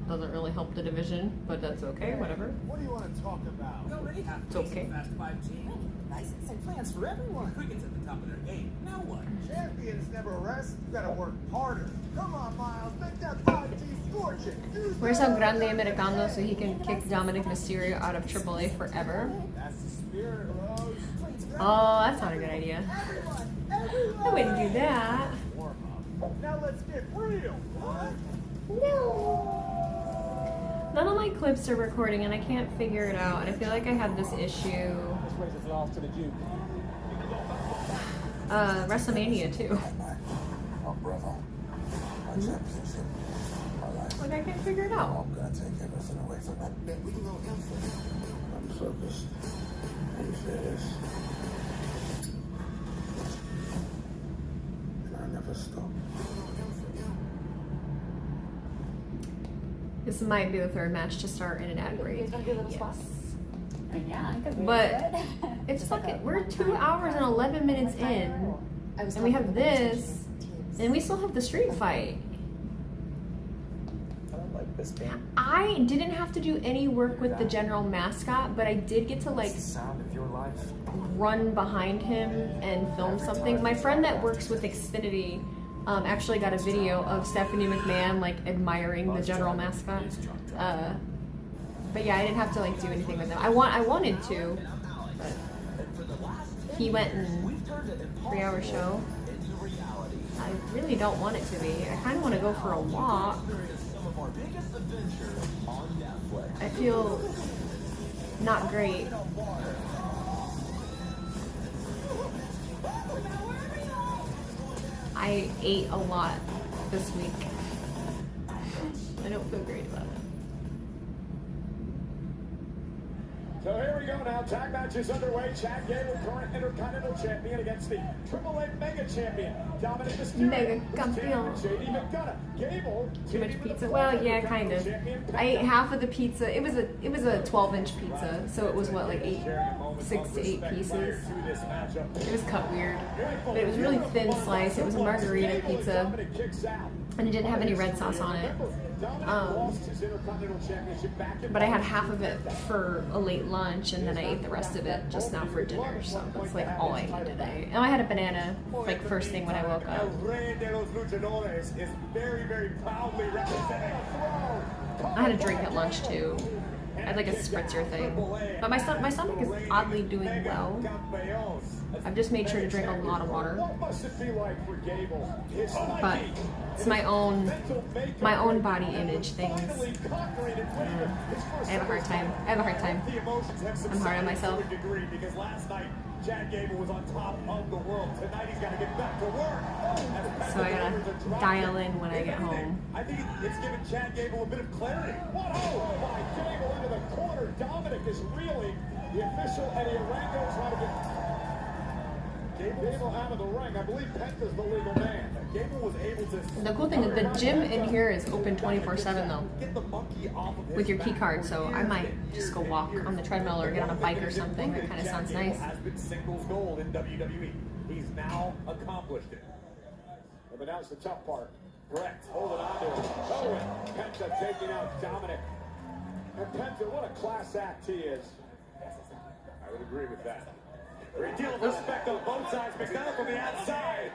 Doesn't really help the division, but that's okay, whatever. What do you want to talk about? We already have It's okay. fast 5G. Licensing plans for everyone. Cricket's at the top of their game. Now what? Champions never rest. You gotta work harder. Come on, Miles. Make that 5G scorching. Where's El Grande Americano so he can kick Dominic Mysterio out of AAA forever? That's the spirit, Rose. Oh, that's not a good idea. I wouldn't do that. Now let's get real. What? No. None of my clips are recording and I can't figure it out. And I feel like I have this issue. WrestleMania too. Like I can't figure it out. I'm gonna take everything away from that. We can go again. I'm focused. I'm serious. And I never stop. This might be the third match to start in an ad break. Yes. But it's fucking, we're 2 hours and 11 minutes in, and we have this, and we still have the street fight. I didn't have to do any work with the general mascot, but I did get to like run behind him and film something. My friend that works with Xfinity actually got a video of Stephanie McMahon like admiring the general mascot. But yeah, I didn't have to like do anything with him. I wanted to, but he went in 3-hour show. I really don't want it to be. I kind of want to go for a walk. I feel not great. I ate a lot this week. I don't feel great about it. So here we go now. Tag match is underway. Chad Gable, current Intercontinental Champion, against the AAA Mega Champion, Dominic Mysterio. Mega Campeon. JD McDonough. Gable. Too much pizza? Well, yeah, kind of. I ate half of the pizza. It was a 12-inch pizza, so it was what, like 6 to 8 pieces. It was cut weird, but it was really thin slice. It was a margarita pizza, and it didn't have any red sauce on it. But I had half of it for a late lunch, and then I ate the rest of it just now for dinner. So that's like all I ate today. And I had a banana like first thing when I woke up. I had a drink at lunch too. I had like a spritzer thing. But my stomach is oddly doing well. I've just made sure to drink a lot of water. But it's my own body image things. I have a hard time. I'm hard on myself. Because last night Chad Gable was on top of the world. Tonight he's got to get back to work. So I gotta dial in when I get home. I think it's given Chad Gable a bit of clarity. What? Oh, by Gable into the corner. Dominic is reeling. The official Eddie Orengo trying to get Gable out of the ring. I believe Penta's the legal man. Gable was able to. The cool thing is the gym in here is open 24/7 though, with your key card. So I might just go walk on the treadmill or get on a bike or something. That kind of sounds nice. Has been singles gold in WWE. He's now accomplished it. But now it's the tough part. Correct. Holding on to it. Oh, and Penta taking out Dominic. And Penta, what a class act he is. I would agree with that. Great deal of respect on both sides. McDonough from the outside.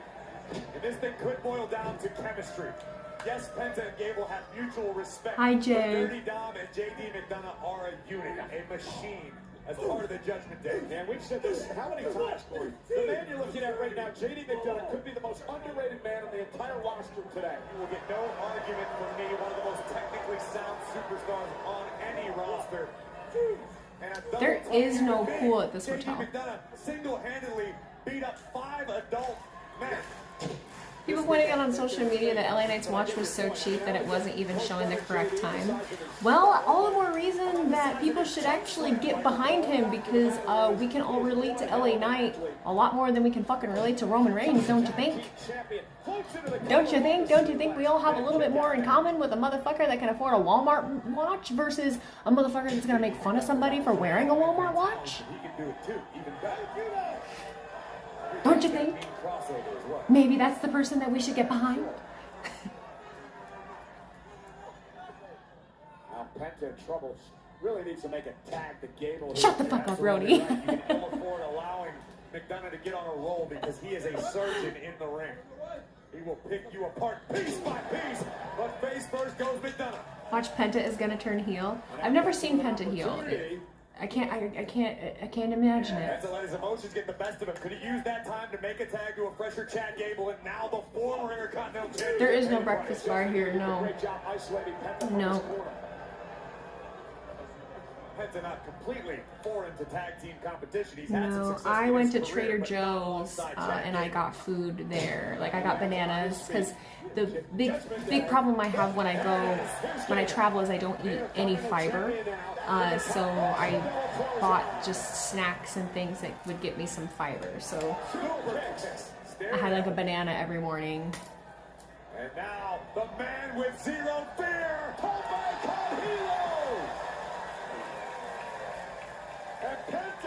And this thing could boil down to chemistry. Yes, Penta and Gable have mutual respect. Hi, Jay. Dirty Dom and JD McDonough are a unit, a machine, as part of the Judgment Day. And we've said this how many times, Corey? The man you're looking at right now, JD McDonough, could be the most underrated man on the entire roster today. You will get no argument from me, one of the most technically sound superstars on any roster. There is no pool at this hotel. JD McDonough single-handedly beat up 5 adult men. People pointing out on social media that LA Knight's watch was so cheap that it wasn't even showing the correct time. Well, all the more reason that people should actually get behind him, because we can all relate to LA Knight a lot more than we can fucking relate to Roman Reigns, don't you think? Don't you think? Don't you think we all have a little bit more in common with a motherfucker that can afford a Walmart watch versus a motherfucker that's gonna make fun of somebody for wearing a Walmart watch? Don't you think? Maybe that's the person that we should get behind. Now Penta in trouble. Really needs to make a tag to Gable. Shut the fuck up, Brody. You can ill afford allowing McDonough to get on a roll because he is a surgeon in the ring. He will pick you apart piece by piece, but face first goes McDonough. Watch, Penta is gonna turn heel. I've never seen Penta heel. I can't imagine it. Had to let his emotions get the best of him. Could he use that time to make a tag to a fresher Chad Gable, and now the former Intercontinental Champion? There is no breakfast bar here, no. No. Penta not completely foreign to tag team competition. He's had some No, success I in went his to career, Trader but not Joe's alongside Chad and I Gable. got food there. Like I got bananas, because the big problem I have when I travel is I don't eat any fiber. So I bought just snacks and things that would get me some fiber. So I had like a banana every morning. And now the man with zero fear, pulled by Carhilo.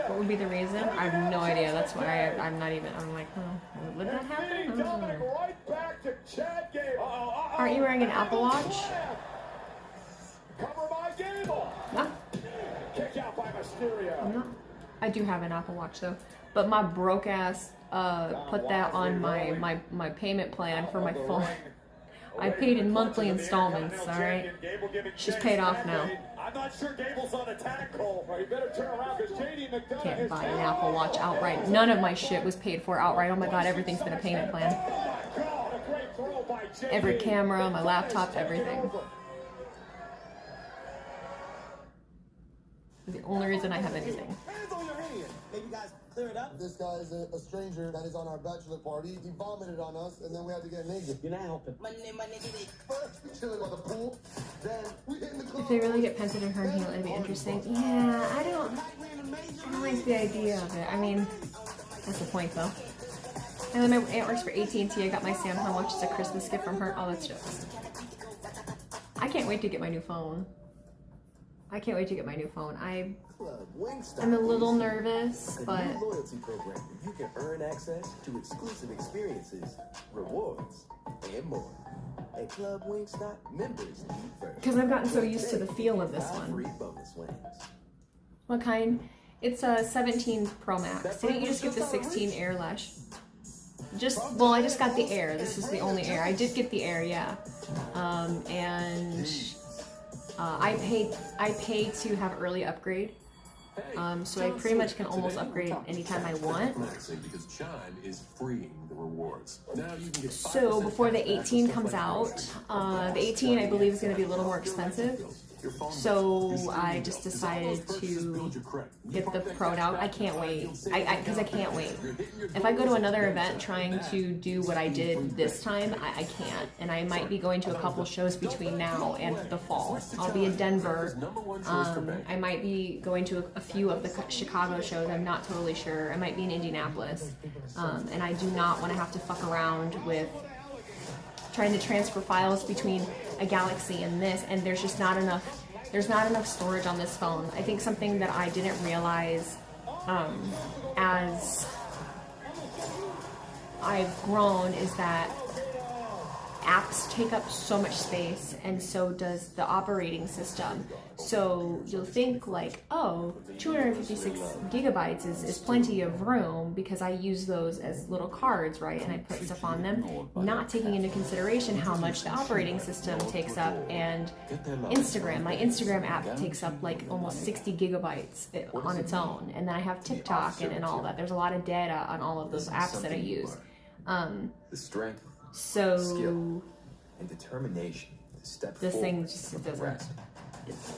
What would be the reason? I have no idea. That's why I'm not even. I'm like, oh, would that happen? I don't know. Right back to Chad Gable. Aren't you wearing an Apple Watch? Cover by Gable. No. Kick out by Mysterio. I'm not. I do have an Apple Watch though, but my broke ass put that on my payment plan for my phone. I paid in monthly installments. All right, she's paid off now. I'm not sure Gable's on a tag, Cole. You better turn around because JD McDonough Can't buy an Apple Watch outright. None of my shit was paid for outright. Oh my god, everything's been a payment plan. Every camera, my laptop, everything. The only reason I have anything. Maybe guys clear it up. This guy is a stranger that is on our bachelor party. He vomited on us, and then we had to get naked. You're not helping. First, we chilling by the pool. Then we hitting the club. If they really get Penta to her heel, it'd be interesting. Yeah, I don't like the idea of it. I mean, that's the point though. And then my aunt works for AT&T. I got my Samsung watch as a Christmas gift from her. Oh, that's jokes. I can't wait to get my new phone. I can't wait to get my new phone. I'm a little nervous, but a new loyalty program. You can earn access to exclusive experiences, rewards, and more. At Club Wingstop, members eat first. because I've gotten so used to the feel of this one. Free bonus wins. What kind? It's a 17 Pro Max. Didn't you just get the 16 Air Lash? Well, I just got the Air. This is the only Air. I did get the Air, yeah. And I paid to have early upgrade. So I pretty much can almost upgrade anytime I want. Because Chime is freeing the rewards. Now you can get So before the 18 comes out, the 18 I believe is going to be a little more expensive. So I just decided to get the Pro now. I can't wait. Because I can't wait. If I go to another event trying to do what I did this time, I can't. And I might be going to a couple shows between now and the fall. I'll be in Denver. I might be going to a few of the Chicago shows. I'm not totally sure. I might be in Indianapolis. And I do not want to have to fuck around with trying to transfer files between a Galaxy and this, and there's just not enough. There's not enough storage on this phone. I think something that I didn't realize as I've grown is that apps take up so much space, and so does the operating system. So you'll think like, oh, 256 gigabytes is plenty of room because I use those as little cards, right? And I put stuff on them, not taking into consideration how much the operating system takes up. And Instagram, my Instagram app takes up like almost 60 gigabytes on its own. And then I have TikTok and all that. There's a lot of data on all of those apps that I use. The strength, so skill, and determination to step this forward thing just from the rest.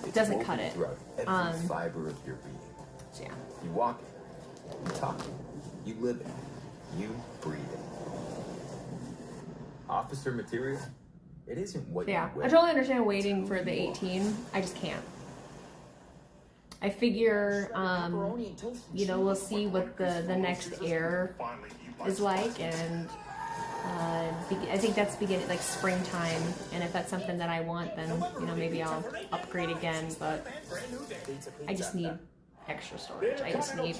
it doesn't cut it. Throughout every fiber of your being. So yeah. You walk it, you talk it, you live it, you breathe it. officer material, it isn't what Yeah, you I wear. totally understand waiting for the 18. I just can't. I figure, you know, we'll see what the next air is like, and I think that's beginning like springtime. And if that's something that I want, then you know maybe I'll upgrade again. But I just need extra storage. I just need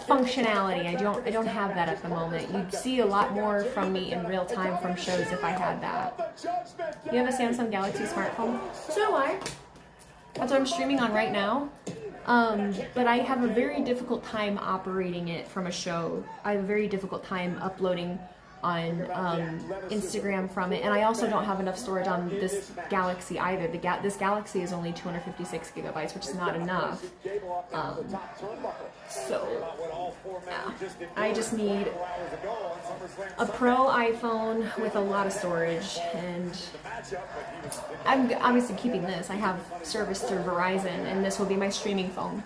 functionality. I don't have that at the moment. You'd see a lot more from me in real time from shows if I had that. You have a Samsung Galaxy smartphone? So do I. That's what I'm streaming on right now. But I have a very difficult time operating it from a show. I have a very difficult time uploading on Instagram from it, and I also don't have enough storage on this Galaxy either. This Galaxy is only 256 gigabytes, which is not enough. I just need a Pro iPhone with a lot of storage, and I'm obviously keeping this. I have service through Verizon, and this will be my streaming phone.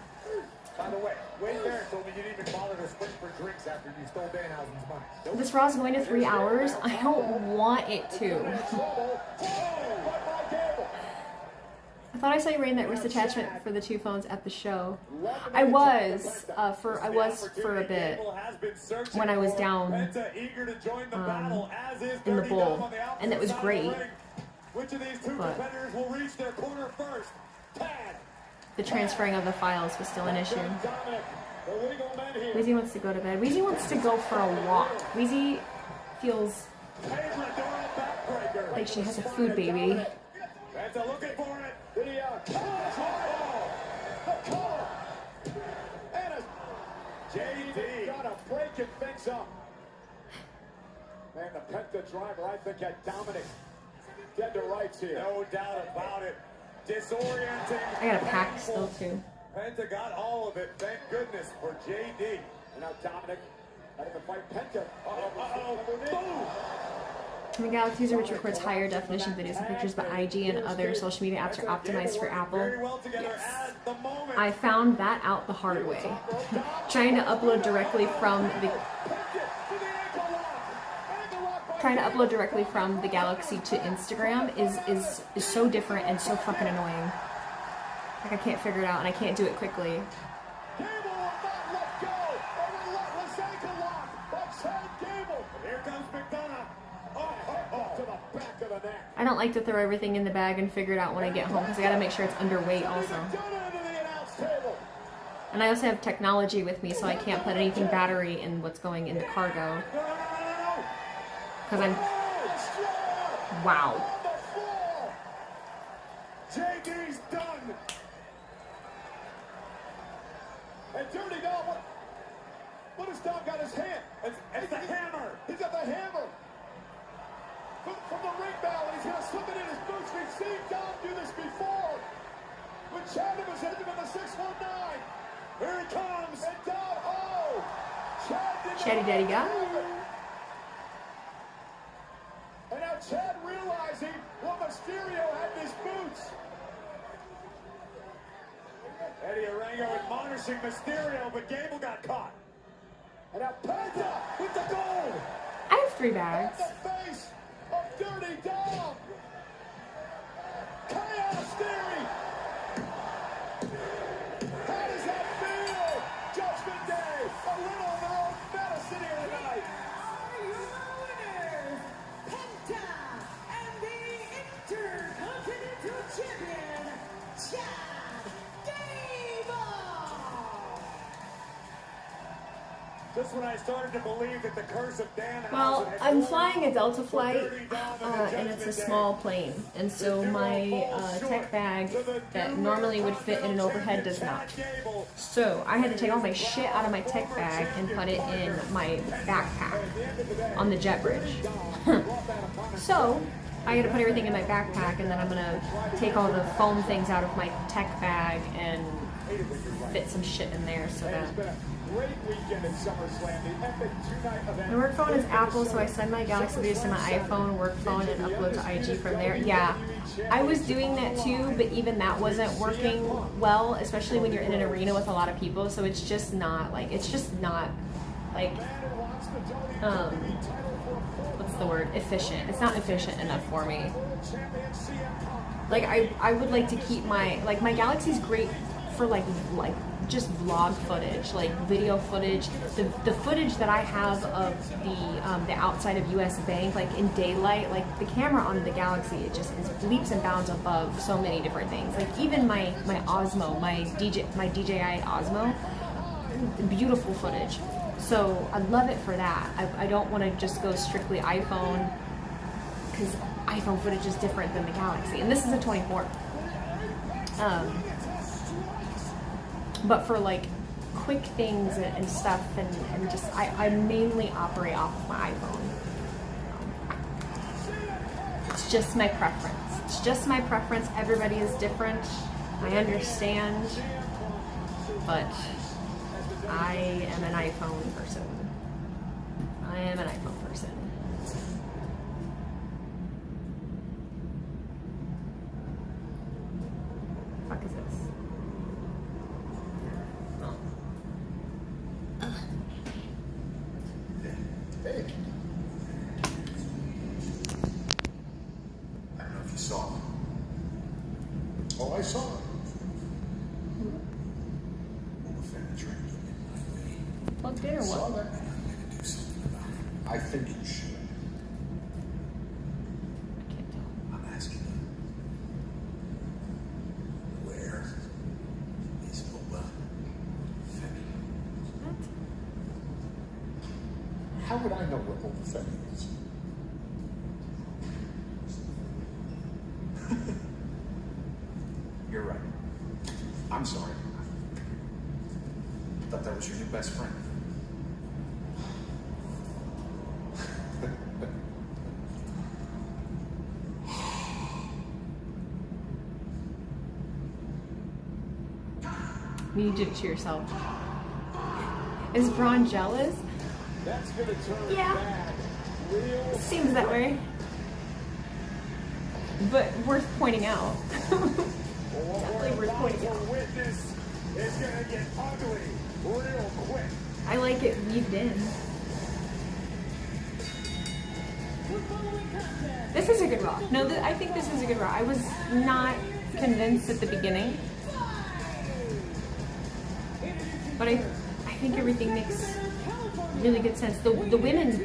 By the way, Wayne Barrett told me you didn't even bother to swing for drinks after you stole Danhausen's money. This Raw is going to 3 hours. I don't want it to. I thought I saw you wearing that wrist attachment for the 2 phones at the show. I was for a bit when I was down in the bowl, and it was great. Which of these 2 competitors will reach their corner first? The transferring of the files was still an issue. Wheezy wants to go to bed. Wheezy wants to go for a walk. Wheezy feels like she has a food baby. JD got a break and things up. Man, the Penta driver, I think, had Dominic dead to rights here. No doubt about it. Disorienting. I got a pack still too. Penta got all of it. Thank goodness for JD. And now Dominic out of the fight. Penta. Boom. My Galaxy user which records higher definition videos and pictures, but IG and other social media apps are optimized for Apple. Yes. I found that out the hard way. Trying to upload directly from the Galaxy to Instagram is so different and so fucking annoying. Like I can't figure it out and I can't do it quickly. I don't like to throw everything in the bag and figure it out when I get home because I gotta make sure it's underweight also. And I also have technology with me, so I can't put anything battery in what's going in the cargo. Because I'm... Wow. JD's done. And Dirty Dog, what has Dog got his hand? It's the hammer. He's got the hammer. From the ring bell, and he's going to slip it in his boots. We've seen Dom do this before. When Chad was hitting him in the 619. Here he comes. And Dom, Chad did Chatty Daddy got it. And now Chad realizing what Mysterio had in his boots. Eddie Orango admonishing Mysterio, but Gable got caught. And now Penta with the gold. I have 3 bags. The face of Dirty Dom. Chaos Theory. How does that feel? Judgment Day. A little of their own medicine here tonight. Are your winners, Penta and the Intercontinental Champion, Chad Gable. Just when I started to believe that the curse of Danhausen Well, had I'm gone, flying a Delta flight, and it's a small plane, and so my tech bag that normally would fit in an overhead does not. So I had to take all my shit out of my tech bag and put it in my backpack on the jet bridge. So I had to put everything in my backpack, and then I'm gonna take all the foam things out of my tech bag and fit some shit in there so that. great weekend at SummerSlam, the epic 2-night event. My work phone is Apple, so I send my Galaxy videos to my iPhone work phone and upload to IG from there. Yeah, I was doing that too, but even that wasn't working well, especially when you're in an arena with a lot of people. So it's just not like, what's what's the word? Efficient. It's not efficient enough for me. Like I would like to keep my Galaxy's great for like just vlog footage, like video footage. The footage that I have of the outside of US Bank, like in daylight, like the camera on the Galaxy, it just is leaps and bounds above so many different things. Like even my Osmo, my DJI Osmo, beautiful footage. So I love it for that. I don't want to just go strictly iPhone, because iPhone footage is different than the Galaxy, and this is a 24. But for like quick things and stuff, and just I mainly operate off of my iPhone. It's just my preference. It's just my preference. Everybody is different. I understand, but I am an iPhone person. I am an iPhone person. What the fuck is this? Hey. I don't know if you saw it. Oh, I saw it. Plugged in or what? I think you should. I'm asking you. Where is Boba Fett? How would I know where Boba Fett is? You're right. I'm sorry. I thought that was your new best friend. You did it to yourself. Is Braun jealous? That's gonna turn Yeah. Seems that way. But worth pointing out. Definitely worth pointing out. Witness is gonna get ugly real quick. I like it weaved in. This is a good Raw. No, I think this is a good Raw. I was not convinced at the beginning, but I think everything makes really good sense. The women's,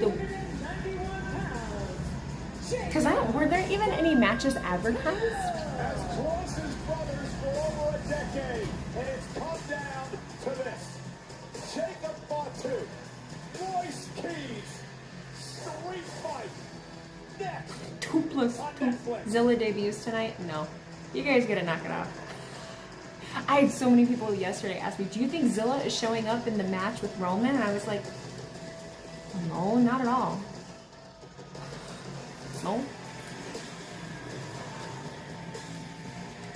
because were there even any matches advertised? As close as brothers for over a decade, and it's come down to this. Jacob Fatu, Royce Keys, street fight. Next. 2+2. Zilla debuts tonight? No. You guys gotta knock it out. I had so many people yesterday ask me, do you think Zilla is showing up in the match with Roman? And I was like, no, not at all. No.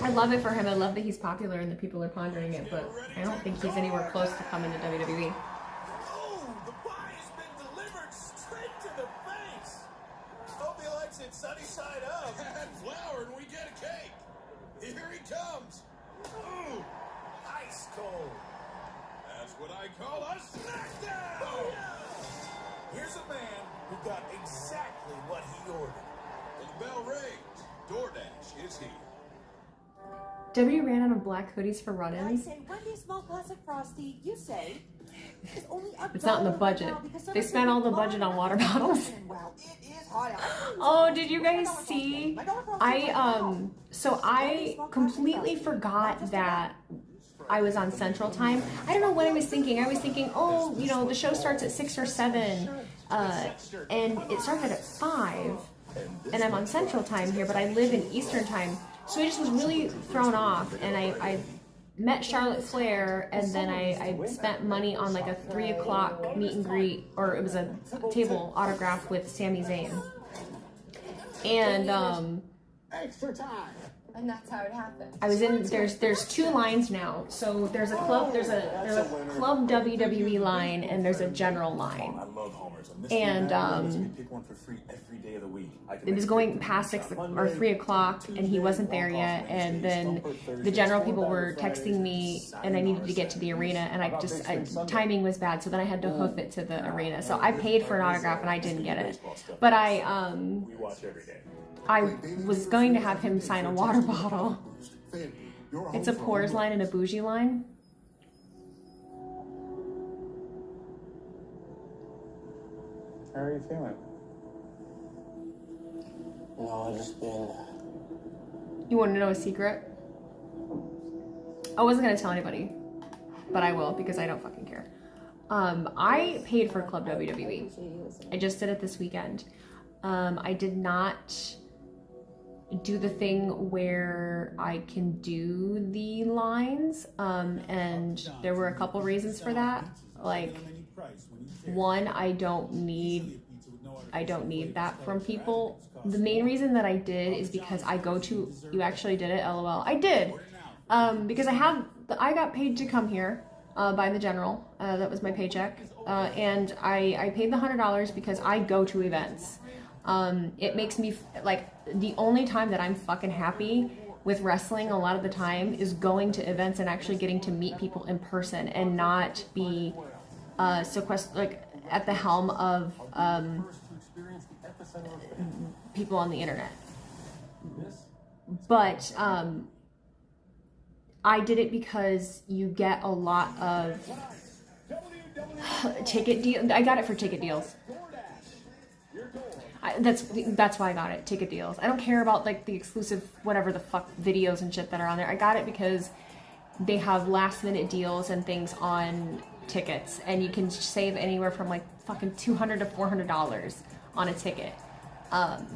I love it for him. I love that he's popular and that people are pondering it, but I don't think he's anywhere close to coming to WWE. Oh, the pie's been delivered straight to the face. Hope he likes it sunny side up. Add flour and we get a cake. Here he comes. Ooh, ice cold. That's what I call a smackdown. Here's a man who got exactly what he ordered. When the bell rings, DoorDash is here. W ran out of black hoodies for run-ins. I say, Wendy's small classic frosty, you say. It's only It's not in the budget. They spent all the budget on water bottles. Oh, did you guys see? So I completely forgot that I was on Central Time. I don't know what I was thinking. I was thinking, oh, you know, the show starts at 6 or 7, and it started at 5, and I'm on Central Time here, but I live in Eastern Time. So I just was really thrown off, and I met Charlotte Flair, and then I spent money on like a 3 o'clock meet and greet, or it was a table autograph with Sami Zayn. And extra time. And that's how it happened. I was in, there's two lines now. So there's a club club WWE line and there's a general line. I love homers. And pick one for free every day of the week. it was going past 6 or 3 o'clock and he wasn't there yet. And then the general people were texting me and I needed to get to the arena and timing was bad. So then I had to hoof it to the arena. So I paid for an autograph and I didn't get it. But We watch every day. I was going to have him sign a water bottle. It's a Pours line and a Bougie line. How are you feeling? No, I've just been... You want to know a secret? I wasn't going to tell anybody, but I will because I don't fucking care. I paid for Club WWE. I just did it this weekend. I did not do the thing where I can do the lines, and there were a couple reasons for that. Like, one, I don't need that from people. The main reason that I did is because I go to, you actually did it, LOL. I did, because I got paid to come here by the general. That was my paycheck, and I paid the $100 because I go to events. It makes me, like, the only time that I'm fucking happy with wrestling a lot of the time is going to events and actually getting to meet people in person and not be like at the helm of people on the internet. But I did it because you get a lot of ticket deals. I got it for ticket deals. That's why I got it, ticket deals. I don't care about like the exclusive whatever the fuck videos and shit that are on there. I got it because they have last minute deals and things on tickets, and you can save anywhere from like fucking $200 to $400 on a ticket,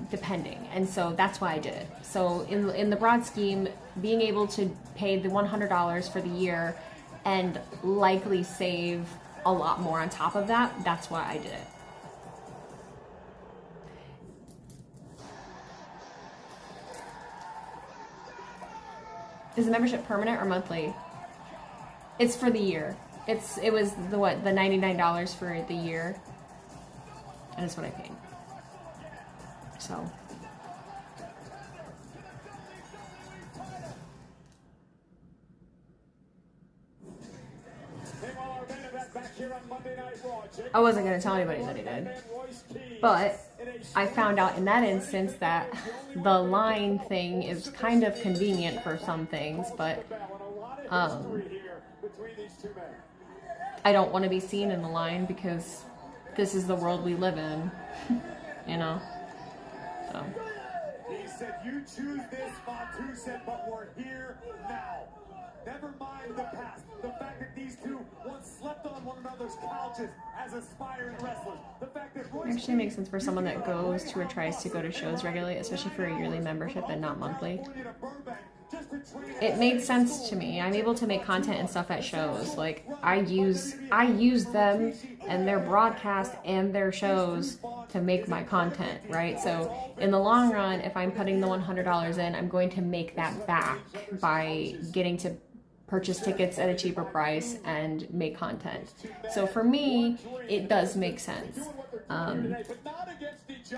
depending. And so that's why I did it. So in the broad scheme, being able to pay the $100 for the year and likely save a lot more on top of that, that's why I did it. Is the membership permanent or monthly? It's for the year. It was the $99 for the year, and that's what I paid. So. I wasn't going to tell anybody that he did, but I found out in that instance that the line thing is kind of convenient for some things, but I don't want to be seen in the line because this is the world we live in, you know, so. He said, you choose this, Fatu said, but we're here now. Never mind the past. The fact that these two once slept on one another's couches as aspiring wrestlers. The fact that It actually makes sense for someone that goes to or tries to go to shows regularly, especially for a yearly membership and not monthly. It made sense to me. I'm able to make content and stuff at shows. Like, I use them and their broadcast and their shows to make my content, right? So in the long run, if I'm putting the $100 in, I'm going to make that back by getting to purchase tickets at a cheaper price and make content. So for me, it does make sense.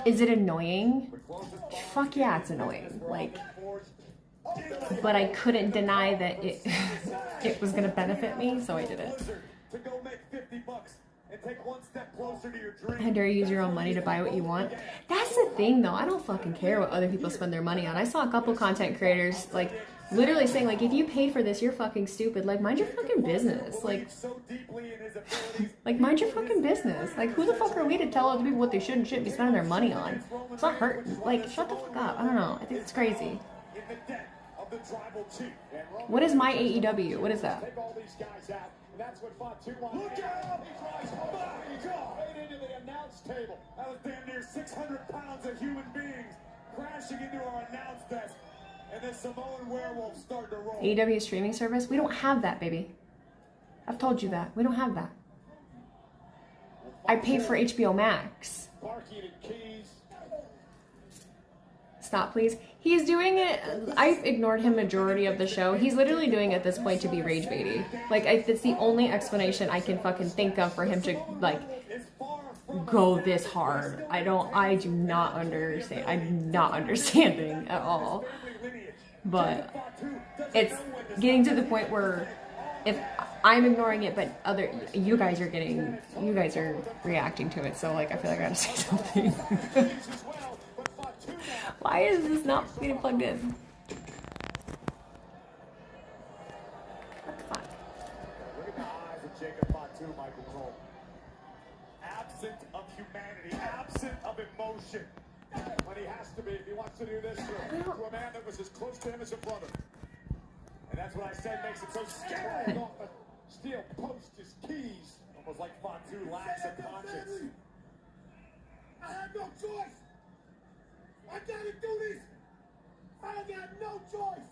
Is it annoying? Fuck yeah, it's annoying. Like, but I couldn't deny that it was gonna benefit me, so I did it. I dare you use your own money to buy what you want. That's the thing though, I don't fucking care what other people spend their money on. I saw a couple content creators like literally saying like, if you paid for this, you're fucking stupid. Like, mind your fucking business. Like mind your fucking business. Like, who the fuck are we to tell other people what they should and shouldn't be spending their money on? It's not hurting. Like, shut the fuck up. I don't know. I think it's crazy. What is my AEW? What is that? That's what Fatu wants. Look out! My God! Right into the announce table. That was damn near 600 pounds of human beings crashing into our announce desk. And the Samoan werewolf started to roll. AEW streaming service? We don't have that, baby. I've told you that. We don't have that. I pay for HBO Max. stop, please. He's doing it. I've ignored him majority of the show. He's literally doing it at this point to be rage baity. Like, it's the only explanation I can fucking think of for him to, like, go this hard. I do not understand. I'm not understanding at all. But it's getting to the point where if I'm ignoring it, but you guys are reacting to it. So, like, I feel like I gotta say something. Why is this not getting plugged in? What the fuck? Look at the eyes of Jacob Fatu, Michael Cole. Absent of humanity, absent of emotion. But he has to be if he wants to do this to a man that was as close to him as a brother. And that's what I said makes it so scary. Off the steel post his keys. Almost like Fatu lacks a conscience. I have no choice. I gotta do this. I got no choice.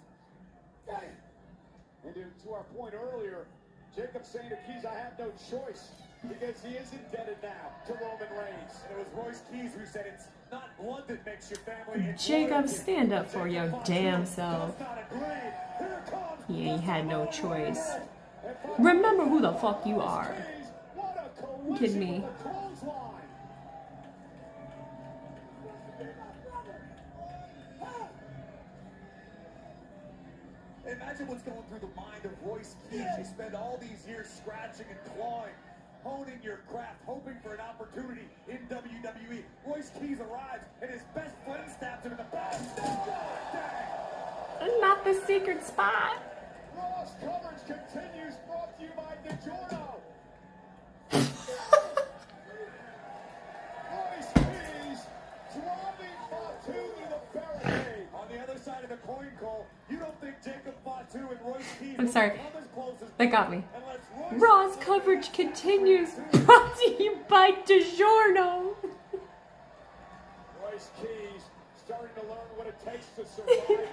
Okay. And to our point earlier, Jacob saying to Keys, I have no choice because he is indebted now to Roman Reigns. And it was Royce Keys who said it's not blood that makes your family. Jacob, stand up for your damn self. Yeah, you had no choice. Remember who the fuck you are. You kidding me? Imagine what's going through the mind of Royce Keys. You spend all these years scratching and clawing, honing your craft, hoping for an opportunity in WWE. Royce Keys arrives, and his best friend stabs him in the back. Not the secret spot. Raw's coverage continues, brought to you by DiGiorno. Royce Keys dropping Fatu to the barricade. On the other side of the coin, Cole, you don't think Jacob Fatu and Royce Keys I'm sorry. close That got me. Raw's coverage continues. Brought to you by DiGiorno. Royce Keys starting to learn what it takes to survive here.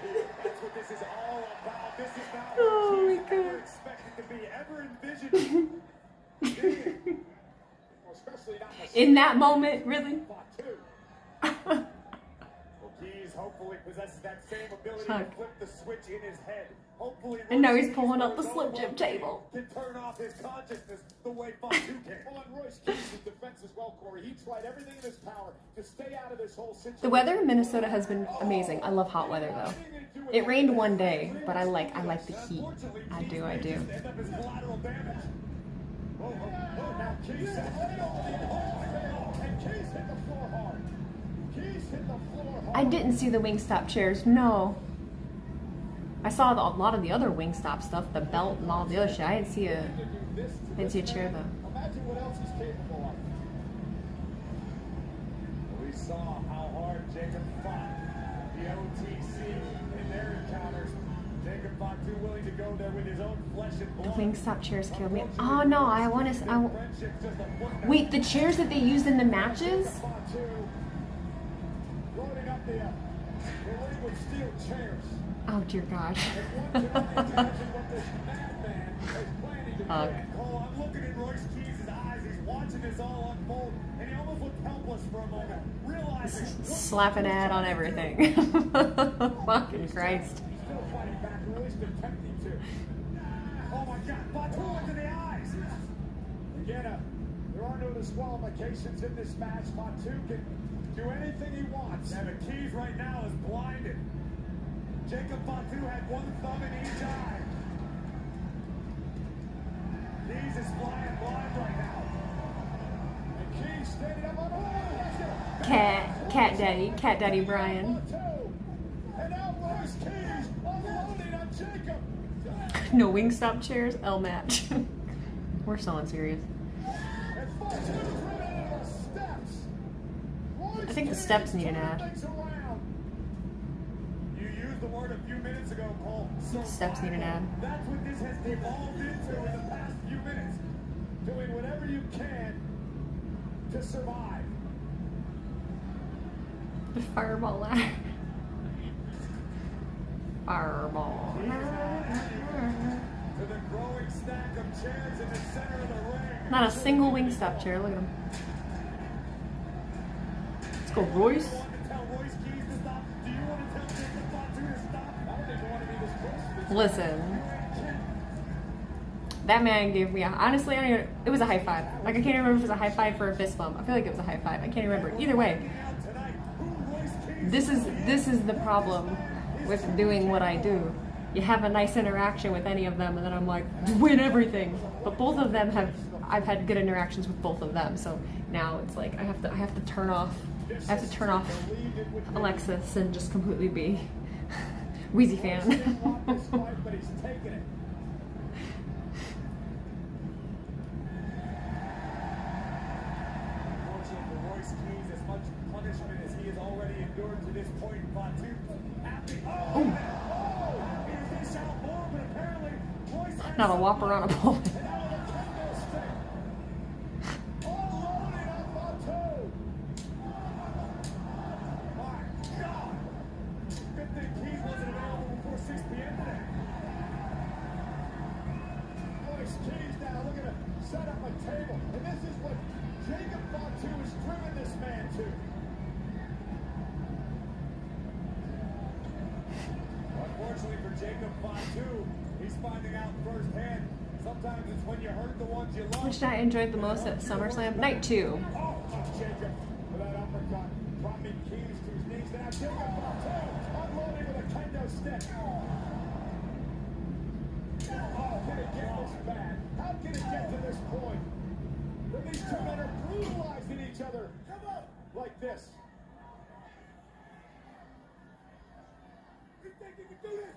That's what this is all about. This is not what Keys ever expected to be, ever envisioned. Especially not in that moment, really? Keys hopefully possesses that same ability to flip the switch in his head. Hopefully, and now he's pulling up the Slim Jim table. Can turn off his consciousness the way Fatu can. Well, on Royce Keys' defense as well, Corey. He tried everything in his power to stay out of this whole situation. The weather in Minnesota has been amazing. I love hot weather though. It rained one day, but I like the heat. I do. Now Keys hit the floor hard. Keys hit the floor hard. I didn't see the Wingstop chairs. No. I saw a lot of the other Wingstop stuff, the belt and all the other shit. I didn't see a chair though. Imagine what else he's capable of. We saw how hard Jacob fought the OTC in their encounters. Jacob Fatu willing to go there with his own flesh and The blood. Wingstop chairs killed me. Oh no, I want to. Wait, the chairs that they used in the matches? Loading up the ring with steel chairs. Oh dear God. I'm looking in Royce Keys' eyes. He's watching this all unfold, and he almost looked helpless for a moment, realizing Slap an ad on everything. Fucking Christ. still fighting back, or at least attempting to. Oh my God! Fatu into the eyes. Again, there are no disqualifications in this match. Fatu can do anything he wants. And the Keys right now is blinded. Jacob Fatu had one thumb in each eye. Keys is flying blind right now. And Keys standing up on Cat Daddy Brian. And now Royce Keys unloading on Jacob. No Wingstop chairs, L match. We're so unserious. I think the steps need an ad. You used the word a few minutes ago, Cole. Steps need an ad. That's what this has evolved into in the past few minutes. Doing whatever you can to survive. The fireball ladder. Fireball. To the growing stack of chairs in the center of the ring. Not a single Wingstop chair. Look at him. Let's go, Royce. Tell Royce Keys to stop. Do you want to Listen. That man gave me honestly, it was a high five. Like, I can't remember if it was a high five or a fist bump. I feel like it was a high five. I can't remember. Either way, this is the problem with doing what I do. You have a nice interaction with any of them, and then I'm like, win everything. But both of them I've had good interactions with both of them. So now it's like I have to turn off Alexis and just completely be Wheezy fan. Not a whopper on a pole. Set up a table, and this is what Jacob Fatu has driven this man to. Unfortunately for Jacob Fatu, he's finding out firsthand. Sometimes it's when you hurt the ones you love. Which I enjoyed the most at SummerSlam? Night 2. Oh, Jacob with that uppercut, dropping keys to his knees. Now Jacob Fatu unloading with a kendo stick. Oh, can it get this bad? How can it get to this point? When these two men are brutalizing each other like this. You think you can do this?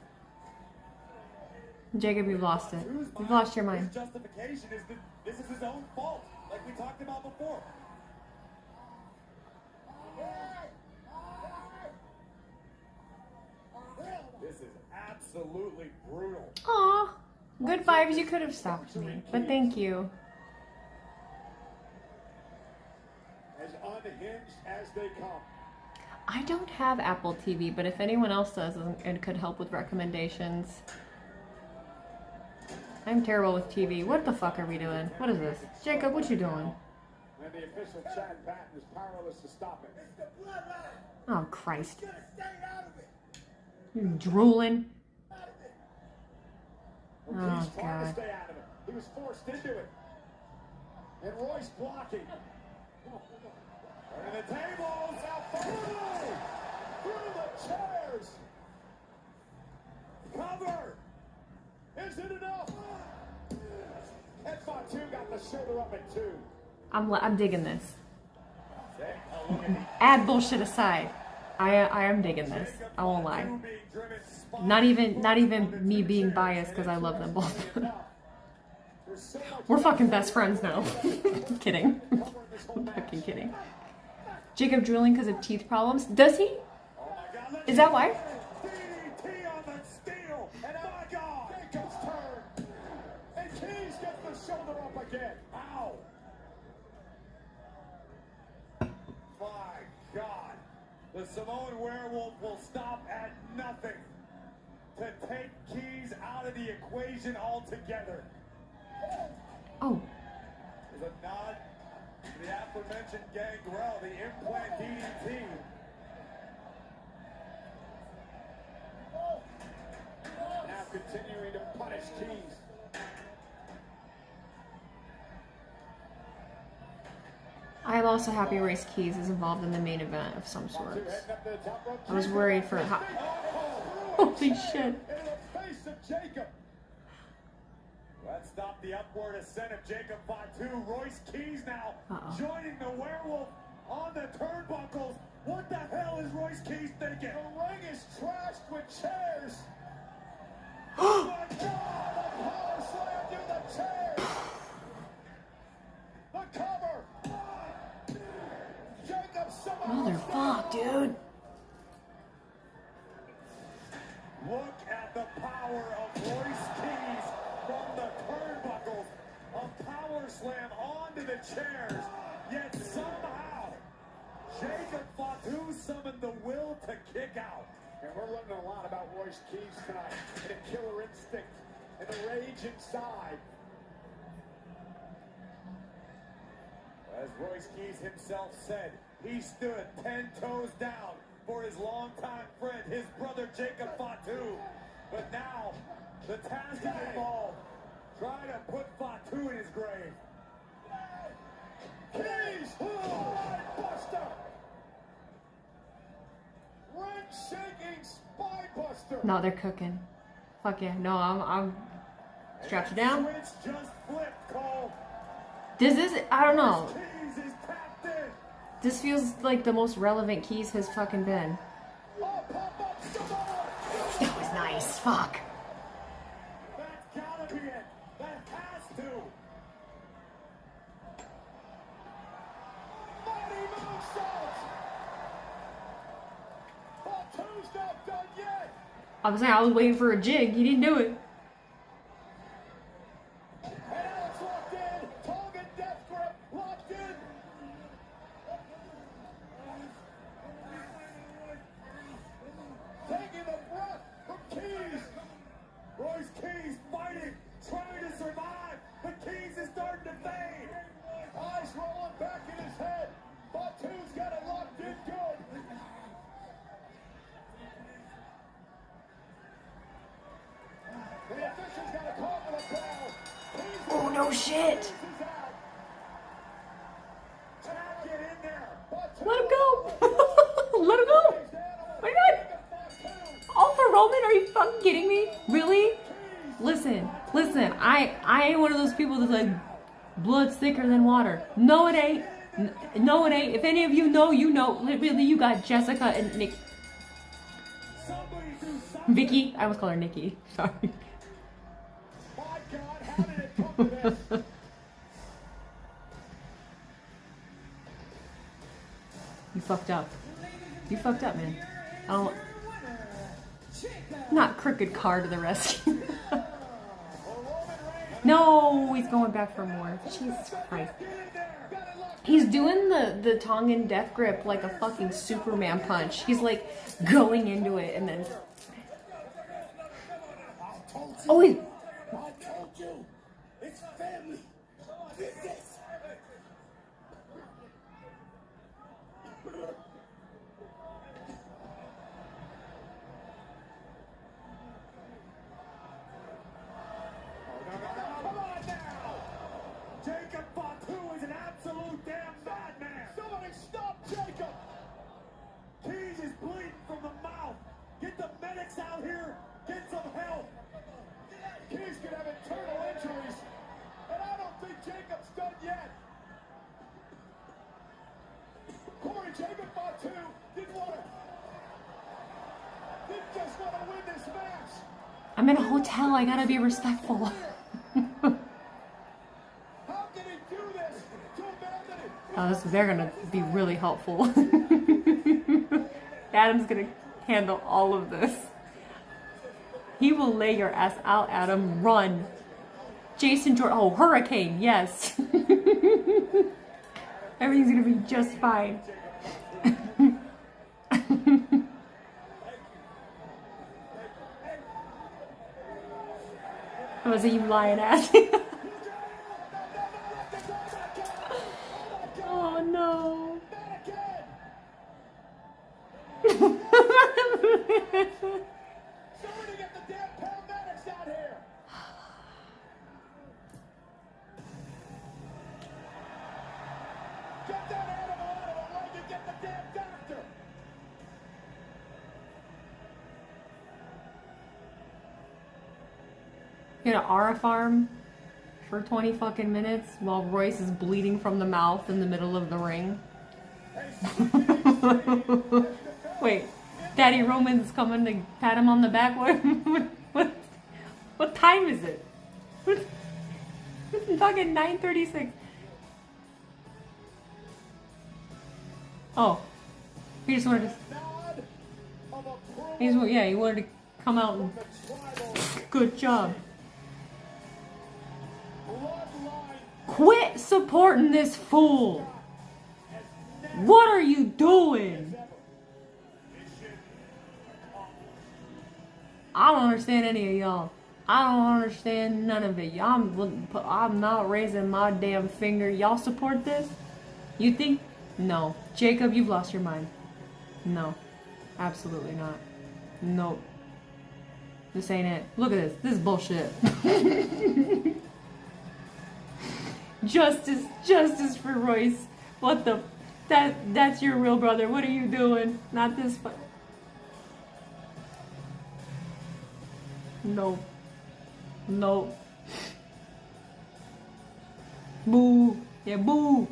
Jacob, you've lost it. You've lost your mind. His justification is that this is his own fault, like we talked about before. This is absolutely brutal. Aw. Good vibes, you could have stopped me, but thank you. As unhinged as they come. I don't have Apple TV, but if anyone else does and could help with recommendations. I'm terrible with TV. What the fuck are we doing? What is this? Jacob, what you doing? And the official Chad Patton is powerless to stop it. Oh, Christ. You're drooling. He's Oh, trying to God. stay out of it. He was forced into it. And Royce blocking. Turning the tables out through the chairs. Cover. Is it enough? And Fatu got the shoulder up at 2. I'm digging this. Add bullshit aside. I am digging this. I won't lie. Not even me being biased because I love them both. We're fucking best friends now. Kidding. I'm fucking kidding. Jacob drooling because of teeth problems. Does he? Is that why? DDT on the steel. And oh my God, Jacob's turn. And Keys gets the shoulder up again. Ow. My God. The Samoan werewolf will stop at nothing to take Keys out of the equation altogether. Oh. There's a nod to the aforementioned Gangrel, the implant DDT. Now continuing to punish Keys. I am also happy Royce Keys is involved in the main event of some sort. I was worried for how. Holy shit. Let's stop the upward ascent of Jacob Fatu. Royce Keys now joining the werewolf on the turnbuckles. What the hell is Royce Keys thinking? The ring is trashed with chairs. Oh my God! The power slam through the chairs. The cover. Jacob somehow. Motherfuck, dude. Look at the power of Royce Keys from the turnbuckles. A power slam onto the chairs. Yet somehow, Jacob Fatu summoned the will to kick out. And we're learning a lot about Royce Keys tonight. And a killer instinct and the rage inside. As Royce Keys himself said, he stood 10 toes down for his longtime friend, his brother Jacob Fatu. But now, The task is involved. Try to put Fatu in his grave. Keys! Buster! Ring-shaking spine buster! No, they're cooking. Fuck yeah. No, I'm strapped you down. Switch just flipped, Cole. This is, I don't know. Keys is tapped in. This feels like the most relevant Keys has fucking been. That was nice. Fuck. That's gotta be it. That has to. Mighty moonsault! Fatu's not done yet! I was saying, I was waiting for a jig. He didn't do it. And Alex locked in! Tongan death grip locked in! Taking the breath from Keys! Royce Keys fighting, trying to survive. The Keys is starting to fade. Eyes rolling back in his head. Fatu's got it locked in good. The official's got a call for the bell. Keys Oh, no shit. is out. Tap, get in there. Let him go. Let him go. My God. All for Roman? Are you fucking kidding me? Really? Listen. I ain't one of those people that's like, blood's thicker than water. No, it ain't. No, it ain't. If any of you know, you know. Really, you got Jessica and Nick. Vicky. I almost call her Nikki. Sorry. My God, how did it come to this? You fucked up. You fucked up, man. I don't. Not crooked car to the rescue. No, he's going back for more. Jesus Christ. He's doing the Tongan death grip like a fucking Superman punch. He's like going into it and then. Oh, he. I told you, it's family. Business. Come on now. Jacob Fatu is an absolute damn madman. Somebody stop Jacob. Keys is bleeding from the mouth. Get the medics out here. Get some help. Keys could have internal injuries, and I don't think Jacob's done yet. Corey, Jacob Fatu didn't just want to win this match. I'm in a hotel. I gotta be respectful. How can he do this to abandon it? They're gonna be really helpful. Adam's gonna handle all of this. He will lay your ass out, Adam. Run. Jason Jordan. Oh, Hurricane. Yes. Everything's gonna be just fine. Was it you lying ass? Oh no. Somebody get the damn paramedics out here. Get that animal out of the way and get the damn doctor. Hit an Aura farm for 20 fucking minutes while Royce is bleeding from the mouth in the middle of the ring. Wait, Daddy Roman's coming to pat him on the back? What time is it? It's fucking 9:36. Oh, he just wanted to. He wanted to come out and. Good job. Quit supporting this fool. What are you doing? I don't understand any of y'all. I don't understand none of it. I'm not raising my damn finger. Y'all support this? You think? No. Jacob, you've lost your mind. No. Absolutely not. Nope. This ain't it. Look at this. This is bullshit. Justice for Royce. What the? That's your real brother. What are you doing? Not this. No. No. Boo. Yeah, boo.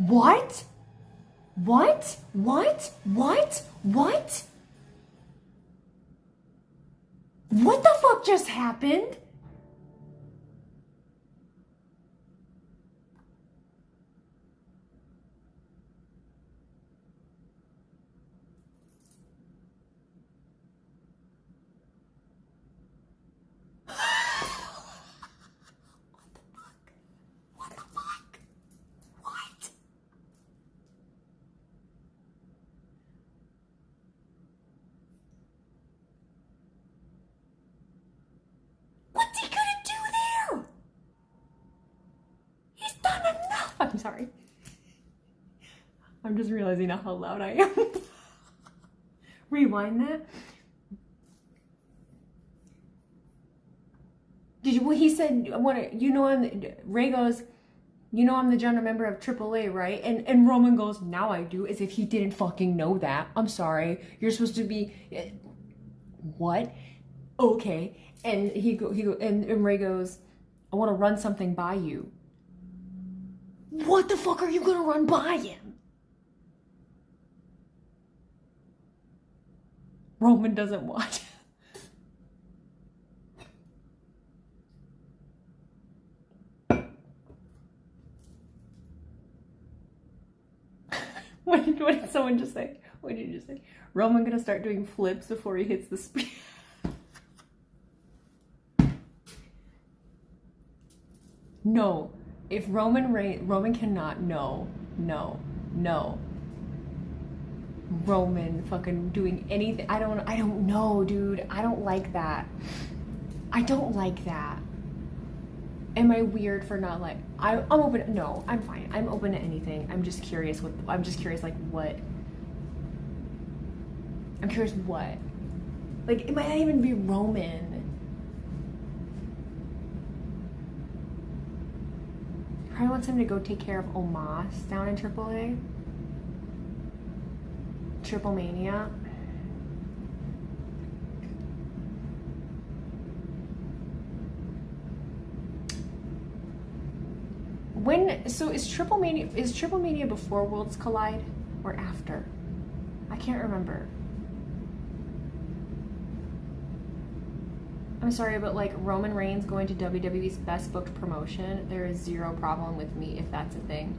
What? What? What? What? What? What the fuck just happened? I'm sorry. I'm just realizing how loud I am. Rewind that. Did you? Well, he said, you know, Ray goes, you know, I'm the general member of AAA, right? And Roman goes, now I do, as if he didn't fucking know that. I'm sorry. You're supposed to be, what? Okay. And and Ray goes, I want to run something by you. What the fuck are you gonna run by him? Roman doesn't watch. What did someone just say? What did you just say? Roman gonna start doing flips before he hits the speed. No. If Roman cannot, no. Roman fucking doing anything. I don't know, dude. I don't like that. I don't like that. Am I weird for not like, I'm open, no, I'm fine. I'm open to anything. I'm just curious like what? I'm curious what? Like, it might not even be Roman. I want him to go take care of Omos down in AAA. Triple Mania. So is Triple Mania before Worlds Collide or after? I can't remember. I'm sorry, but like Roman Reigns going to WWE's best booked promotion, there is zero problem with me if that's a thing.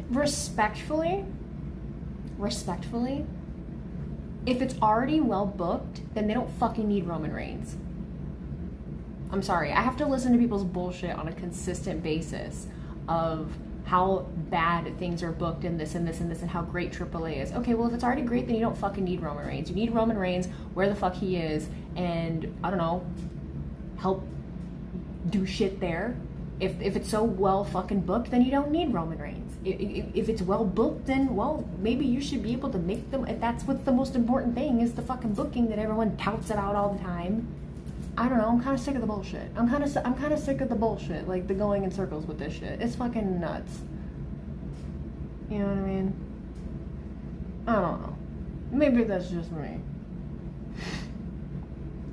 Respectfully, if it's already well booked, then they don't fucking need Roman Reigns. I'm sorry, I have to listen to people's bullshit on a consistent basis of how bad things are booked in this and this and this and how great AAA is. Okay, well, if it's already great, then you don't fucking need Roman Reigns. You need Roman Reigns where the fuck he is and, I don't know, help do shit there. If it's so well fucking booked, then you don't need Roman Reigns. If it's well booked, then, well, maybe you should be able to make them, if that's what's the most important thing, is the fucking booking that everyone touts about all the time. I don't know, I'm kind of sick of the bullshit. I'm kind of sick of the bullshit, like the going in circles with this shit. It's fucking nuts. You know what I mean? I don't know. Maybe that's just me.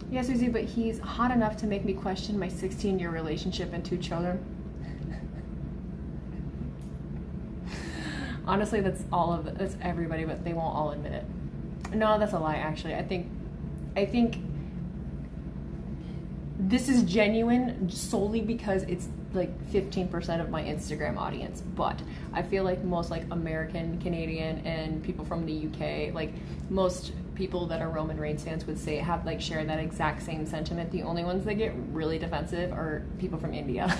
Yes, Susie, but he's hot enough to make me question my 16-year relationship and 2 children. Honestly, that's everybody, but they won't all admit it. No, that's a lie, actually. I think this is genuine solely because it's like 15% of my Instagram audience, but I feel like most like American, Canadian, and people from the UK, like most people that are Roman Reigns fans would say share that exact same sentiment. The only ones that get really defensive are people from India.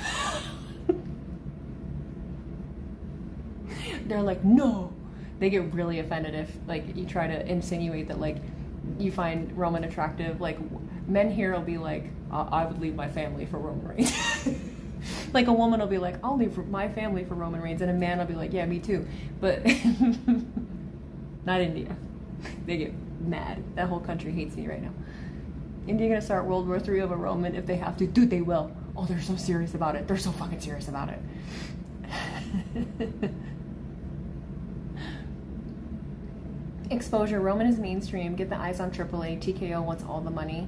They're like, no, They get really offended if like you try to insinuate that like you find Roman attractive. Like men here will be like, I would leave my family for Roman Reigns. Like a woman will be like, I'll leave my family for Roman Reigns, and a man will be like, yeah, me too. But not India. They get mad. That whole country hates me right now. India gonna start World War III over Roman if they have to. Dude, they will. Oh, they're so serious about it. They're so fucking serious about it. Exposure. Roman is mainstream. Get the eyes on AAA. TKO wants all the money.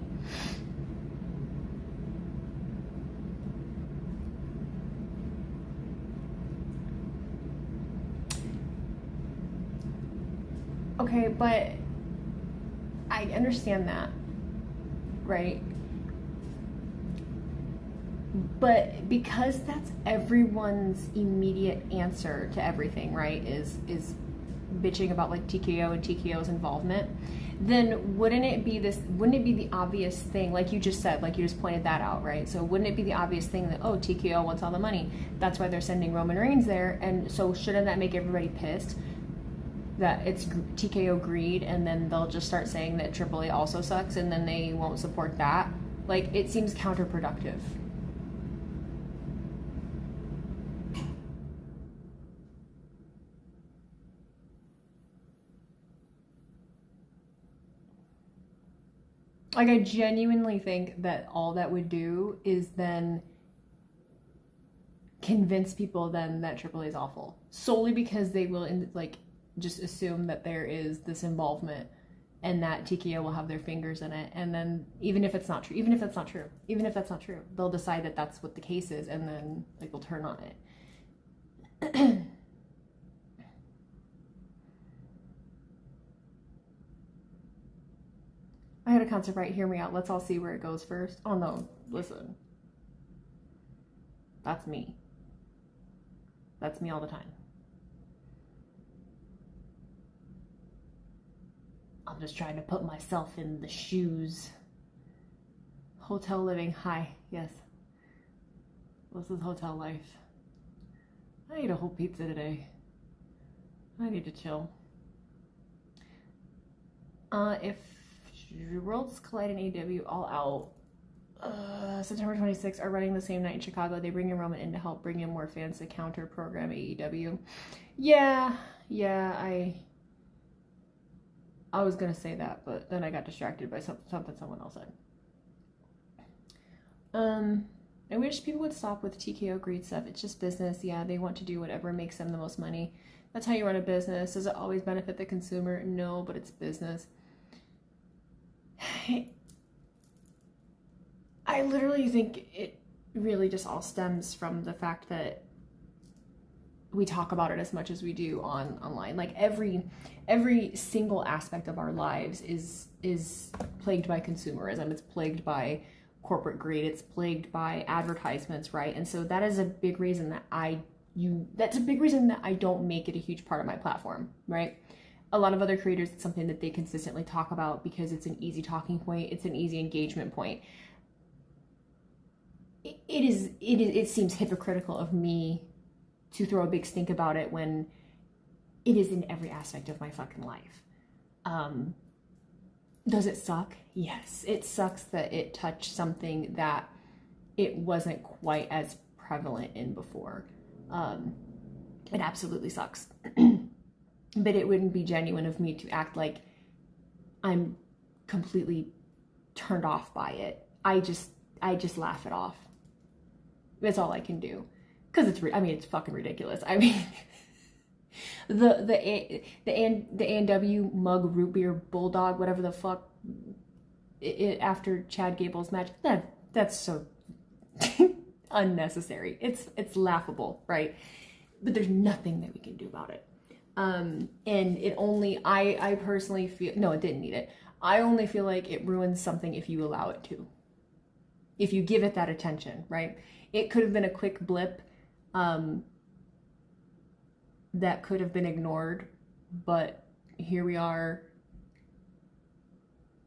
Okay, but I understand that, right? But because that's everyone's immediate answer to everything, right, is bitching about like TKO and TKO's involvement, then wouldn't it be the obvious thing, like you just said, like you just pointed that out, right? So wouldn't it be the obvious thing that, oh, TKO wants all the money, that's why they're sending Roman Reigns there, and so shouldn't that make everybody pissed that it's TKO greed, and then they'll just start saying that AAA also sucks, and then they won't support that? Like, it seems counterproductive. Like, I genuinely think that all that would do is then convince people then that AAA is awful, solely because they will like just assume that there is this involvement and that TKO will have their fingers in it, and then even if that's not true, they'll decide that that's what the case is, and then like they'll turn on it. I had a concept right, hear me out. Let's all see where it goes first. Oh no, listen. That's me. That's me all the time. I'm just trying to put myself in the shoes. Hotel living, hi, yes. This is hotel life. I ate a whole pizza today. I need to chill. If Worlds Collide in AEW All Out, September 26th are running the same night in Chicago. They bring in Roman in to help bring in more fans to counter program AEW. Yeah, I was gonna say that, but then I got distracted by something someone else said. I wish people would stop with TKO greed stuff. It's just business. Yeah, they want to do whatever makes them the most money. That's how you run a business. Does it always benefit the consumer? No, but it's business. I literally think it really just all stems from the fact that we talk about it as much as we do online. Like every single aspect of our lives is plagued by consumerism. It's plagued by corporate greed. It's plagued by advertisements, right? And so that is a big reason that I don't make it a huge part of my platform, right? A lot of other creators, it's something that they consistently talk about because it's an easy talking point. It's an easy engagement point. It seems hypocritical of me to throw a big stink about it when it is in every aspect of my fucking life. Does it suck? Yes. It sucks that it touched something that it wasn't quite as prevalent in before. It absolutely sucks. But it wouldn't be genuine of me to act like I'm completely turned off by it. I just laugh it off. That's all I can do. Because it's fucking ridiculous. I mean, the A&W mug root beer bulldog, whatever the fuck, after Chad Gable's match, that's so unnecessary. It's laughable, right? But there's nothing that we can do about it. And it only, I personally feel, no, it didn't need it. I only feel like it ruins something if you allow it to. If you give it that attention, right? It could have been a quick blip that could have been ignored, but here we are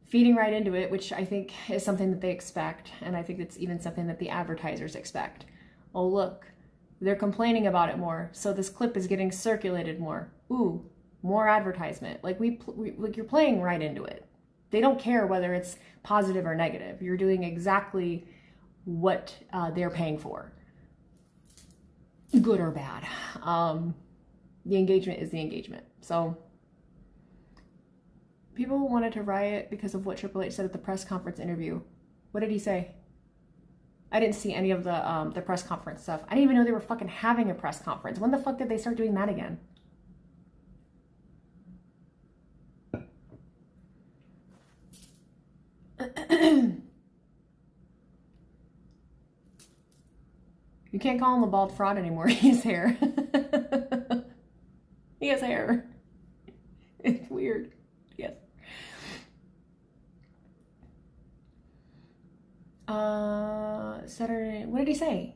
feeding right into it, which I think is something that they expect, and I think it's even something that the advertisers expect. Oh look, they're complaining about it more, so this clip is getting circulated more. Ooh, more advertisement. Like like you're playing right into it. They don't care whether it's positive or negative. You're doing exactly what they're paying for, good or bad. The engagement is the engagement. So people wanted to riot because of what Triple H said at the press conference interview. What did he say? I didn't see any of the press conference stuff. I didn't even know they were fucking having a press conference. When the fuck did they start doing that again? You can't call him a bald fraud anymore. He has hair. He has hair. It's weird. Yes. Saturday. What did he say?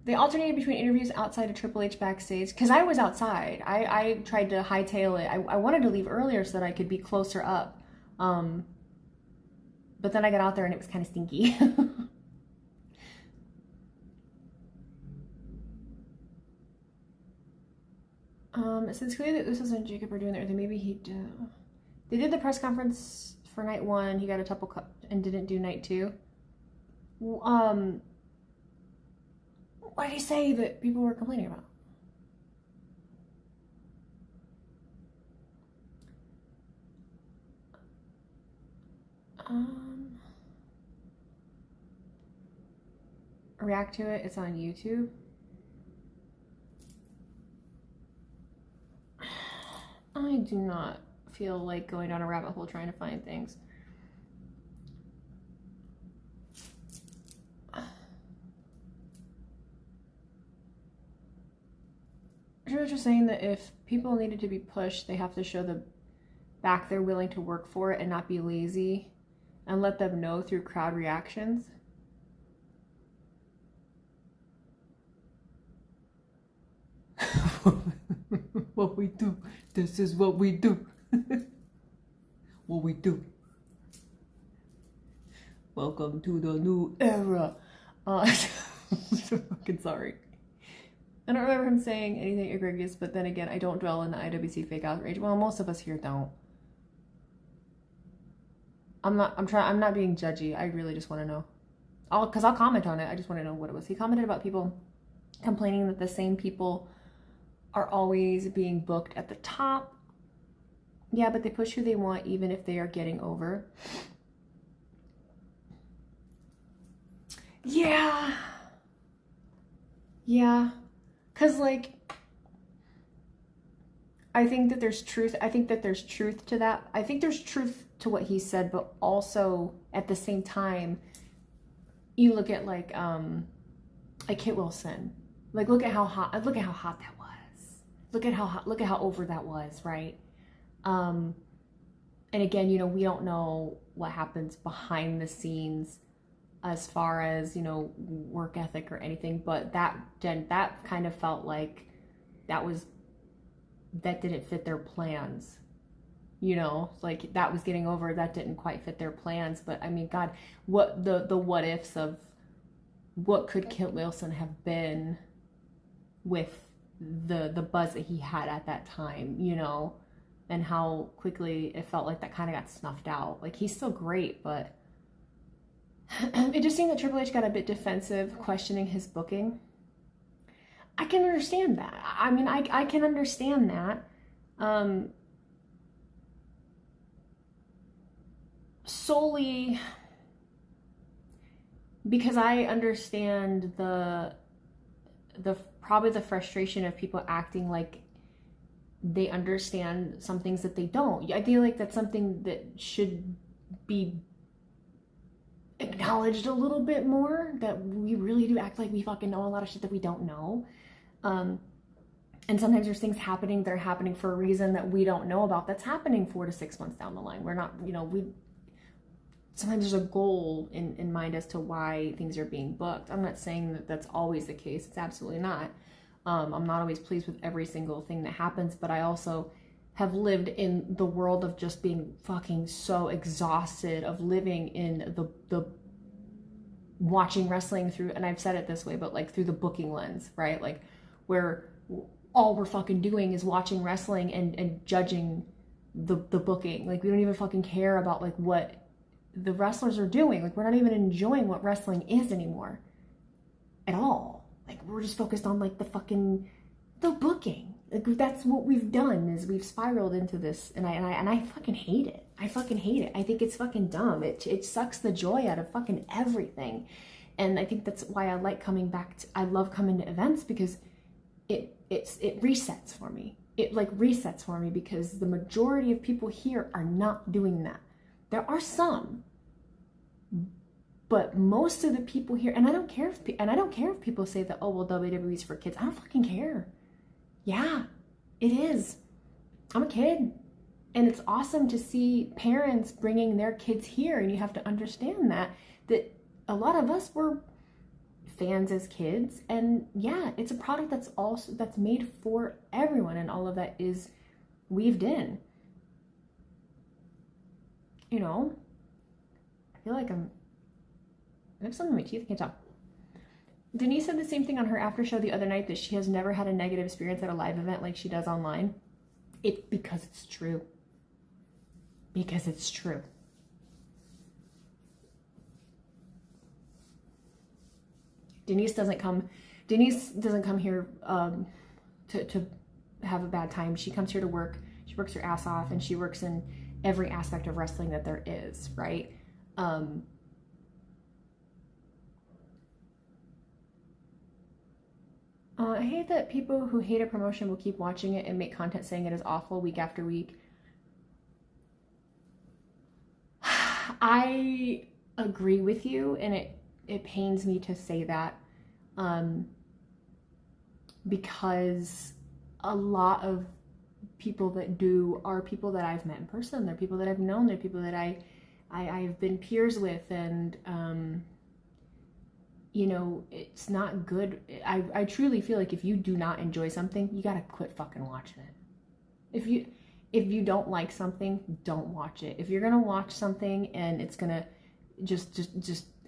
They alternated between interviews outside of Triple H backstage. Because I was outside. I tried to hightail it. I wanted to leave earlier so that I could be closer up. But then I got out there and it was kind of stinky. Since clearly that this wasn't Jacob or doing that, maybe he did. They did the press conference for night 1. He got a double cup and didn't do night 2. What did he say that people were complaining about? React to it. It's on YouTube. I do not feel like going down a rabbit hole trying to find things. She was just saying that if people needed to be pushed, they have to show the back they're willing to work for it and not be lazy, and let them know through crowd reactions. What we do. This is what we do. What we do. Welcome to the new era. Fucking sorry. I don't remember him saying anything egregious, but then again, I don't dwell in the IWC fake outrage. Well, most of us here don't. I'm not being judgy. I really just want to know. Because I'll comment on it. I just want to know what it was. He commented about people complaining that the same people are always being booked at the top. Yeah, but they push who they want even if they are getting over. Yeah. Yeah. Because, like, I think that there's truth. I think that there's truth to that. I think there's truth to what he said, but also at the same time, you look at like Kit Wilson. Like, look at how hot that was. Look at how over that was, right? And again, you know, we don't know what happens behind the scenes as far as, you know, work ethic or anything, but that kind of felt like that didn't fit their plans. You know, like that was getting over, that didn't quite fit their plans. But I mean, God, what the what ifs of what could Kit Wilson have been with the buzz that he had at that time, you know, and how quickly it felt like that kind of got snuffed out. Like, he's still great, but it just seemed that Triple H got a bit defensive, questioning his booking. I can understand that. I mean, I can understand that. Solely because I understand probably the frustration of people acting like they understand some things that they don't. I feel like that's something that should be acknowledged a little bit more, that we really do act like we fucking know a lot of shit that we don't know. And sometimes there's things happening that are happening for a reason that we don't know about, that's happening 4 to 6 months down the line. We're not, you know, sometimes there's a goal in mind as to why things are being booked. I'm not saying that that's always the case. It's absolutely not. I'm not always pleased with every single thing that happens, but I also have lived in the world of just being fucking so exhausted of living in the watching wrestling through, and I've said it this way, but like through the booking lens, right? Like where all we're fucking doing is watching wrestling and judging the booking. Like, we don't even fucking care about like what the wrestlers are doing. Like, we're not even enjoying what wrestling is anymore at all. Like, we're just focused on like the booking. Like, that's what we've done, is we've spiraled into this, and I fucking hate it. I fucking hate it. I think it's fucking dumb. It sucks the joy out of fucking everything. And I think that's why I like coming back to, I love coming to events, because it resets for me. It like resets for me, because the majority of people here are not doing that. There are some, but most of the people here, and I don't care if people say that, oh well, WWE's for kids. I don't fucking care. Yeah, it is. I'm a kid, and it's awesome to see parents bringing their kids here, and you have to understand that a lot of us were fans as kids, and yeah, it's a product that's made for everyone, and all of that is weaved in. You know, I feel like I have something in my teeth, I can't tell. Denise said the same thing on her after show the other night, that she has never had a negative experience at a live event like she does online. Because it's true. Because it's true. Denise doesn't come here to have a bad time. She comes here to work. She works her ass off, and she works in every aspect of wrestling that there is, right? I hate that people who hate a promotion will keep watching it and make content saying it is awful week after week. I agree with you, and it pains me to say that, because a lot of people that do are people that I've met in person. They're people that I've known. They're people that I've been peers with, and you know, it's not good. I truly feel like if you do not enjoy something, you gotta quit fucking watching it. If you don't like something, don't watch it. If you're gonna watch something and it's gonna just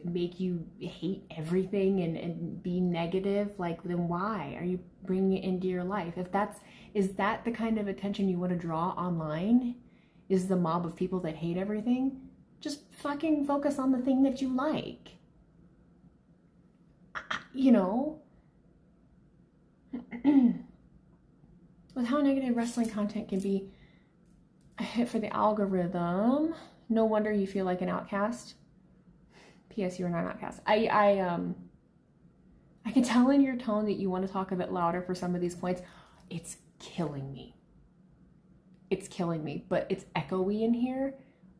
make you hate everything and be negative, like, then why are you bringing it into your life? Is that the kind of attention you want to draw online? Is the mob of people that hate everything? Just fucking focus on the thing that you like. You know, with how negative wrestling content can be a hit for the algorithm, no wonder you feel like an outcast. P.S. You are not an outcast. I can tell in your tone that you want to talk a bit louder for some of these points. It's killing me. It's killing me, but it's echoey in here,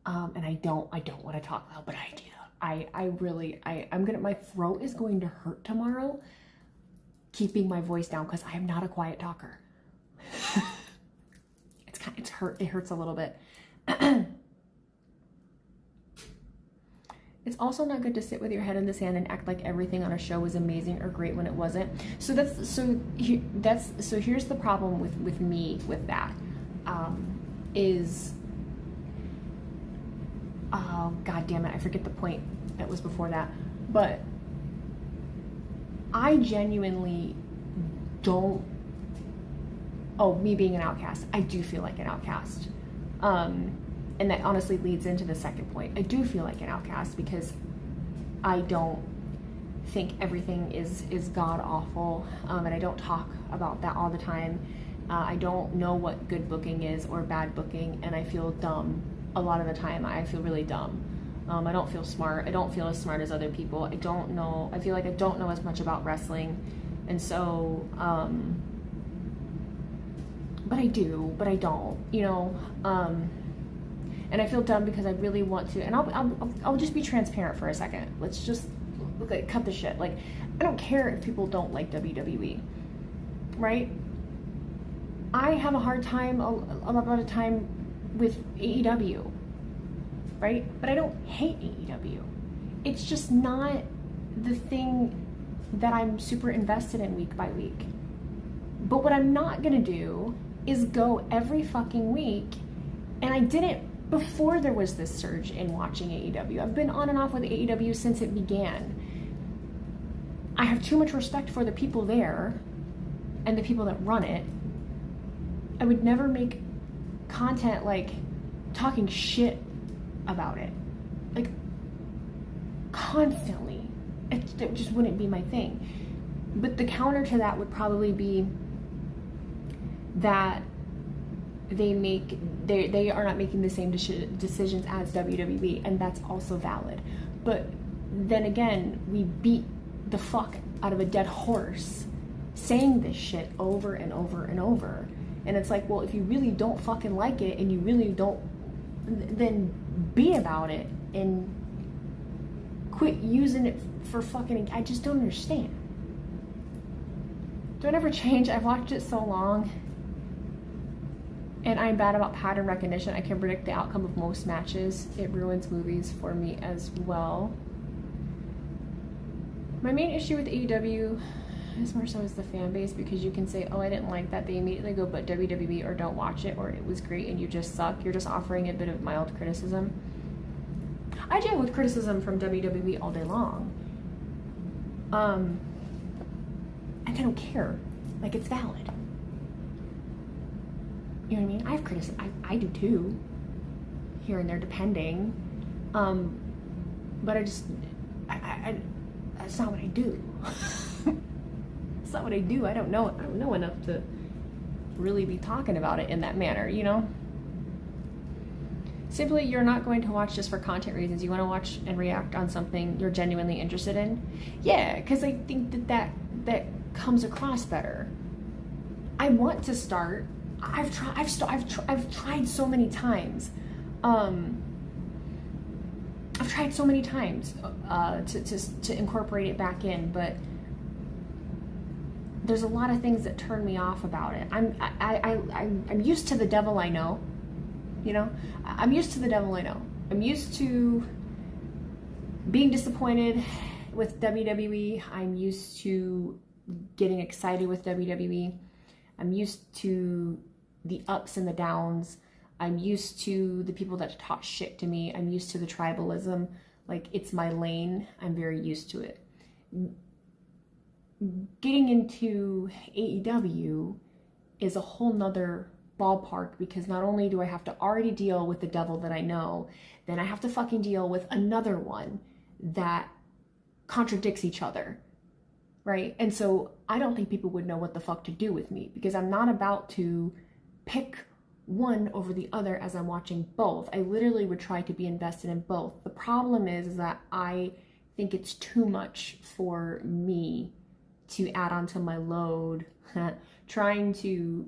and I don't want to talk loud, but I do. I'm gonna, my throat is going to hurt tomorrow keeping my voice down, because I am not a quiet talker. It hurts a little bit. It's also not good to sit with your head in the sand and act like everything on a show was amazing or great when it wasn't. So here's the problem with me with that, is, oh god damn it, I forget the point that was before that, but I genuinely don't, me being an outcast, I do feel like an outcast, and that honestly leads into the second point. I do feel like an outcast because I don't think everything is god awful, and I don't talk about that all the time. I don't know what good booking is or bad booking, and I feel dumb a lot of the time. I feel really dumb. I don't feel smart. I don't feel as smart as other people. I feel like I don't know as much about wrestling, and so but I do, but I don't, you know, and I feel dumb because I really want to, and I'll just be transparent for a second. Let's just cut the shit. Like, I don't care if people don't like WWE, right? I have a hard time a lot of the time with AEW, right? But I don't hate AEW. It's just not the thing that I'm super invested in week by week. But what I'm not gonna do is go every fucking week, and I didn't before there was this surge in watching AEW. I've been on and off with AEW since it began. I have too much respect for the people there and the people that run it, I would never make content like talking shit about it, like constantly. It just wouldn't be my thing. But the counter to that would probably be that they are not making the same decisions as WWE, and that's also valid. But then again, we beat the fuck out of a dead horse saying this shit over and over and over. And it's like, well, if you really don't fucking like it and you really don't, then be about it and quit using it for fucking, I just don't understand. Don't ever change. I've watched it so long and I'm bad about pattern recognition. I can predict the outcome of most matches. It ruins movies for me as well. My main issue with AEW is more so is the fan base, because you can say, oh, I didn't like that. They immediately go, but WWE, or don't watch it, or it was great and you just suck. You're just offering a bit of mild criticism. I deal with criticism from WWE all day long. And I don't care. Like, it's valid. You know what I mean? I have criticism. I do too. Here and there, depending. But I just, that's not what I do. It's not what I do. I don't know enough to really be talking about it in that manner, you know? Simply, you're not going to watch just for content reasons. You want to watch and react on something you're genuinely interested in. Yeah, because I think that comes across better. I want to start. I've tried so many times. I've tried so many times to incorporate it back in, but there's a lot of things that turn me off about it. I'm used to the devil I know. You know, I'm used to the devil I know. I'm used to being disappointed with WWE. I'm used to getting excited with WWE. I'm used to the ups and the downs. I'm used to the people that talk shit to me. I'm used to the tribalism. Like, it's my lane. I'm very used to it. Getting into AEW is a whole nother ballpark, because not only do I have to already deal with the devil that I know, then I have to fucking deal with another one that contradicts each other, right? And so I don't think people would know what the fuck to do with me, because I'm not about to pick one over the other as I'm watching both. I literally would try to be invested in both. The problem is that I think it's too much for me to add onto my load trying to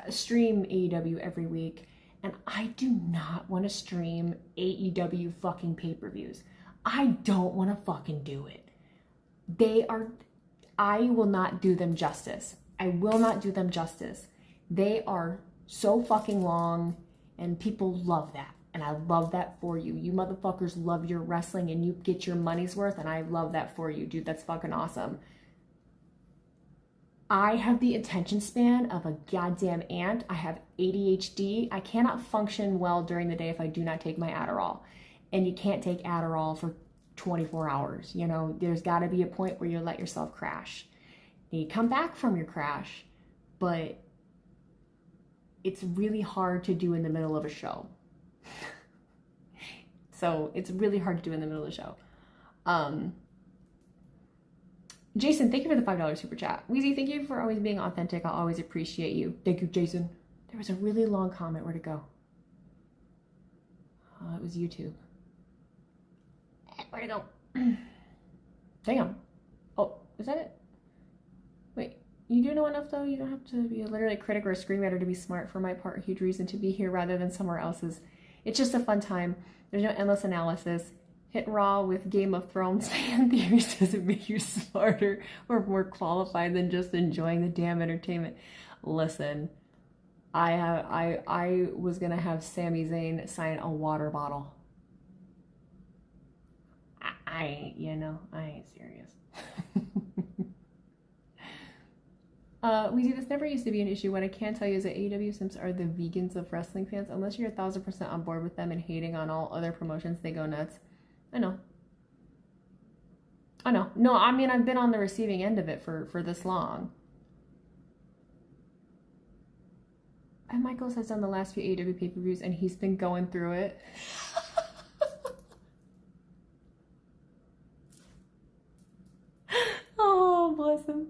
stream AEW every week, and I do not want to stream AEW fucking pay-per-views. I don't want to fucking do it. I will not do them justice. I will not do them justice. They are so fucking long, and people love that, and I love that for you. You motherfuckers love your wrestling, and you get your money's worth, and I love that for you, dude. That's fucking awesome. I have the attention span of a goddamn ant. I have ADHD. I cannot function well during the day if I do not take my Adderall. And you can't take Adderall for 24 hours. You know, there's got to be a point where you let yourself crash. And you come back from your crash, but it's really hard to do in the middle of a show. So it's really hard to do in the middle of the show. Jason, thank you for the $5 super chat. Wheezy, thank you for always being authentic. I'll always appreciate you. Thank you, Jason. There was a really long comment. Where'd it go? It was YouTube. Where'd it go? Damn. Oh, is that it? Wait, you do know enough though? You don't have to be literally a critic or a screenwriter to be smart. For my part, a huge reason to be here rather than somewhere else's. It's just a fun time. There's no endless analysis. Hit Raw with Game of Thrones fan theories doesn't make you smarter or more qualified than just enjoying the damn entertainment. Listen, I was gonna have Sami Zayn sign a water bottle. I ain't serious. Weezy, this never used to be an issue. What I can tell you is that AEW Simps are the vegans of wrestling fans. Unless you're 1000% on board with them and hating on all other promotions, they go nuts. I know. No, I mean, I've been on the receiving end of it for this long. And Michaels has done the last few AEW pay-per-views, and he's been going through it. Oh, bless him.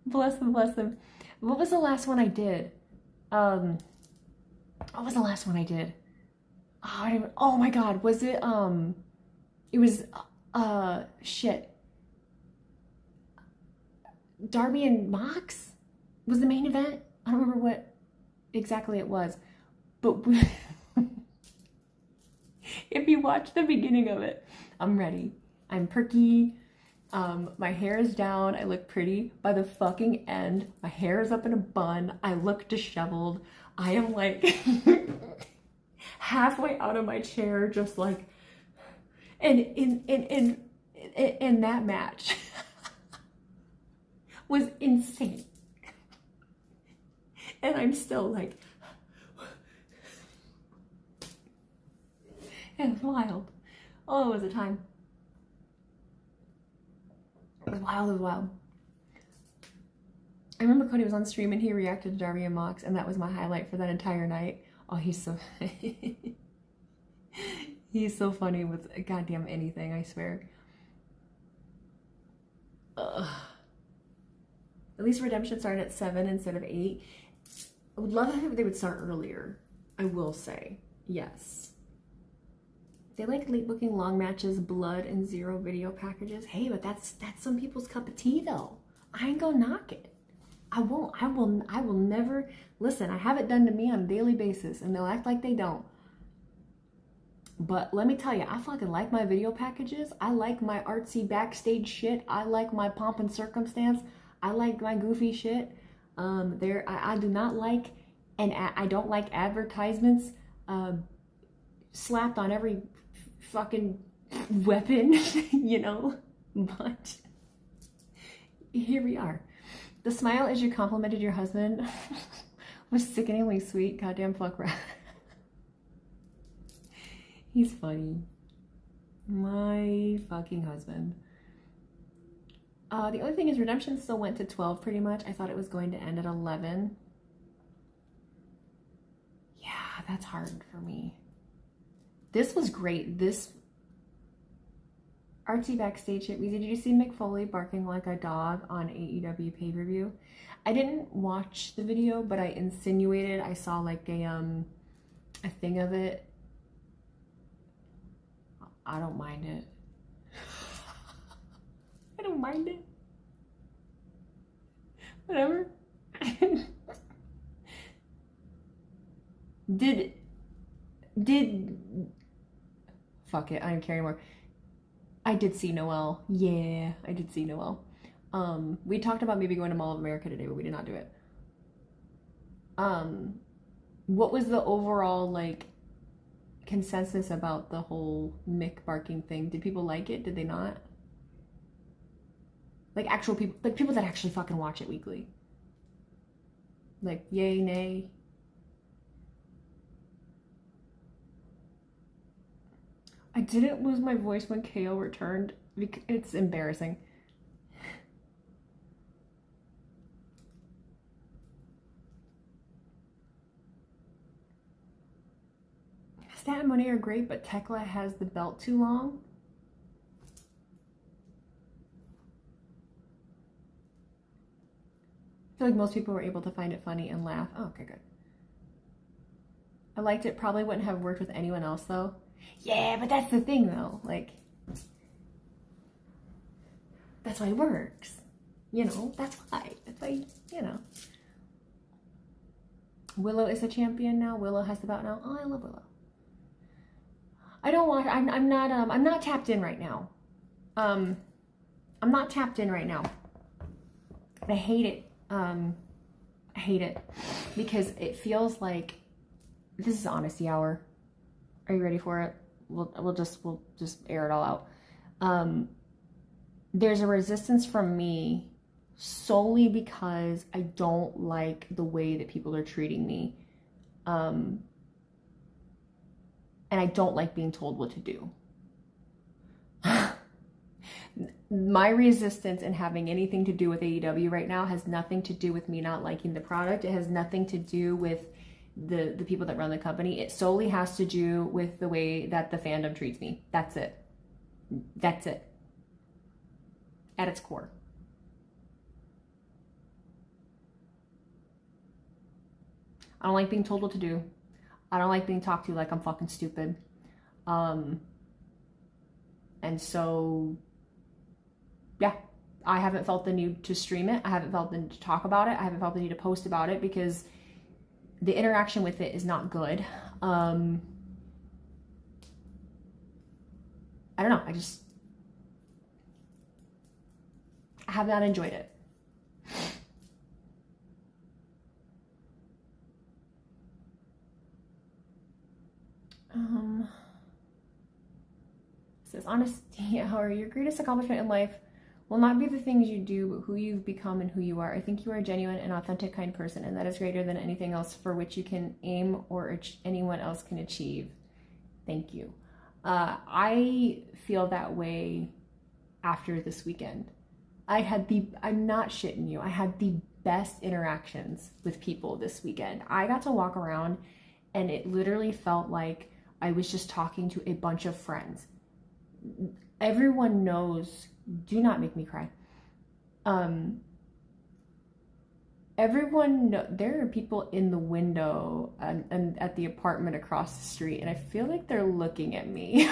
Bless him, bless him. What was the last one I did? What was the last one I did? Oh my God, was it, it was, shit. Darby and Mox was the main event. I don't remember what exactly it was, but if you watch the beginning of it, I'm ready. I'm perky. My hair is down. I look pretty. By the fucking end, my hair is up in a bun. I look disheveled. I am like halfway out of my chair, just like, and in that match was insane. And I'm still like, it was wild. Oh, it was a time. It was wild, it was wild. I remember Cody was on stream and he reacted to Darby and Mox, and that was my highlight for that entire night. Oh, he's so he's so funny with goddamn anything, I swear. Ugh. At least Redemption started at 7 instead of 8. I would love it if they would start earlier. I will say, yes. They like late booking long matches, blood, and 0 video packages. Hey, but that's some people's cup of tea though. I ain't gonna knock it. I will never, listen, I have it done to me on a daily basis and they'll act like they don't. But let me tell you, I fucking like my video packages. I like my artsy backstage shit. I like my pomp and circumstance. I like my goofy shit. I do not like, and I don't like advertisements slapped on every fucking weapon, you know, but here we are. The smile as you complimented your husband was sickeningly sweet. Goddamn fuck rat. He's funny. My fucking husband. The other thing is Redemption still went to 12 pretty much. I thought it was going to end at 11. Yeah, that's hard for me. This was great. This artsy backstage shit. Did you see Mick Foley barking like a dog on AEW pay-per-view? I didn't watch the video, but I insinuated I saw like a thing of it. I don't mind it. I don't mind it. Whatever. Fuck it, I don't care anymore. I did see Noelle. Yeah, I did see Noelle. We talked about maybe going to Mall of America today, but we did not do it. What was the overall like consensus about the whole Mick barking thing? Did people like it? Did they not? Like actual people, like people that actually fucking watch it weekly. Like yay, nay. I didn't lose my voice when KO returned. It's embarrassing. Stat and Monet are great, but Tekla has the belt too long. I feel like most people were able to find it funny and laugh. Oh, okay, good. I liked it. Probably wouldn't have worked with anyone else though. Yeah, but that's the thing though. Like, that's why it works. You know, that's why. That's why, you know. Willow is a champion now. Willow has the belt now. Oh, I love Willow. I don't watch. I'm not tapped in right now. I'm not tapped in right now. I hate it. I hate it because it feels like this is honesty hour. Are you ready for it? We'll just air it all out. There's a resistance from me solely because I don't like the way that people are treating me. And I don't like being told what to do. My resistance in having anything to do with AEW right now has nothing to do with me not liking the product. It has nothing to do with the people that run the company. It solely has to do with the way that the fandom treats me. That's it. That's it. At its core. I don't like being told what to do. I don't like being talked to like I'm fucking stupid. And so, yeah, I haven't felt the need to stream it. I haven't felt the need to talk about it. I haven't felt the need to post about it because the interaction with it is not good. I don't know. I have not enjoyed it. It says, honesty, however, your greatest accomplishment in life will not be the things you do, but who you've become and who you are. I think you are a genuine and authentic, kind person, and that is greater than anything else for which you can aim or anyone else can achieve. Thank you. I feel that way after this weekend. I'm not shitting you, I had the best interactions with people this weekend. I got to walk around and it literally felt like I was just talking to a bunch of friends. Everyone knows, do not make me cry. There are people in the window and at the apartment across the street, and I feel like they're looking at me.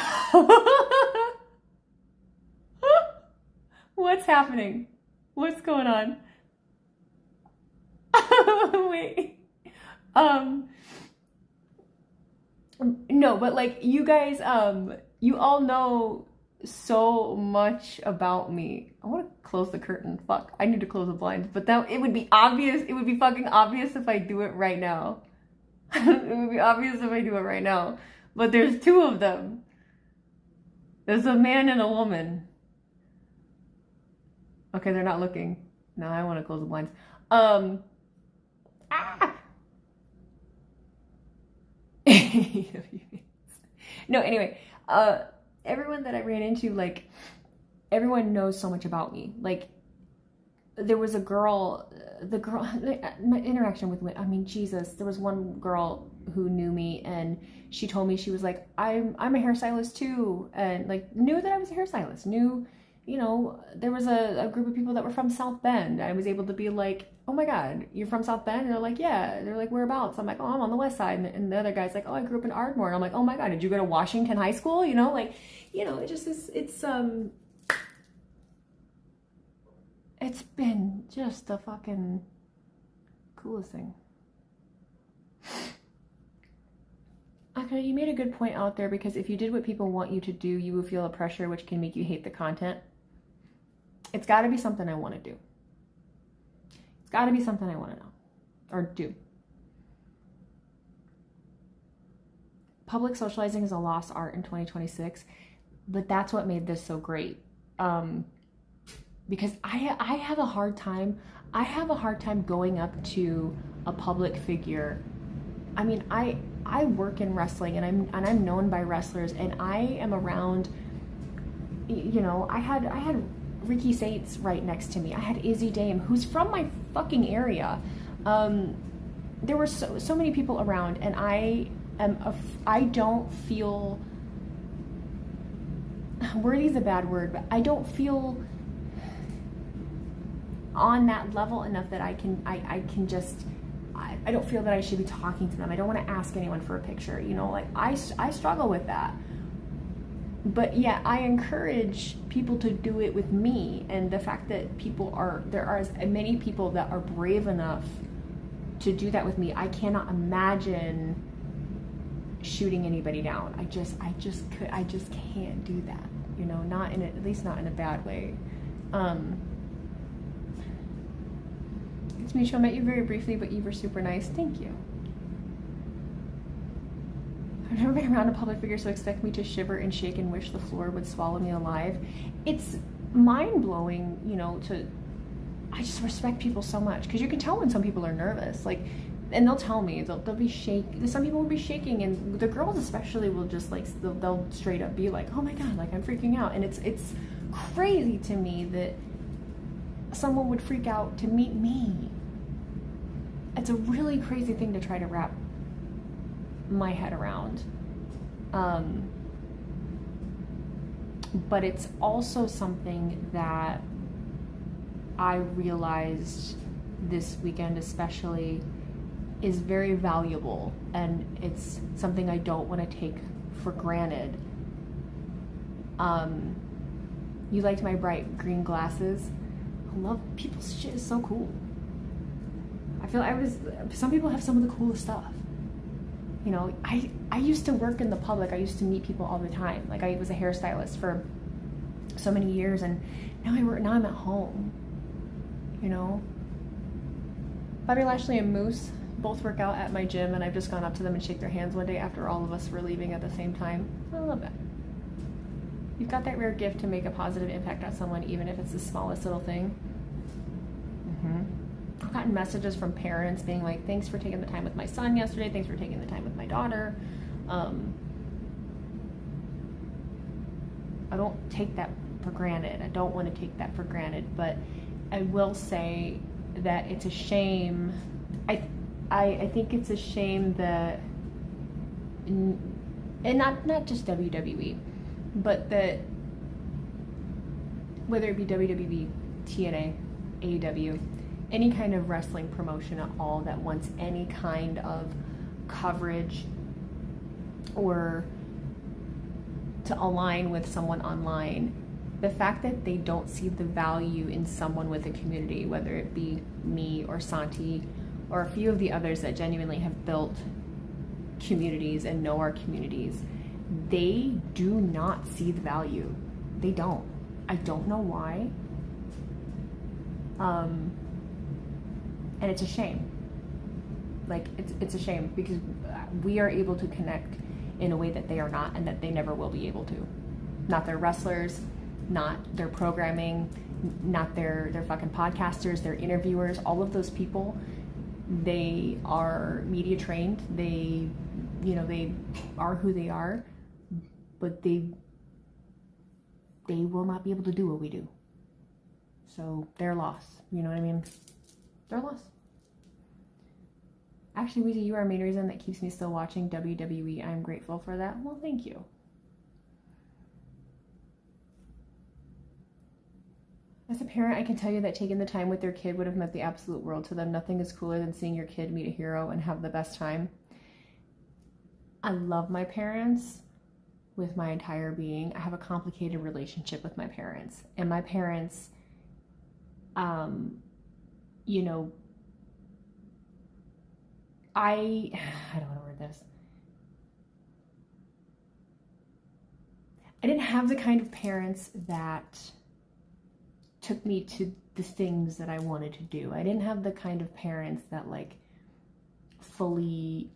What's happening? What's going on? Wait. No, but like you guys, you all know so much about me. I want to close the curtain. Fuck, I need to close the blinds. But it would be obvious. It would be fucking obvious if I do it right now. It would be obvious if I do it right now. But there's two of them. There's a man and a woman. Okay, they're not looking. No, I want to close the blinds. No, anyway, everyone that I ran into, like, everyone knows so much about me. Like, there was a girl, my interaction with, I mean, Jesus, there was one girl who knew me, and she told me, she was like, I'm a hairstylist too, and like, knew that I was a hairstylist, knew, you know, there was a group of people that were from South Bend. I was able to be like, oh my God, you're from South Bend? And they're like, yeah. They're like, whereabouts? I'm like, oh, I'm on the west side. And the other guy's like, oh, I grew up in Ardmore. And I'm like, oh my God, did you go to Washington High School? You know, like, you know, it just is, it's been just the fucking coolest thing. Okay, you made a good point out there, because if you did what people want you to do, you will feel a pressure which can make you hate the content. It's got to be something I want to do. It's got to be something I want to know or do. Public socializing is a lost art in 2026, but that's what made this so great. Because I have a hard time. I have a hard time going up to a public figure. I mean, I work in wrestling, and I'm known by wrestlers, and I am around. You know, I had Ricky Saints right next to me. I had Izzy Dame, who's from my fucking area. There were so many people around, and I don't feel, worthy's a bad word, but I don't feel on that level enough that I don't feel that I should be talking to them. I don't want to ask anyone for a picture, you know, like I struggle with that. But yeah, I encourage people to do it with me, and the fact that there are as many people that are brave enough to do that with me, I cannot imagine shooting anybody down. I just can't do that, you know, at least not in a bad way. It's Misha, I met you very briefly, but you were super nice. Thank you. I've never been around a public figure, so expect me to shiver and shake and wish the floor would swallow me alive. It's mind-blowing, you know, I just respect people so much, because you can tell when some people are nervous, like, and they'll tell me, they'll be shaking, some people will be shaking, and the girls especially will just like, they'll straight up be like, oh my God, like I'm freaking out. And it's crazy to me that someone would freak out to meet me. It's a really crazy thing to try to wrap my head around. But it's also something that I realized this weekend especially is very valuable, and it's something I don't want to take for granted. You liked my bright green glasses. I love people's shit is so cool. I feel some people have some of the coolest stuff. You know, I used to work in the public. I used to meet people all the time. Like, I was a hairstylist for so many years, and now I'm at home. You know, Bobby Lashley and Moose both work out at my gym, and I've just gone up to them and shake their hands one day after all of us were leaving at the same time. I love that. You've got that rare gift to make a positive impact on someone, even if it's the smallest little thing. I've gotten messages from parents being like, thanks for taking the time with my son yesterday, thanks for taking the time with my daughter. I don't take that for granted. I don't want to take that for granted, but I will say that it's a shame. I think it's a shame that, and not just WWE, but that whether it be WWE, TNA, AEW, any kind of wrestling promotion at all that wants any kind of coverage or to align with someone online, the fact that they don't see the value in someone with a community, whether it be me or Santi or a few of the others that genuinely have built communities and know our communities, they do not see the value. They don't. I don't know why. And it's a shame. Like, it's a shame because we are able to connect in a way that they are not, and that they never will be able to. Not their wrestlers, not their programming, not their fucking podcasters, their interviewers, all of those people, they are media trained. They, you know, they are who they are, but they will not be able to do what we do. So they're lost. You know what I mean? They're lost. Actually, Wheezy, you are a main reason that keeps me still watching WWE. I'm grateful for that. Well, thank you. As a parent, I can tell you that taking the time with their kid would have meant the absolute world to them. Nothing is cooler than seeing your kid meet a hero and have the best time. I love my parents with my entire being. I have a complicated relationship with my parents. And my parents, you know, I don't want to word this. I didn't have the kind of parents that took me to the things that I wanted to do. I didn't have the kind of parents that like fully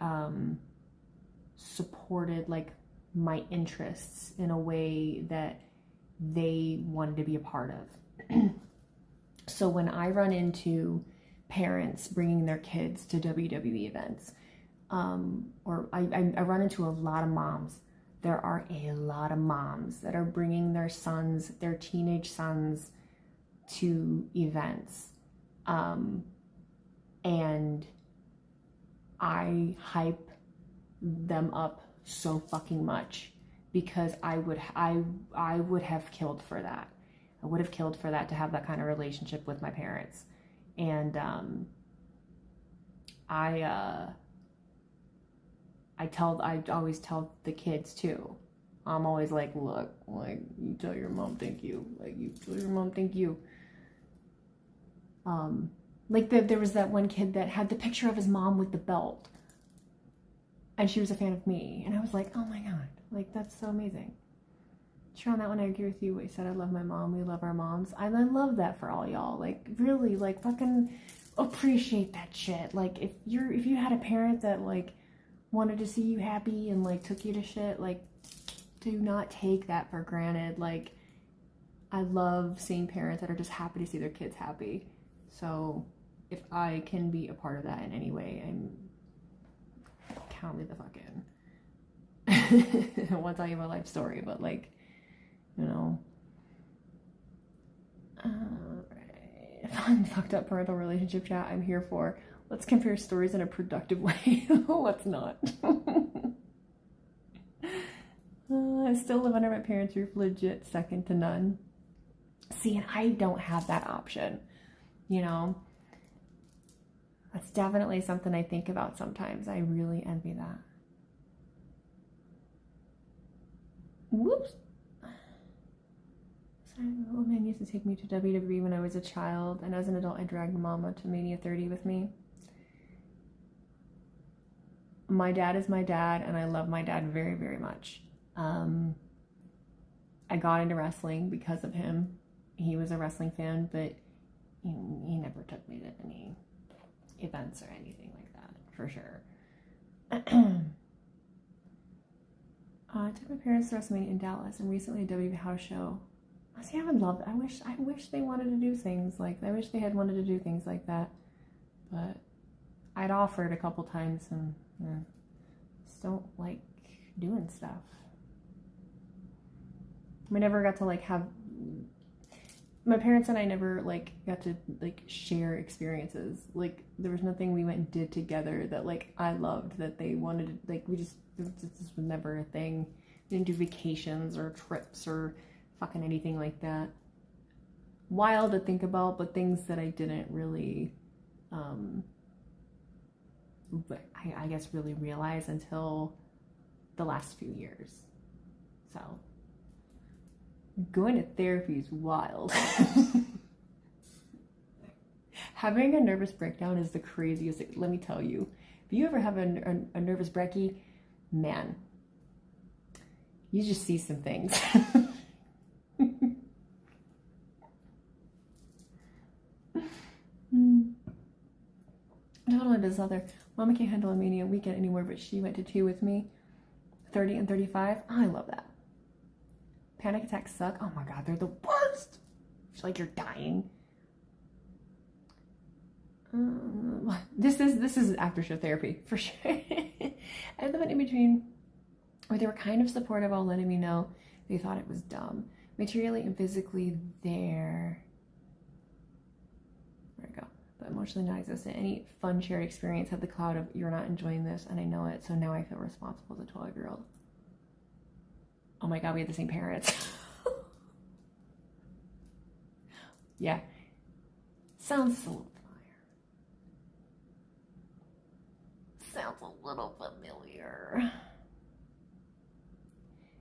supported like my interests in a way that they wanted to be a part of. So when I run into parents bringing their kids to WWE events, or I run into a lot of moms. There are a lot of moms that are bringing their sons, their teenage sons, to events. And I hype them up so fucking much because I would have killed for that. I would have killed for that, to have that kind of relationship with my parents. And I always tell the kids too. I'm always like, look, like, you tell your mom thank you. Like, you tell your mom thank you. Like there was that one kid that had the picture of his mom with the belt, and she was a fan of me, and I was like, oh my god, like, that's so amazing. Sure, on that one I agree with you. What you said, I love my mom, we love our moms. I love that for all y'all. Like, really, like, fucking appreciate that shit. Like, if you had a parent that like wanted to see you happy and like took you to shit, like, do not take that for granted. Like, I love seeing parents that are just happy to see their kids happy. So if I can be a part of that in any way, count me the fuck in. I won't tell you my life story, but like, you know, fun fucked up parental relationship chat I'm here for. Let's compare stories in a productive way. Let's not. I still live under my parents' roof, legit second to none. See, and I don't have that option, you know? That's definitely something I think about sometimes. I really envy that. Whoops. Sorry, the little man used to take me to WWE when I was a child, and as an adult, I dragged Mama to Mania 30 with me. My dad is my dad, and I love my dad very, very much. I got into wrestling because of him. He was a wrestling fan, but he never took me to any events or anything like that, for sure. I took my parents to WrestleMania in Dallas and recently a WWE house show. See, I would love it. I wish they wanted to do things like that. I wish they had wanted to do things like that. But I'd offered a couple times and just don't like doing stuff. I never got to like have, my parents and I never like got to like share experiences. Like there was nothing we went and did together that like I loved that they wanted to, like this was never a thing. We didn't do vacations or trips or fucking anything like that. Wild to think about, but things that I didn't really I guess really realize until the last few years. So going to therapy is wild. Having a nervous breakdown is the craziest. Let me tell you, if you ever have a nervous brekkie, man, you just see some things. Not only this other, Mama can't handle a Mania weekend anymore, but she went to 2 with me, 30 and 35. Oh, I love that. Panic attacks suck. Oh my God, they're the worst. It's like you're dying. This is after show therapy for sure. I live in between where they were kind of supportive while letting me know they thought it was dumb. Materially and physically there. There we go. But emotionally non-existent. Any fun shared experience had the cloud of you're not enjoying this and I know it, so now I feel responsible as a 12-year-old. Oh my God, we had the same parents. Yeah. Sounds a little familiar. Sounds a little familiar.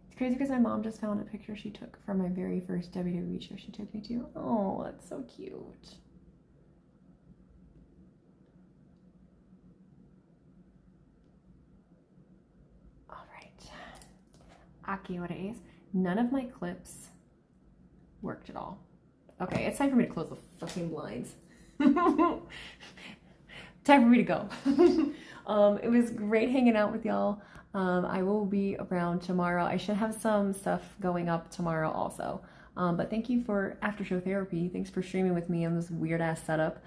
It's crazy because my mom just found a picture she took from my very first WWE show she took me to. Oh, that's so cute. Aki, what it is. None of my clips worked at all. Okay, it's time for me to close the fucking blinds. Time for me to go. It was great hanging out with y'all. I will be around tomorrow. I should have some stuff going up tomorrow also. But thank you for after show therapy. Thanks for streaming with me on this weird ass setup.